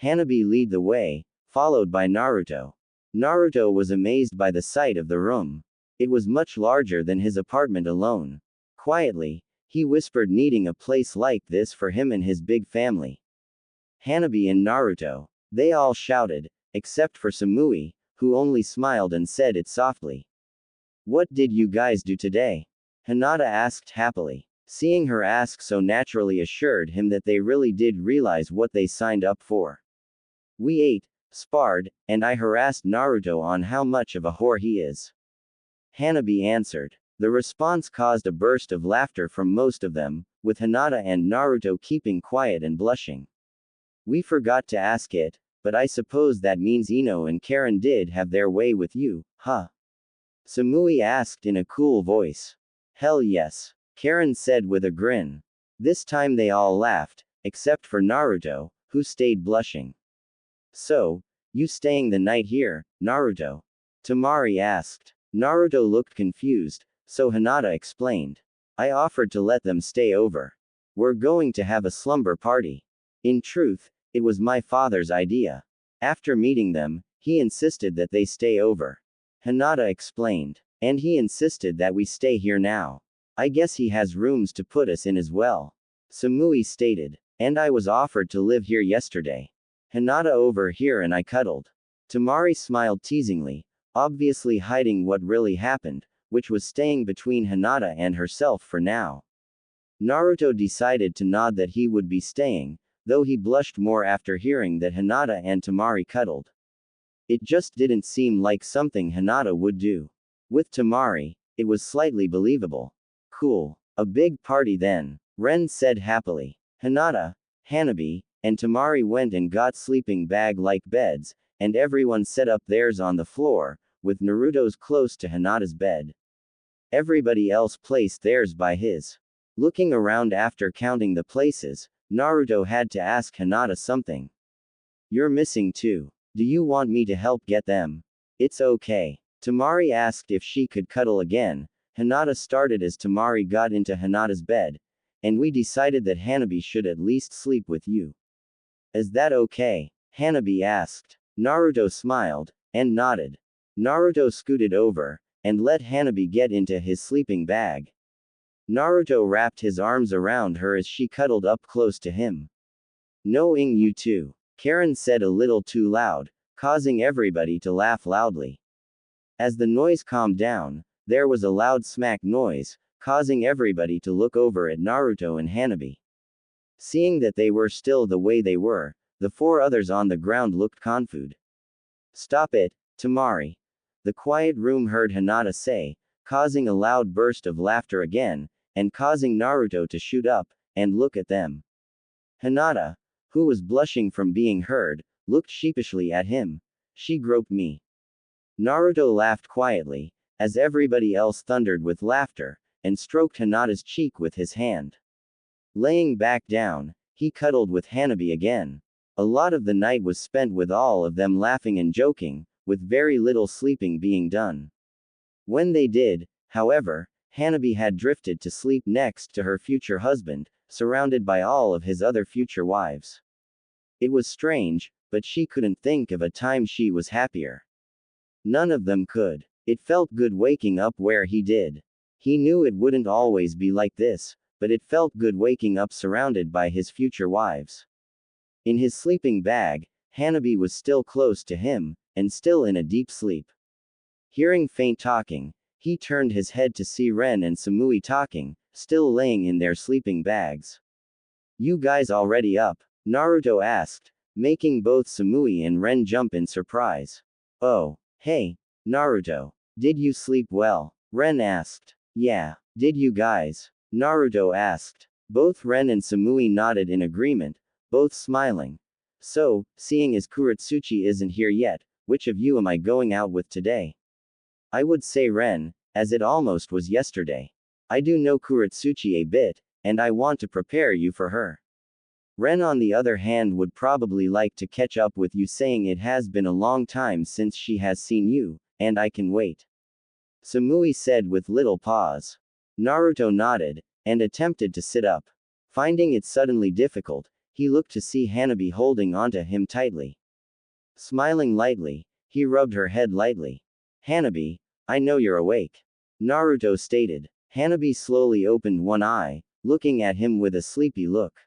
Hanabi led the way, followed by Naruto. Naruto was amazed by the sight of the room. It was much larger than his apartment alone. Quietly, he whispered, needing a place like this for him and his big family. Hanabi and Naruto. They all shouted, except for Samui, who only smiled and said it softly. What did you guys do today? Hinata asked happily. Seeing her ask so naturally assured him that they really did realize what they signed up for. We ate, sparred, and I harassed Naruto on how much of a whore he is. Hanabi answered. The response caused a burst of laughter from most of them, with Hinata and Naruto keeping quiet and blushing. We forgot to ask it, but I suppose that means Ino and Karen did have their way with you, huh? Samui asked in a cool voice. Hell yes, Karen said with a grin. This time they all laughed, except for Naruto, who stayed blushing. So, you staying the night here, Naruto? Temari asked. Naruto looked confused, so Hinata explained. I offered to let them stay over. We're going to have a slumber party. In truth, it was my father's idea. After meeting them, he insisted that they stay over. Hinata explained. And he insisted that we stay here now. I guess he has rooms to put us in as well. Samui stated. And I was offered to live here yesterday. Hinata over here and I cuddled. Temari smiled teasingly, obviously hiding what really happened, which was staying between Hinata and herself for now. Naruto decided to nod that he would be staying, though he blushed more after hearing that Hinata and Temari cuddled. It just didn't seem like something Hinata would do. With Temari, it was slightly believable. Cool. A big party then, Ren said happily. Hinata, Hanabi, and Temari went and got sleeping bag-like beds, and everyone set up theirs on the floor, with Naruto's close to Hinata's bed. Everybody else placed theirs by his. Looking around after counting the places, Naruto had to ask Hinata something. You're missing too. Do you want me to help get them? It's okay. Temari asked if she could cuddle again. Hinata started as Temari got into Hinata's bed, and we decided that Hanabi should at least sleep with you. Is that okay? Hanabi asked. Naruto smiled, and nodded. Naruto scooted over, and let Hanabi get into his sleeping bag. Naruto wrapped his arms around her as she cuddled up close to him. Knowing you too, Karen said a little too loud, causing everybody to laugh loudly. As the noise calmed down, there was a loud smack noise, causing everybody to look over at Naruto and Hanabi. Seeing that they were still the way they were, the four others on the ground looked confused. Stop it, Temari. The quiet room heard Hinata say, causing a loud burst of laughter again, and causing Naruto to shoot up, and look at them. Hinata, who was blushing from being heard, looked sheepishly at him. She groped me. Naruto laughed quietly, as everybody else thundered with laughter, and stroked Hinata's cheek with his hand. Laying back down, he cuddled with Hanabi again. A lot of the night was spent with all of them laughing and joking, with very little sleeping being done. When they did, however, Hanabi had drifted to sleep next to her future husband, surrounded by all of his other future wives. It was strange, but she couldn't think of a time she was happier. None of them could. It felt good waking up where he did. He knew it wouldn't always be like this, but it felt good waking up surrounded by his future wives. In his sleeping bag, Hanabi was still close to him, and still in a deep sleep. Hearing faint talking, he turned his head to see Ren and Samui talking, still laying in their sleeping bags. You guys already up? Naruto asked, making both Samui and Ren jump in surprise. Oh, hey, Naruto. Did you sleep well? Ren asked. Yeah, did you guys? Naruto asked. Both Ren and Samui nodded in agreement, both smiling. So, seeing as Kuratsuchi isn't here yet, which of you am I going out with today? I would say Ren, as it almost was yesterday. I do know Kuratsuchi a bit, and I want to prepare you for her. Ren on the other hand would probably like to catch up with you, saying it has been a long time since she has seen you, and I can wait. Samui said with little pause. Naruto nodded, and attempted to sit up. Finding it suddenly difficult, he looked to see Hanabi holding onto him tightly. Smiling lightly, he rubbed her head lightly. Hanabi, I know you're awake. Naruto stated. Hanabi slowly opened one eye, looking at him with a sleepy look.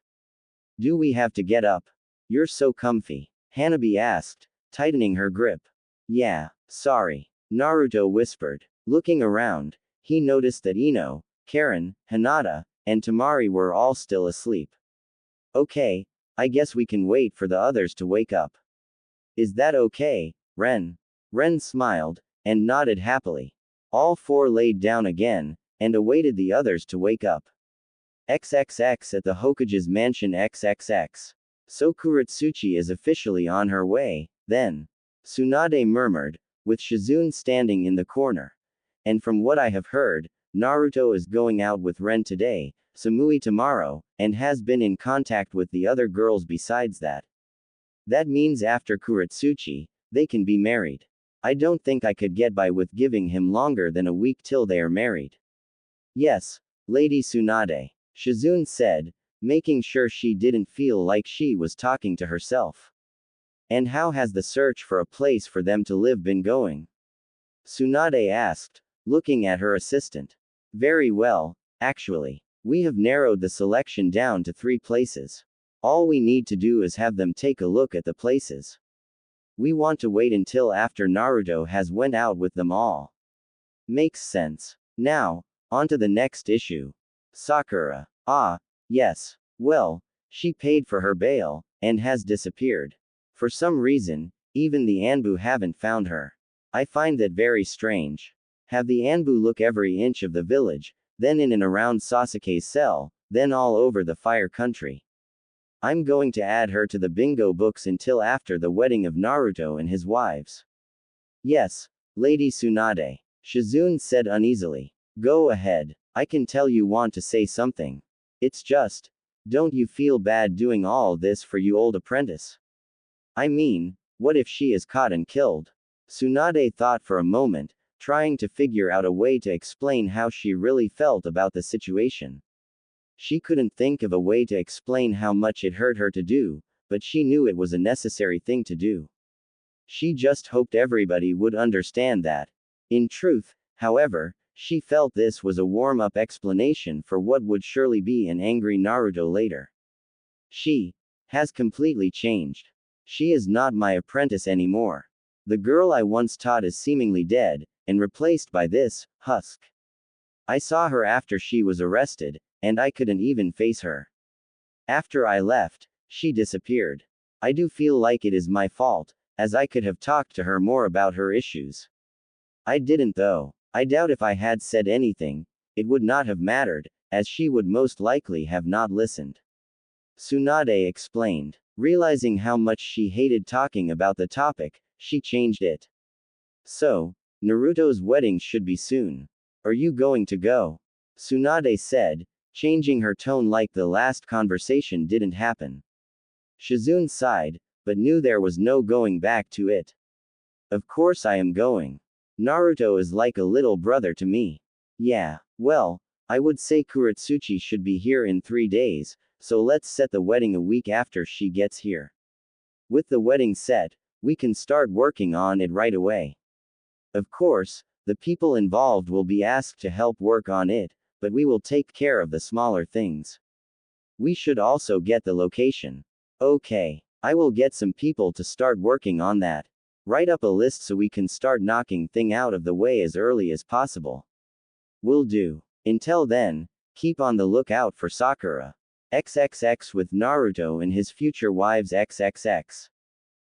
Do we have to get up? You're so comfy. Hanabi asked, tightening her grip. Yeah, sorry. Naruto whispered. Looking around, he noticed that Ino, Karen, Hinata, and Temari were all still asleep. Okay, I guess we can wait for the others to wake up. Is that okay, Ren? Ren smiled, and nodded happily. All four laid down again, and awaited the others to wake up. XXX at the Hokage's mansion XXX. So Kuretsuchi is officially on her way, then. Tsunade murmured, with Shizune standing in the corner. And from what I have heard, Naruto is going out with Ren today, Samui tomorrow, and has been in contact with the other girls besides that. That means after Kuretsuchi, they can be married. I don't think I could get by with giving him longer than a week till they are married. Yes, Lady Tsunade, Shizune said, making sure she didn't feel like she was talking to herself. And how has the search for a place for them to live been going? Tsunade asked, looking at her assistant. Very well, actually. We have narrowed the selection down to 3 places. All we need to do is have them take a look at the places. We want to wait until after Naruto has went out with them all. Makes sense. Now, on to the next issue. Sakura. Ah, yes. Well, she paid for her bail, and has disappeared. For some reason, even the Anbu haven't found her. I find that very strange. Have the Anbu look every inch of the village, then in and around Sasuke's cell, then all over the Fire Country. I'm going to add her to the bingo books until after the wedding of Naruto and his wives. Yes, Lady Tsunade, Shizune said uneasily. Go ahead, I can tell you want to say something. It's just, don't you feel bad doing all this for you old apprentice? I mean, what if she is caught and killed? Tsunade thought for a moment, trying to figure out a way to explain how she really felt about the situation. She couldn't think of a way to explain how much it hurt her to do, but she knew it was a necessary thing to do. She just hoped everybody would understand that. In truth, however, she felt this was a warm-up explanation for what would surely be an angry Naruto later. She has completely changed. She is not my apprentice anymore. The girl I once taught is seemingly dead, and replaced by this husk. I saw her after she was arrested, and I couldn't even face her. After I left, she disappeared. I do feel like it is my fault, as I could have talked to her more about her issues. I didn't though. I doubt if I had said anything, it would not have mattered, as she would most likely have not listened. Tsunade explained. Realizing how much she hated talking about the topic, she changed it. So, Naruto's wedding should be soon. Are you going to go? Tsunade said, changing her tone like the last conversation didn't happen. Shizune sighed, but knew there was no going back to it. Of course I am going. Naruto is like a little brother to me. Yeah, well, I would say Kuretsuchi should be here in 3 days, so let's set the wedding a week after she gets here. With the wedding set, we can start working on it right away. Of course, the people involved will be asked to help work on it, but we will take care of the smaller things. We should also get the location. Okay, I will get some people to start working on that. Write up a list so we can start knocking thing out of the way as early as possible. Will do. Until then, keep on the lookout for Sakura. XXX with Naruto and his future wives XXX.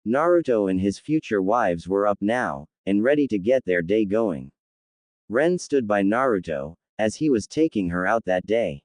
Naruto and his future wives were up now, and ready to get their day going. Ren stood by Naruto, as he was taking her out that day.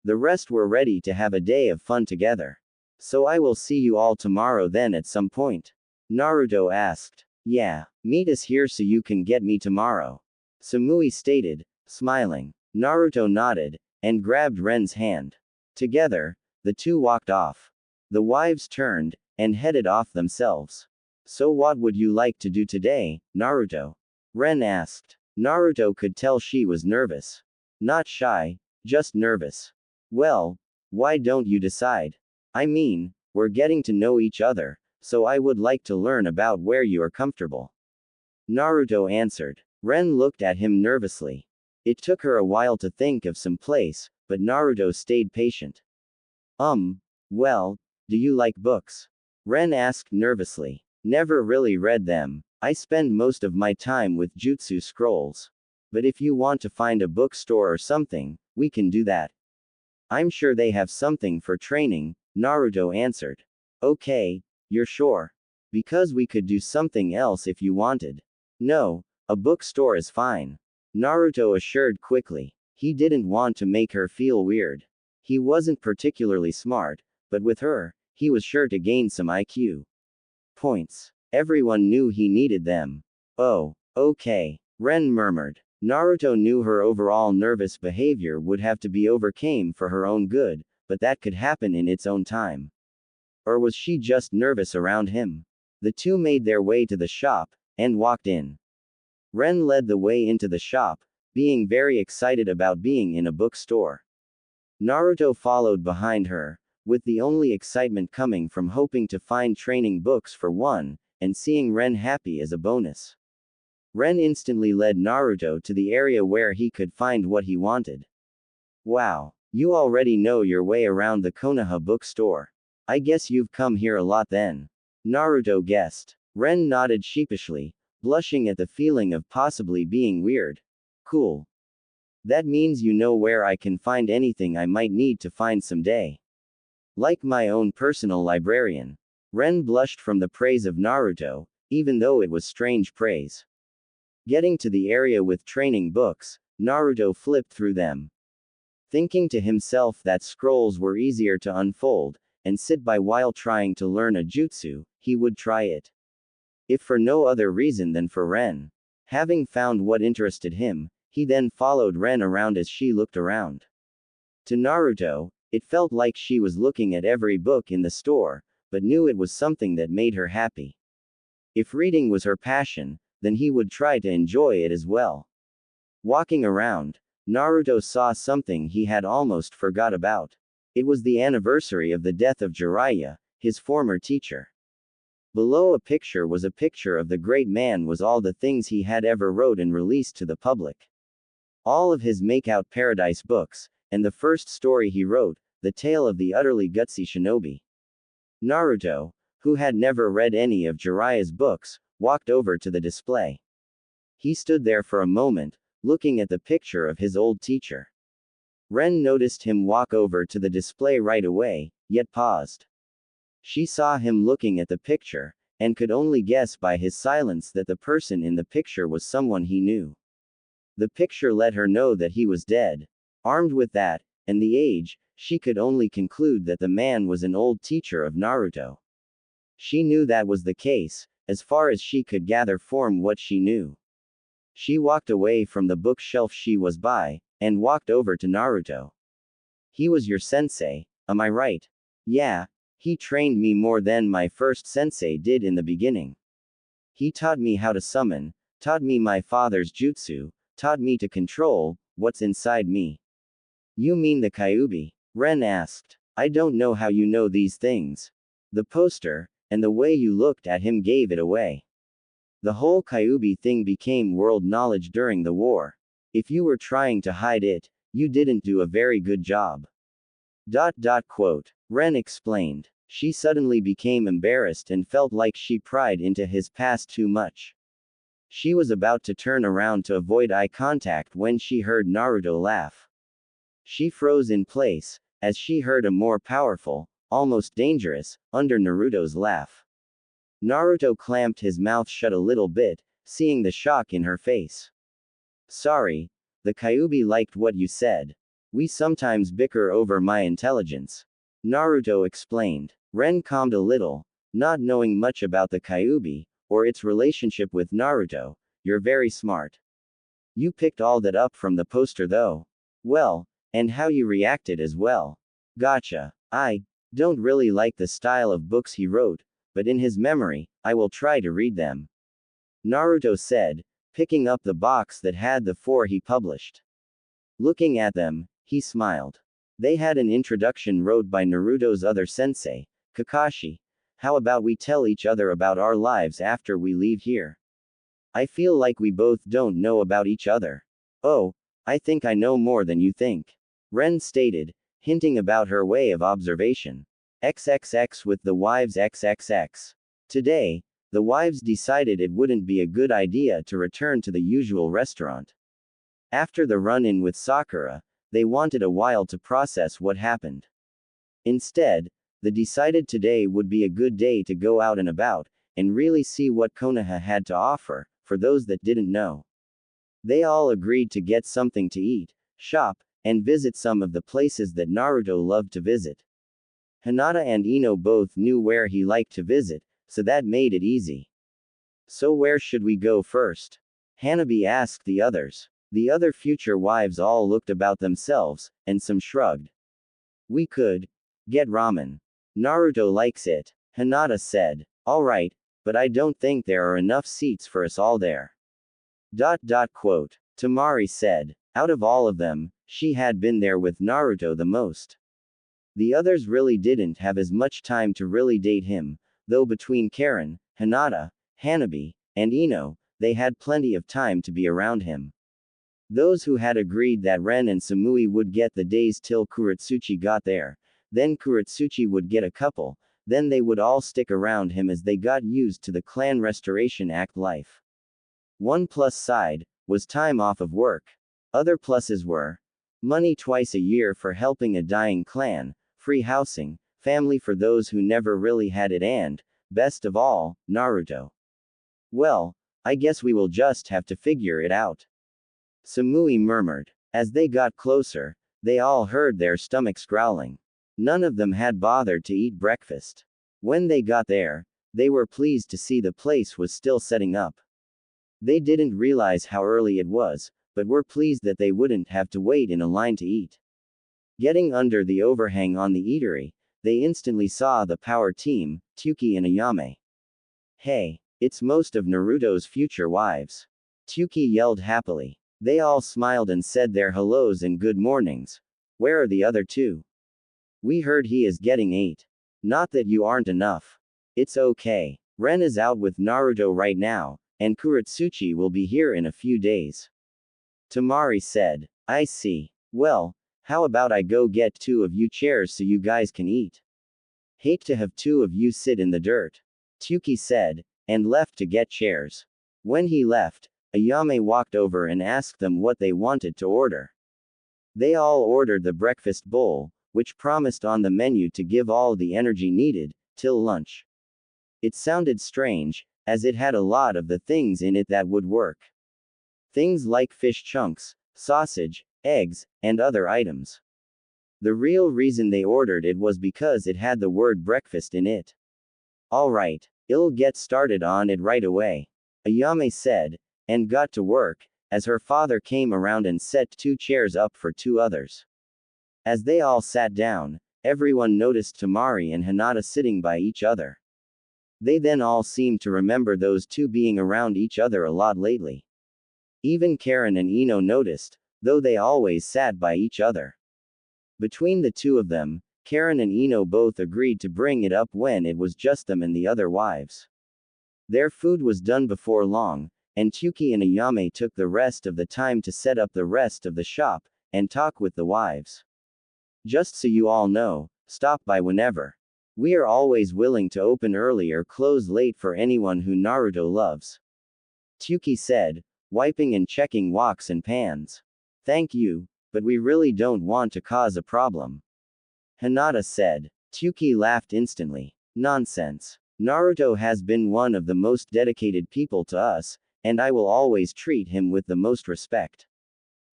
The rest were ready to have a day of fun together. So I will see you all tomorrow then at some point. Naruto asked. Yeah, meet us here so you can get me tomorrow. Samui stated, smiling. Naruto nodded, and grabbed Ren's hand. Together, the two walked off. The wives turned, and headed off themselves. So what would you like to do today, Naruto? Ren asked. Naruto could tell she was nervous. Not shy, just nervous. Well, why don't you decide? I mean, we're getting to know each other, so I would like to learn about where you are comfortable. Naruto answered. Ren looked at him nervously. It took her a while to think of some place, but Naruto stayed patient. Well, do you like books? Ren asked nervously. Never really read them. I spend most of my time with jutsu scrolls. But if you want to find a bookstore or something, we can do that. I'm sure they have something for training, Naruto answered. Okay, you're sure? Because we could do something else if you wanted. No, a bookstore is fine. Naruto assured quickly. He didn't want to make her feel weird. He wasn't particularly smart, but with her, he was sure to gain some IQ points. Everyone knew he needed them. Oh, okay, Ren murmured. Naruto knew her overall nervous behavior would have to be overcame for her own good, but that could happen in its own time. Or was she just nervous around him? The two made their way to the shop, and walked in. Ren led the way into the shop, being very excited about being in a bookstore. Naruto followed behind her, with the only excitement coming from hoping to find training books for one, and seeing Ren happy as a bonus. Ren instantly led Naruto to the area where he could find what he wanted. Wow, you already know your way around the Konoha bookstore. I guess you've come here a lot then. Naruto guessed. Ren nodded sheepishly, blushing at the feeling of possibly being weird. Cool. That means you know where I can find anything I might need to find someday. Like my own personal librarian. Ren blushed from the praise of Naruto, even though it was strange praise. Getting to the area with training books, Naruto flipped through them. Thinking to himself that scrolls were easier to unfold, and sit by while trying to learn a jutsu, he would try it. If for no other reason than for Ren. Having found what interested him, he then followed Ren around as she looked around. To Naruto, it felt like she was looking at every book in the store, but knew it was something that made her happy. If reading was her passion, then he would try to enjoy it as well. Walking around, Naruto saw something he had almost forgot about. It was the anniversary of the death of Jiraiya, his former teacher. Below a picture was a picture of the great man was all the things he had ever wrote and released to the public. All of his Make-Out Paradise books, and the first story he wrote, The Tale of the Utterly Gutsy Shinobi. Naruto, who had never read any of Jiraiya's books, walked over to the display. He stood there for a moment, looking at the picture of his old teacher. Ren noticed him walk over to the display right away, yet paused. She saw him looking at the picture, and could only guess by his silence that the person in the picture was someone he knew. The picture let her know that he was dead. Armed with that, and the age, she could only conclude that the man was an old teacher of Naruto. She knew that was the case, as far as she could gather from what she knew. She walked away from the bookshelf she was by, and walked over to Naruto. He was your sensei, am I right? Yeah. He trained me more than my first sensei did in the beginning. He taught me how to summon, taught me my father's jutsu, taught me to control what's inside me. You mean the Kyuubi? Ren asked. I don't know how you know these things. The poster, and the way you looked at him gave it away. The whole Kyuubi thing became world knowledge during the war. If you were trying to hide it, you didn't do a very good job. Quote. Ren explained. She suddenly became embarrassed and felt like she pried into his past too much. She was about to turn around to avoid eye contact when she heard Naruto laugh. She froze in place, as she heard a more powerful, almost dangerous, under Naruto's laugh. Naruto clamped his mouth shut a little bit, seeing the shock in her face. Sorry, the Kyuubi liked what you said. We sometimes bicker over my intelligence. Naruto explained. Ren calmed a little, not knowing much about the Kyuubi, or its relationship with Naruto. You're very smart. You picked all that up from the poster though. Well, and how you reacted as well. Gotcha. I don't really like the style of books he wrote, but in his memory, I will try to read them. Naruto said, picking up the box that had the 4 he published. Looking at them, he smiled. They had an introduction wrote by Naruto's other sensei, Kakashi. How about we tell each other about our lives after we leave here? I feel like we both don't know about each other. Oh, I think I know more than you think. Ren stated, hinting about her way of observation. XXX with the wives XXX. Today, the wives decided it wouldn't be a good idea to return to the usual restaurant. After the run-in with Sakura, they wanted a while to process what happened. Instead, they decided today would be a good day to go out and about, and really see what Konoha had to offer, for those that didn't know. They all agreed to get something to eat, shop, and visit some of the places that Naruto loved to visit. Hinata and Ino both knew where he liked to visit, so that made it easy. So where should we go first? Hanabi asked the others. The other future wives all looked about themselves, and some shrugged. We could get ramen. Naruto likes it, Hinata said. Alright, but I don't think there are enough seats for us all there. Quote. Temari said. Out of all of them, she had been there with Naruto the most. The others really didn't have as much time to really date him, though between Karen, Hinata, Hanabi, and Ino, they had plenty of time to be around him. Those who had agreed that Ren and Samui would get the days till Kuretsuchi got there, then Kuretsuchi would get a couple, then they would all stick around him as they got used to the clan restoration act life. One plus side was time off of work. Other pluses were money twice a year for helping a dying clan, free housing, family for those who never really had it, and, best of all, Naruto. Well, I guess we will just have to figure it out. Samui murmured. As they got closer, they all heard their stomachs growling. None of them had bothered to eat breakfast. When they got there, they were pleased to see the place was still setting up. They didn't realize how early it was, but were pleased that they wouldn't have to wait in a line to eat. Getting under the overhang on the eatery, they instantly saw the power team, Tuki and Ayame. Hey, it's most of Naruto's future wives. Tuki yelled happily. They all smiled and said their hellos and good mornings. Where are the other two? We heard he is getting 8. Not that you aren't enough. It's okay. Ren is out with Naruto right now, and Kuretsuchi will be here in a few days. Temari said. I see. Well, how about I go get 2 of you chairs so you guys can eat? Hate to have 2 of you sit in the dirt. Tuki said, and left to get chairs. When he left, Ayame walked over and asked them what they wanted to order. They all ordered the breakfast bowl, which promised on the menu to give all the energy needed, till lunch. It sounded strange, as it had a lot of the things in it that would work. Things like fish chunks, sausage, eggs, and other items. The real reason they ordered it was because it had the word breakfast in it. Alright, I'll get started on it right away, Ayame said, and got to work, as her father came around and set 2 chairs up for 2 others. As they all sat down, everyone noticed Temari and Hinata sitting by each other. They then all seemed to remember those 2 being around each other a lot lately. Even Karen and Ino noticed, though they always sat by each other. Between the 2 of them, Karen and Ino both agreed to bring it up when it was just them and the other wives. Their food was done before long, and Tuki and Ayame took the rest of the time to set up the rest of the shop, and talk with the wives. Just so you all know, stop by whenever. We are always willing to open early or close late for anyone who Naruto loves. Tuki said, wiping and checking woks and pans. Thank you, but we really don't want to cause a problem. Hinata said. Tuki laughed instantly. Nonsense. Naruto has been one of the most dedicated people to us, and I will always treat him with the most respect.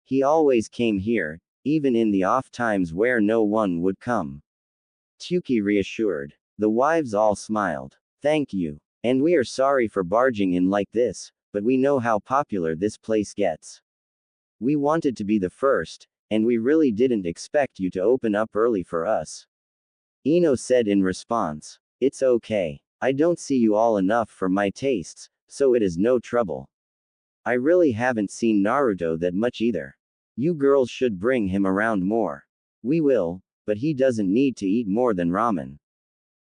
He always came here, even in the off times where no one would come. Tuki reassured. The wives all smiled. Thank you. And we are sorry for barging in like this, but we know how popular this place gets. We wanted to be the first, and we really didn't expect you to open up early for us. Ino said in response. It's okay. I don't see you all enough for my tastes, so it is no trouble. I really haven't seen Naruto that much either. You girls should bring him around more. We will, but he doesn't need to eat more than ramen.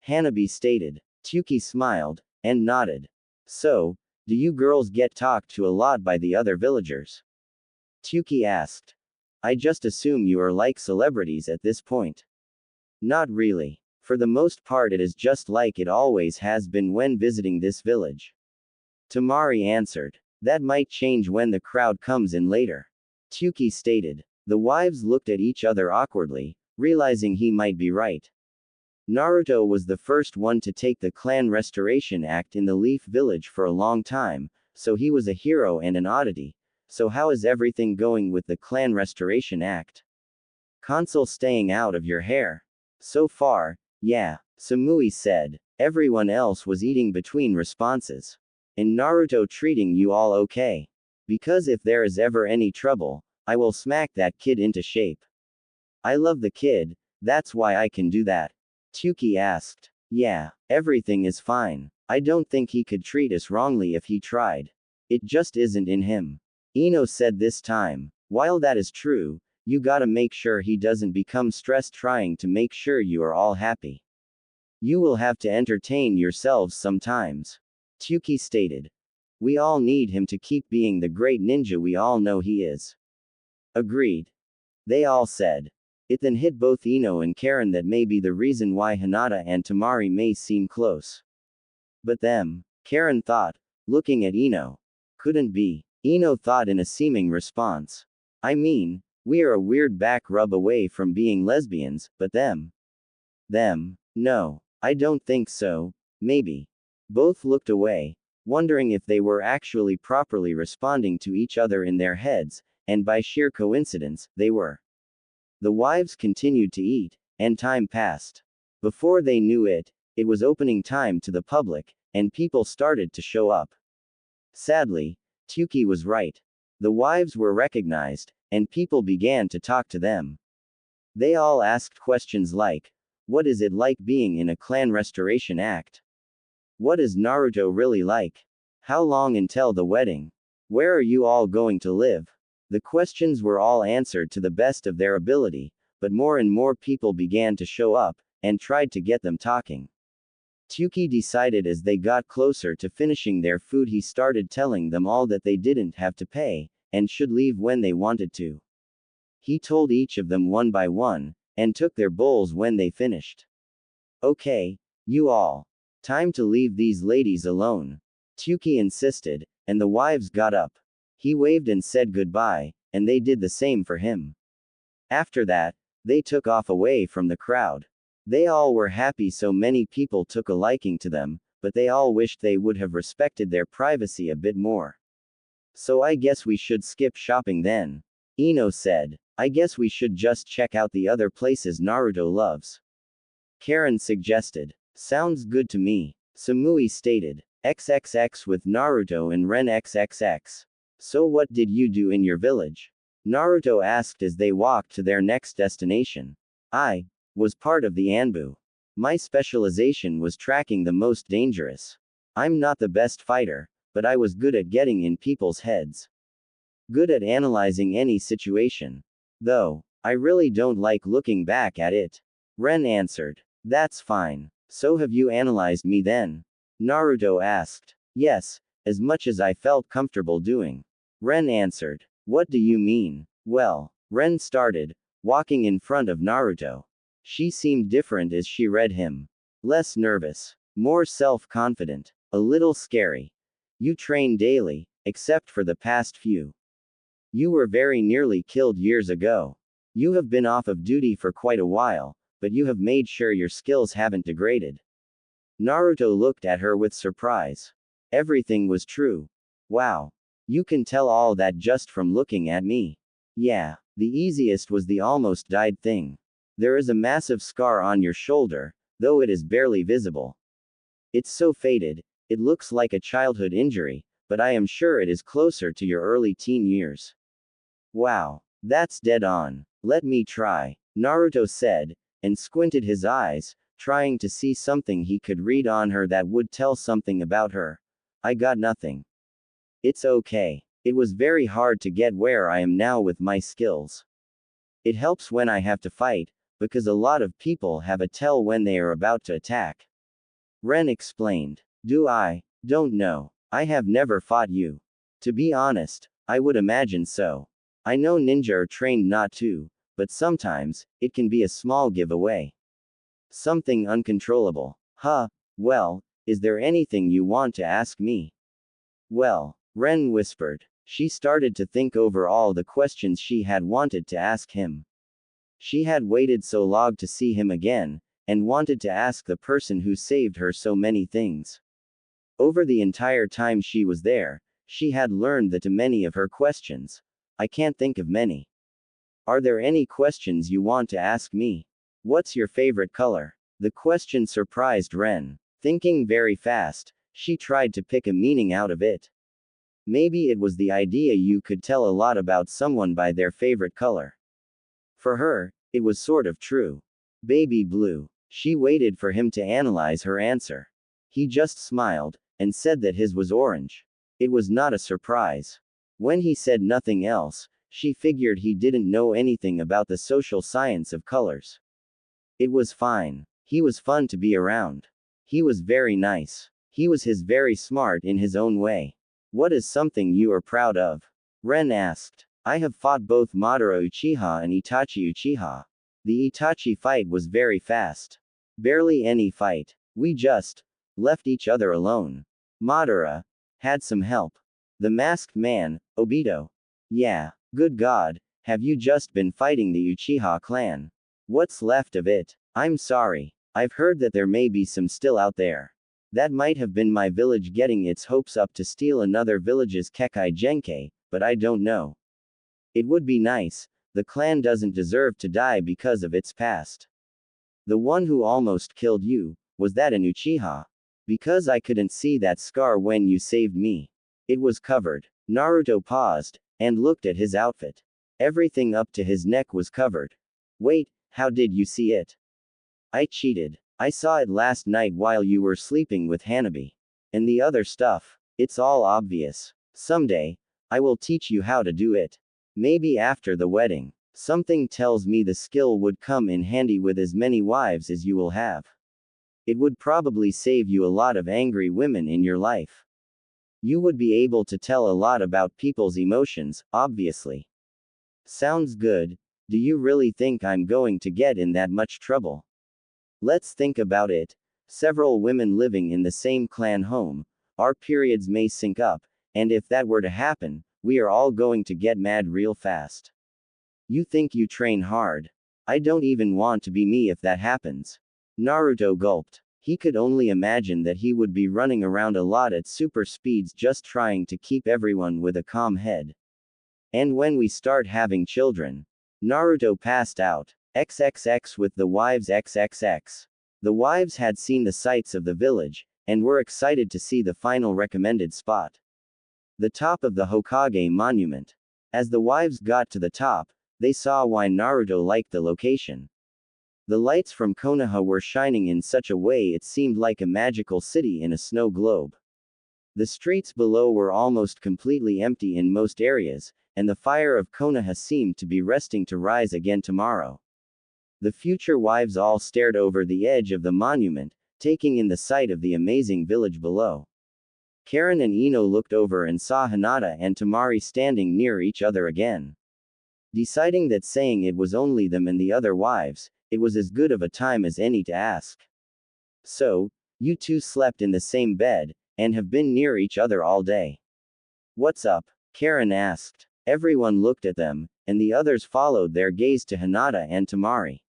Hanabi stated. Tuki smiled, and nodded. So, do you girls get talked to a lot by the other villagers? Tuki asked. I just assume you are like celebrities at this point. Not really. For the most part it is just like it always has been when visiting this village. Temari answered. That might change when the crowd comes in later. Tuki stated. The wives looked at each other awkwardly, realizing he might be right. Naruto was the first one to take the clan restoration act in the Leaf Village for a long time, so he was a hero and an oddity, So how is everything going with the clan restoration act? Consul staying out of your hair. So far, yeah, Samui said. Everyone else was eating between responses. And Naruto treating you all okay? Because if there is ever any trouble, I will smack that kid into shape. I love the kid, that's why I can do that. Tuki asked. Yeah, everything is fine. I don't think he could treat us wrongly if he tried. It just isn't in him. Ino said this time. While that is true, you gotta make sure he doesn't become stressed trying to make sure you are all happy. You will have to entertain yourselves sometimes. Tuki stated. We all need him to keep being the great ninja we all know he is. Agreed. They all said. It then hit both Ino and Karen that may be the reason why Hinata and Temari may seem close. But them, Karen thought, looking at Ino. Couldn't be. Ino thought in a seeming response. I mean, we are a weird back rub away from being lesbians, but them. Them. No, I don't think so, maybe. Both looked away, wondering if they were actually properly responding to each other in their heads, and by sheer coincidence, they were. The wives continued to eat, and time passed. Before they knew it, it was opening time to the public, and people started to show up. Sadly, Tuki was right. The wives were recognized, and people began to talk to them. They all asked questions like, what is it like being in a clan restoration act? What is Naruto really like? How long until the wedding? Where are you all going to live? The questions were all answered to the best of their ability, but more and more people began to show up, and tried to get them talking. Tuki decided as they got closer to finishing their food he started telling them all that they didn't have to pay, and should leave when they wanted to. He told each of them one by one, and took their bowls when they finished. Okay, you all. Time to leave these ladies alone. Tuki insisted, and the wives got up. He waved and said goodbye, and they did the same for him. After that, they took off away from the crowd. They all were happy so many people took a liking to them, but they all wished they would have respected their privacy a bit more. So I guess we should skip shopping then. Ino said. I guess we should just check out the other places Naruto loves. Karen suggested. Sounds good to me. Samui stated. XXX with Naruto and Ren XXX. So what did you do in your village? Naruto asked as they walked to their next destination. I was part of the Anbu. My specialization was tracking the most dangerous. I'm not the best fighter, but I was good at getting in people's heads. Good at analyzing any situation. Though, I really don't like looking back at it. Ren answered. That's fine. So have you analyzed me then? Naruto asked. Yes, as much as I felt comfortable doing. Ren answered. What do you mean? Well, Ren started, walking in front of Naruto. She seemed different as she read him. Less nervous. More self-confident. A little scary. You train daily, except for the past few. You were very nearly killed years ago. You have been off of duty for quite a while, but you have made sure your skills haven't degraded. Naruto looked at her with surprise. Everything was true. Wow. You can tell all that just from looking at me. Yeah, the easiest was the almost died thing. There is a massive scar on your shoulder, though it is barely visible. It's so faded, it looks like a childhood injury, but I am sure it is closer to your early teen years. Wow, that's dead on. Let me try, Naruto said, and squinted his eyes, trying to see something he could read on her that would tell something about her. I got nothing. It's okay. It was very hard to get where I am now with my skills. It helps when I have to fight, because a lot of people have a tell when they are about to attack. Ren explained. Don't know. I have never fought you. To be honest, I would imagine so. I know ninja are trained not to, but sometimes, it can be a small giveaway. Something uncontrollable. Huh, well, is there anything you want to ask me? Well, Ren whispered. She started to think over all the questions she had wanted to ask him. She had waited so long to see him again, and wanted to ask the person who saved her so many things. Over the entire time she was there, She had learned the to many of her questions. I can't think of many. Are there any questions you want to ask me? What's your favorite color? The question surprised Ren. Thinking very fast, she tried to pick a meaning out of it. Maybe it was the idea you could tell a lot about someone by their favorite color. For her, it was sort of true. Baby blue. She waited for him to analyze her answer. He just smiled, and said that his was orange. It was not a surprise. When he said nothing else, she figured he didn't know anything about the social science of colors. It was fine. He was fun to be around. He was very nice. He was very smart in his own way. What is something you are proud of? Ren asked. I have fought both Madara Uchiha and Itachi Uchiha. The Itachi fight was very fast. Barely any fight. We just left each other alone. Madara had some help. The masked man, Obito. Yeah, good God, have you just been fighting the Uchiha clan? What's left of it? I'm sorry. I've heard that there may be some still out there. That might have been my village getting its hopes up to steal another village's Kekai Genkai, but I don't know. It would be nice. The clan doesn't deserve to die because of its past. The one who almost killed you, was that an Uchiha? Because I couldn't see that scar when you saved me. It was covered. Naruto paused, and looked at his outfit. Everything up to his neck was covered. Wait, how did you see it? I cheated. I saw it last night while you were sleeping with Hanabi. And the other stuff. It's all obvious. Someday, I will teach you how to do it. Maybe after the wedding. Something tells me the skill would come in handy with as many wives as you will have. It would probably save you a lot of angry women in your life. You would be able to tell a lot about people's emotions, obviously. Sounds good. Do you really think I'm going to get in that much trouble? Let's think about it. Several women living in the same clan home, our periods may sync up, and if that were to happen, we are all going to get mad real fast. You think you train hard? I don't even want to be me if that happens. Naruto gulped. He could only imagine that he would be running around a lot at super speeds just trying to keep everyone with a calm head. And when we start having children. Naruto passed out. XXX with the wives XXX. The wives had seen the sights of the village, and were excited to see the final recommended spot. The top of the Hokage monument. As the wives got to the top, they saw why Naruto liked the location. The lights from Konoha were shining in such a way it seemed like a magical city in a snow globe. The streets below were almost completely empty in most areas, and the fire of Konoha seemed to be resting to rise again tomorrow. The future wives all stared over the edge of the monument, taking in the sight of the amazing village below. Karen and Ino looked over and saw Hinata and Temari standing near each other again. Deciding that saying it was only them and the other wives, it was as good of a time as any to ask. So, you two slept in the same bed, and have been near each other all day. What's up? Karen asked. Everyone looked at them, and the others followed their gaze to Hinata and Temari.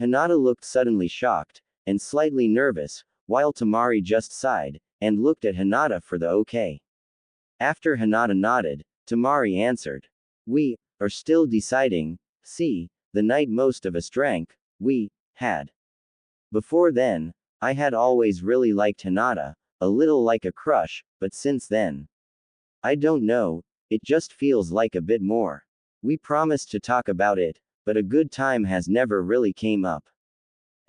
Hinata looked suddenly shocked, and slightly nervous, while Temari just sighed, and looked at Hinata for the okay. After Hinata nodded, Temari answered. We are still deciding. See, the night most of us drank, we had. Before then, I had always really liked Hinata, a little like a crush, but since then, I don't know, it just feels like a bit more. We promised to talk about it, but a good time has never really came up.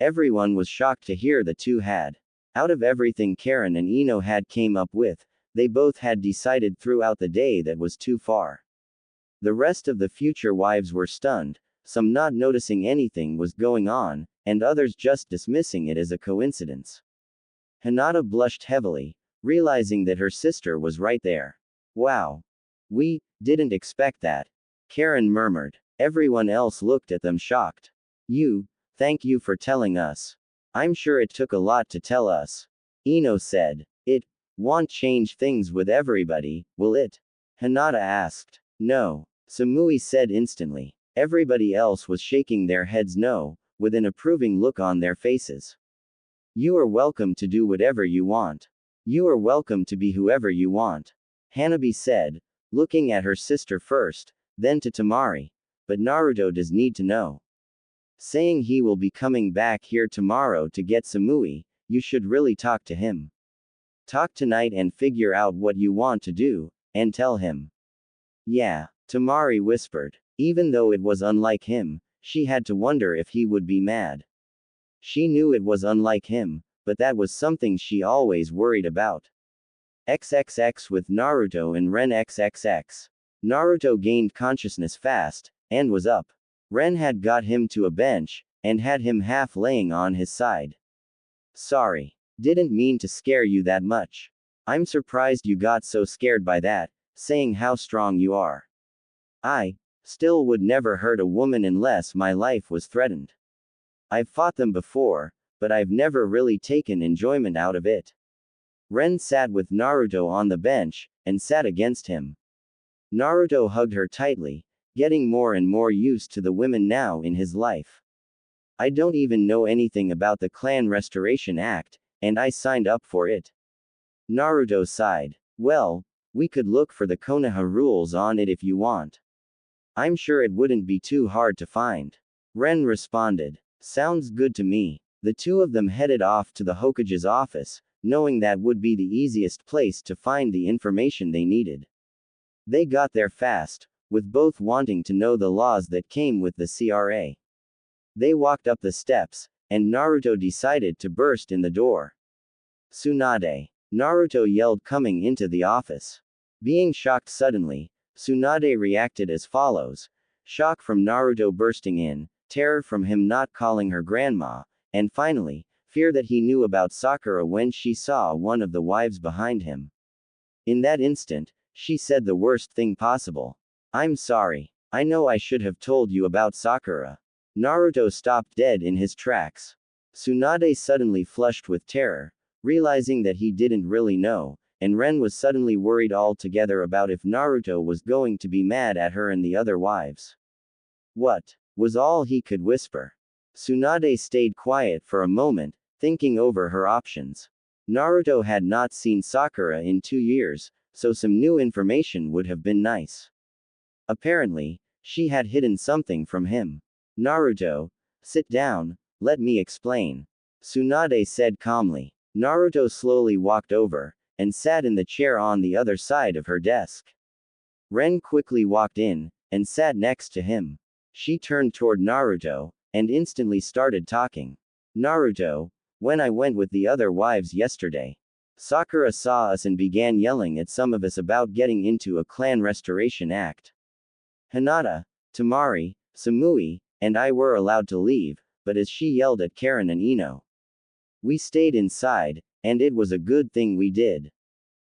Everyone was shocked to hear the two had. Out of everything Karen and Ino had came up with, they both had decided throughout the day that was too far. The rest of the future wives were stunned, some not noticing anything was going on, and others just dismissing it as a coincidence. Hinata blushed heavily, realizing that her sister was right there. Wow. We didn't expect that. Karen murmured. Everyone else looked at them shocked. Thank you for telling us. I'm sure it took a lot to tell us. Ino said. It won't change things with everybody, will it? Hinata asked. No. Samui said instantly. Everybody else was shaking their heads no, with an approving look on their faces. You are welcome to do whatever you want. You are welcome to be whoever you want. Hanabi said, looking at her sister first, then to Temari. But Naruto does need to know. Saying he will be coming back here tomorrow to get Samui, you should really talk to him. Talk tonight and figure out what you want to do, and tell him. Yeah, Temari whispered. Even though it was unlike him, she had to wonder if he would be mad. She knew it was unlike him, but that was something she always worried about. XXX with Naruto and Ren XXX. Naruto gained consciousness fast, and was up. Ren had got him to a bench, and had him half laying on his side. Sorry. Didn't mean to scare you that much. I'm surprised you got so scared by that, saying how strong you are. I, still would never hurt a woman unless my life was threatened. I've fought them before, but I've never really taken enjoyment out of it. Ren sat with Naruto on the bench, and sat against him. Naruto hugged her tightly, getting more and more used to the women now in his life. I don't even know anything about the Clan Restoration Act, and I signed up for it. Naruto sighed. Well, we could look for the Konoha rules on it if you want. I'm sure it wouldn't be too hard to find. Ren responded. Sounds good to me. The two of them headed off to the Hokage's office, knowing that would be the easiest place to find the information they needed. They got there fast, with both wanting to know the laws that came with the CRA. They walked up the steps, and Naruto decided to burst in the door. Tsunade. Naruto yelled coming into the office. Being shocked suddenly, Tsunade reacted as follows. Shock from Naruto bursting in, terror from him not calling her grandma, and finally, fear that he knew about Sakura when she saw one of the wives behind him. In that instant, she said the worst thing possible. I'm sorry. I know I should have told you about Sakura. Naruto stopped dead in his tracks. Tsunade suddenly flushed with terror, realizing that he didn't really know, and Ren was suddenly worried altogether about if Naruto was going to be mad at her and the other wives. What? Was all he could whisper. Tsunade stayed quiet for a moment, thinking over her options. Naruto had not seen Sakura in 2 years, so some new information would have been nice. Apparently, she had hidden something from him. Naruto, sit down, let me explain. Tsunade said calmly. Naruto slowly walked over, and sat in the chair on the other side of her desk. Ren quickly walked in, and sat next to him. She turned toward Naruto, and instantly started talking. Naruto, when I went with the other wives yesterday, Sakura saw us and began yelling at some of us about getting into a clan restoration act. Hinata, Temari, Samui, and I were allowed to leave, but as she yelled at Karen and Ino, we stayed inside, and it was a good thing we did.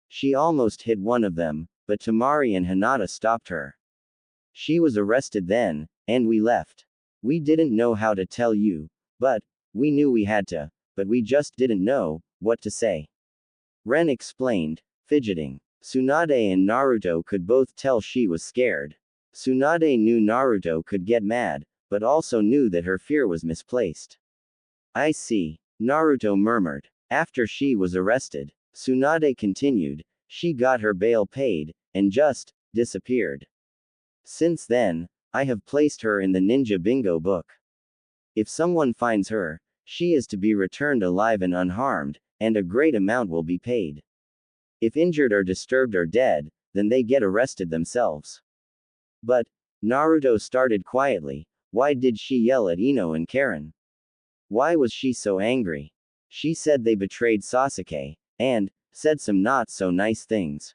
She almost hit one of them, but Temari and Hinata stopped her. She was arrested then, and we left. We didn't know how to tell you, but we knew we had to, but we just didn't know what to say. Ren explained, fidgeting. Tsunade and Naruto could both tell she was scared. Tsunade knew Naruto could get mad, but also knew that her fear was misplaced. I see, Naruto murmured. After she was arrested, Tsunade continued, she got her bail paid, and just disappeared. Since then, I have placed her in the Ninja Bingo book. If someone finds her, she is to be returned alive and unharmed, and a great amount will be paid. If injured or disturbed or dead, then they get arrested themselves. But, Naruto started quietly, why did she yell at Ino and Karen? Why was she so angry? She said they betrayed Sasuke, and said some not so nice things.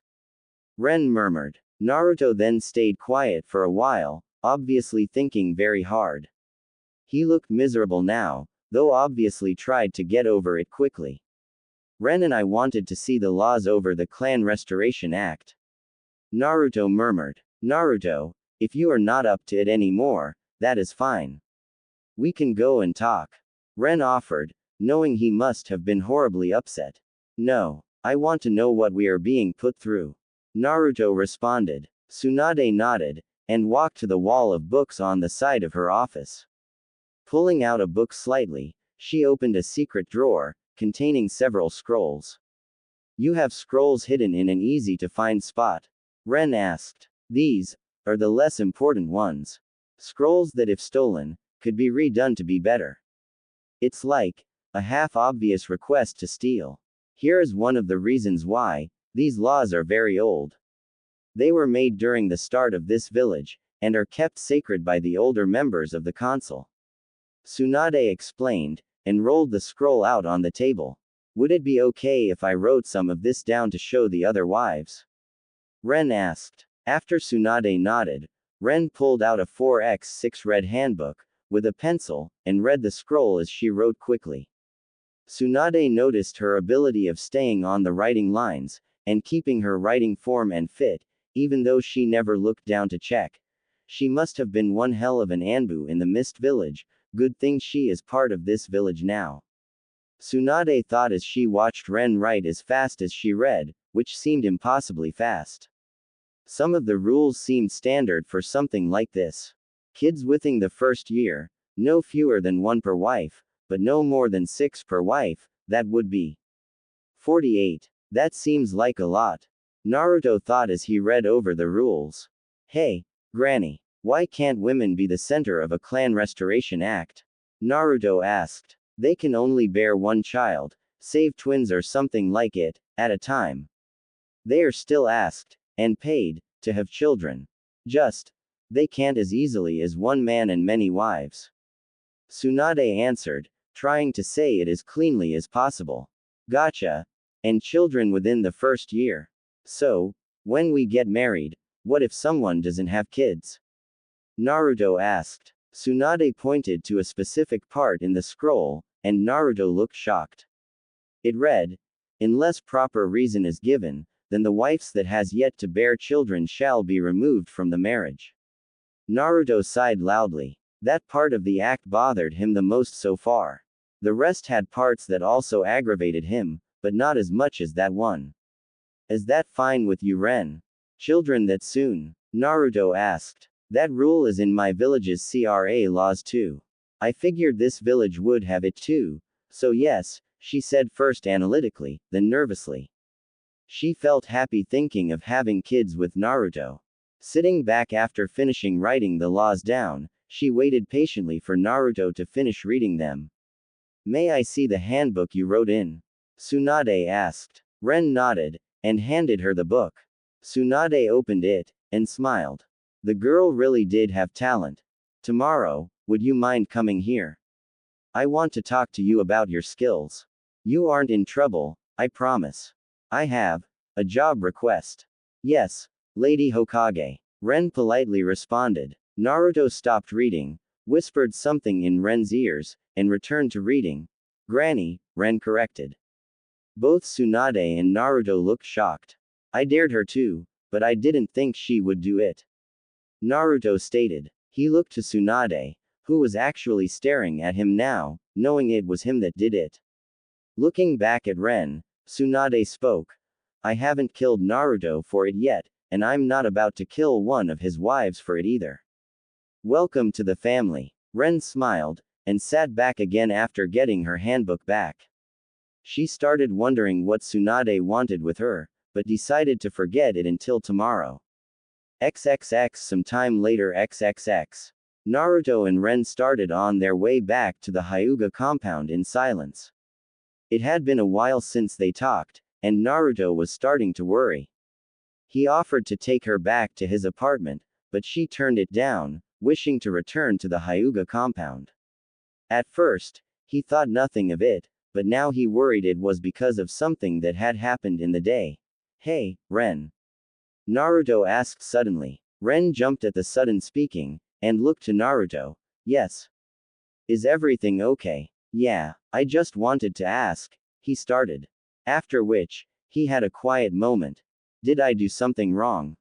Ren murmured. Naruto then stayed quiet for a while, obviously thinking very hard. He looked miserable now, though obviously tried to get over it quickly. Ren and I wanted to see the laws over the Clan Restoration Act. Naruto murmured. Naruto, if you are not up to it anymore, that is fine. We can go and talk. Ren offered, knowing he must have been horribly upset. No, I want to know what we are being put through. Naruto responded. Tsunade nodded, and walked to the wall of books on the side of her office. Pulling out a book slightly, she opened a secret drawer, containing several scrolls. You have scrolls hidden in an easy to find spot. Ren asked. These are the less important ones. Scrolls that, if stolen, could be redone to be better. It's like a half obvious request to steal. Here is one of the reasons why these laws are very old. They were made during the start of this village, and are kept sacred by the older members of the council. Tsunade explained, and rolled the scroll out on the table. Would it be okay if I wrote some of this down to show the other wives? Ren asked. After Tsunade nodded, Ren pulled out a 4x6 red handbook, with a pencil, and read the scroll as she wrote quickly. Tsunade noticed her ability of staying on the writing lines, and keeping her writing form and fit, even though she never looked down to check. She must have been one hell of an Anbu in the Mist Village, good thing she is part of this village now. Tsunade thought as she watched Ren write as fast as she read, which seemed impossibly fast. Some of the rules seemed standard for something like this. Kids within the first year, no fewer than 1 per wife, but no more than 6 per wife, that would be 48. That seems like a lot. Naruto thought as he read over the rules. Hey, Granny, why can't women be the center of a clan restoration act? Naruto asked. They can only bear 1 child, save twins or something like it, at a time. They are still asked, and paid, to have children. They can't as easily as 1 man and many wives. Tsunade answered, trying to say it as cleanly as possible. Gotcha. And children within the first year. So, when we get married, what if someone doesn't have kids? Naruto asked. Tsunade pointed to a specific part in the scroll, and Naruto looked shocked. It read, unless proper reason is given, then the wives that has yet to bear children shall be removed from the marriage. Naruto sighed loudly. That part of the act bothered him the most so far. The rest had parts that also aggravated him, but not as much as that one. Is that fine with you, Ren? Children that soon? Naruto asked. That rule is in my village's CRA laws too. I figured this village would have it too, so yes, she said first analytically, then nervously. She felt happy thinking of having kids with Naruto. Sitting back after finishing writing the laws down, she waited patiently for Naruto to finish reading them. May I see the handbook you wrote in? Tsunade asked. Ren nodded, and handed her the book. Tsunade opened it, and smiled. The girl really did have talent. Tomorrow, would you mind coming here? I want to talk to you about your skills. You aren't in trouble, I promise. I have a job request. Yes, Lady Hokage. Ren politely responded. Naruto stopped reading, whispered something in Ren's ears, and returned to reading. Granny, Ren corrected. Both Tsunade and Naruto looked shocked. I dared her to, but I didn't think she would do it. Naruto stated. He looked to Tsunade, who was actually staring at him now, knowing it was him that did it. Looking back at Ren, Tsunade spoke. I haven't killed Naruto for it yet, and I'm not about to kill one of his wives for it either. Welcome to the family. Ren smiled, and sat back again after getting her handbook back. She started wondering what Tsunade wanted with her, but decided to forget it until tomorrow. XXX some time later XXX. Naruto and Ren started on their way back to the Hyuga compound in silence. It had been a while since they talked, and Naruto was starting to worry. He offered to take her back to his apartment, but she turned it down, wishing to return to the Hyuga compound. At first, he thought nothing of it, but now he worried it was because of something that had happened in the day. Hey, Ren. Naruto asked suddenly. Ren jumped at the sudden speaking, and looked to Naruto. Yes. Is everything okay? Yeah, I just wanted to ask, he started. After which, he had a quiet moment. Did I do something wrong?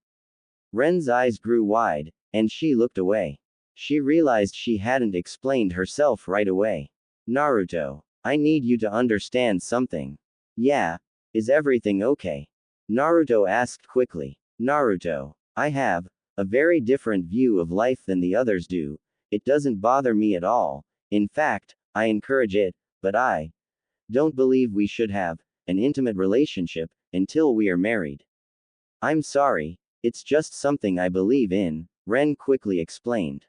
Ren's eyes grew wide, and she looked away. She realized she hadn't explained herself right away. Naruto, I need you to understand something. Yeah, is everything okay? Naruto asked quickly. Naruto, I have a very different view of life than the others do. It doesn't bother me at all. In fact, I encourage it, but I don't believe we should have an intimate relationship, until we are married. I'm sorry, it's just something I believe in, Ren quickly explained.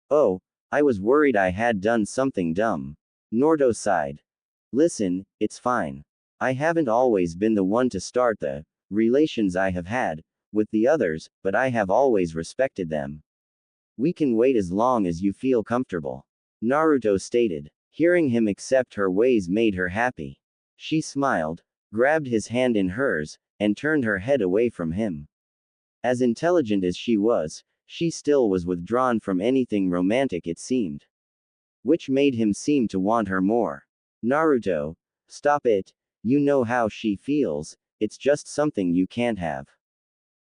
Oh, I was worried I had done something dumb. Naruto sighed. Listen, it's fine. I haven't always been the one to start the relations I have had with the others, but I have always respected them. We can wait as long as you feel comfortable. Naruto stated. Hearing him accept her ways made her happy. She smiled, grabbed his hand in hers, and turned her head away from him. As intelligent as she still was withdrawn from anything romantic it seemed. Which made him seem to want her more. Naruto, stop it, you know how she feels, it's just something you can't have.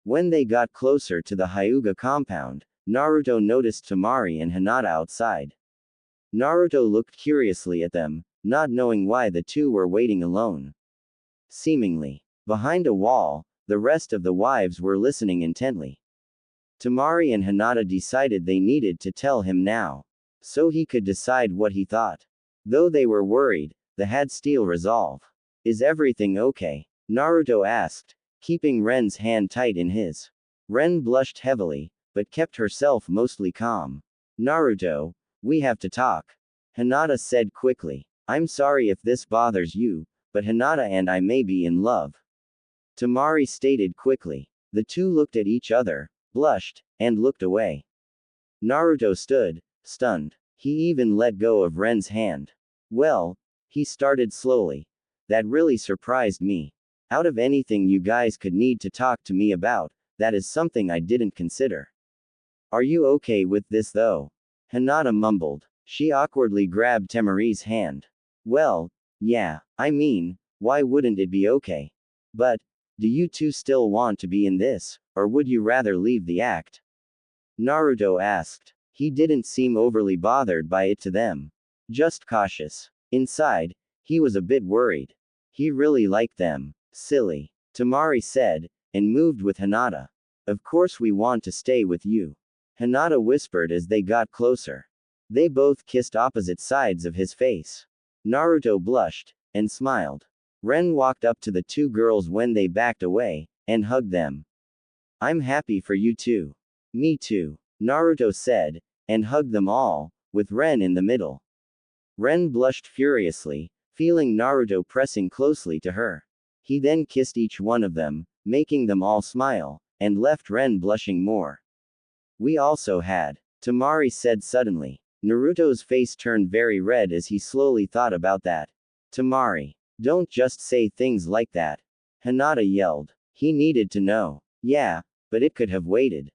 When they got closer to the Hyuga compound, Naruto noticed Temari and Hinata outside. Naruto looked curiously at them, not knowing why the two were waiting alone. Seemingly, behind a wall, the rest of the wives were listening intently. Temari and Hinata decided they needed to tell him now, so he could decide what he thought. Though they were worried, they had still resolve. Is everything okay? Naruto asked, keeping Ren's hand tight in his. Ren blushed heavily, but kept herself mostly calm. Naruto, we have to talk. Hinata said quickly. I'm sorry if this bothers you, but Hinata and I may be in love. Temari stated quickly. The two looked at each other, blushed, and looked away. Naruto stood, stunned. He even let go of Ren's hand. Well, he started slowly. That really surprised me. Out of anything you guys could need to talk to me about, that is something I didn't consider. Are you okay with this though? Hinata mumbled. She awkwardly grabbed Temari's hand. Well, yeah, I mean, why wouldn't it be okay? But, do you two still want to be in this, or would you rather leave the act? Naruto asked. He didn't seem overly bothered by it to them. Just cautious. Inside, he was a bit worried. He really liked them. Silly. Temari said, and moved with Hinata. Of course we want to stay with you. Hinata whispered as they got closer. They both kissed opposite sides of his face. Naruto blushed, and smiled. Ren walked up to the two girls when they backed away, and hugged them. I'm happy for you too. Me too, Naruto said, and hugged them all, with Ren in the middle. Ren blushed furiously, feeling Naruto pressing closely to her. He then kissed each one of them, making them all smile, and left Ren blushing more. We also had. Temari said suddenly. Naruto's face turned very red as he slowly thought about that. Temari, don't just say things like that. Hinata yelled. He needed to know. Yeah, but it could have waited.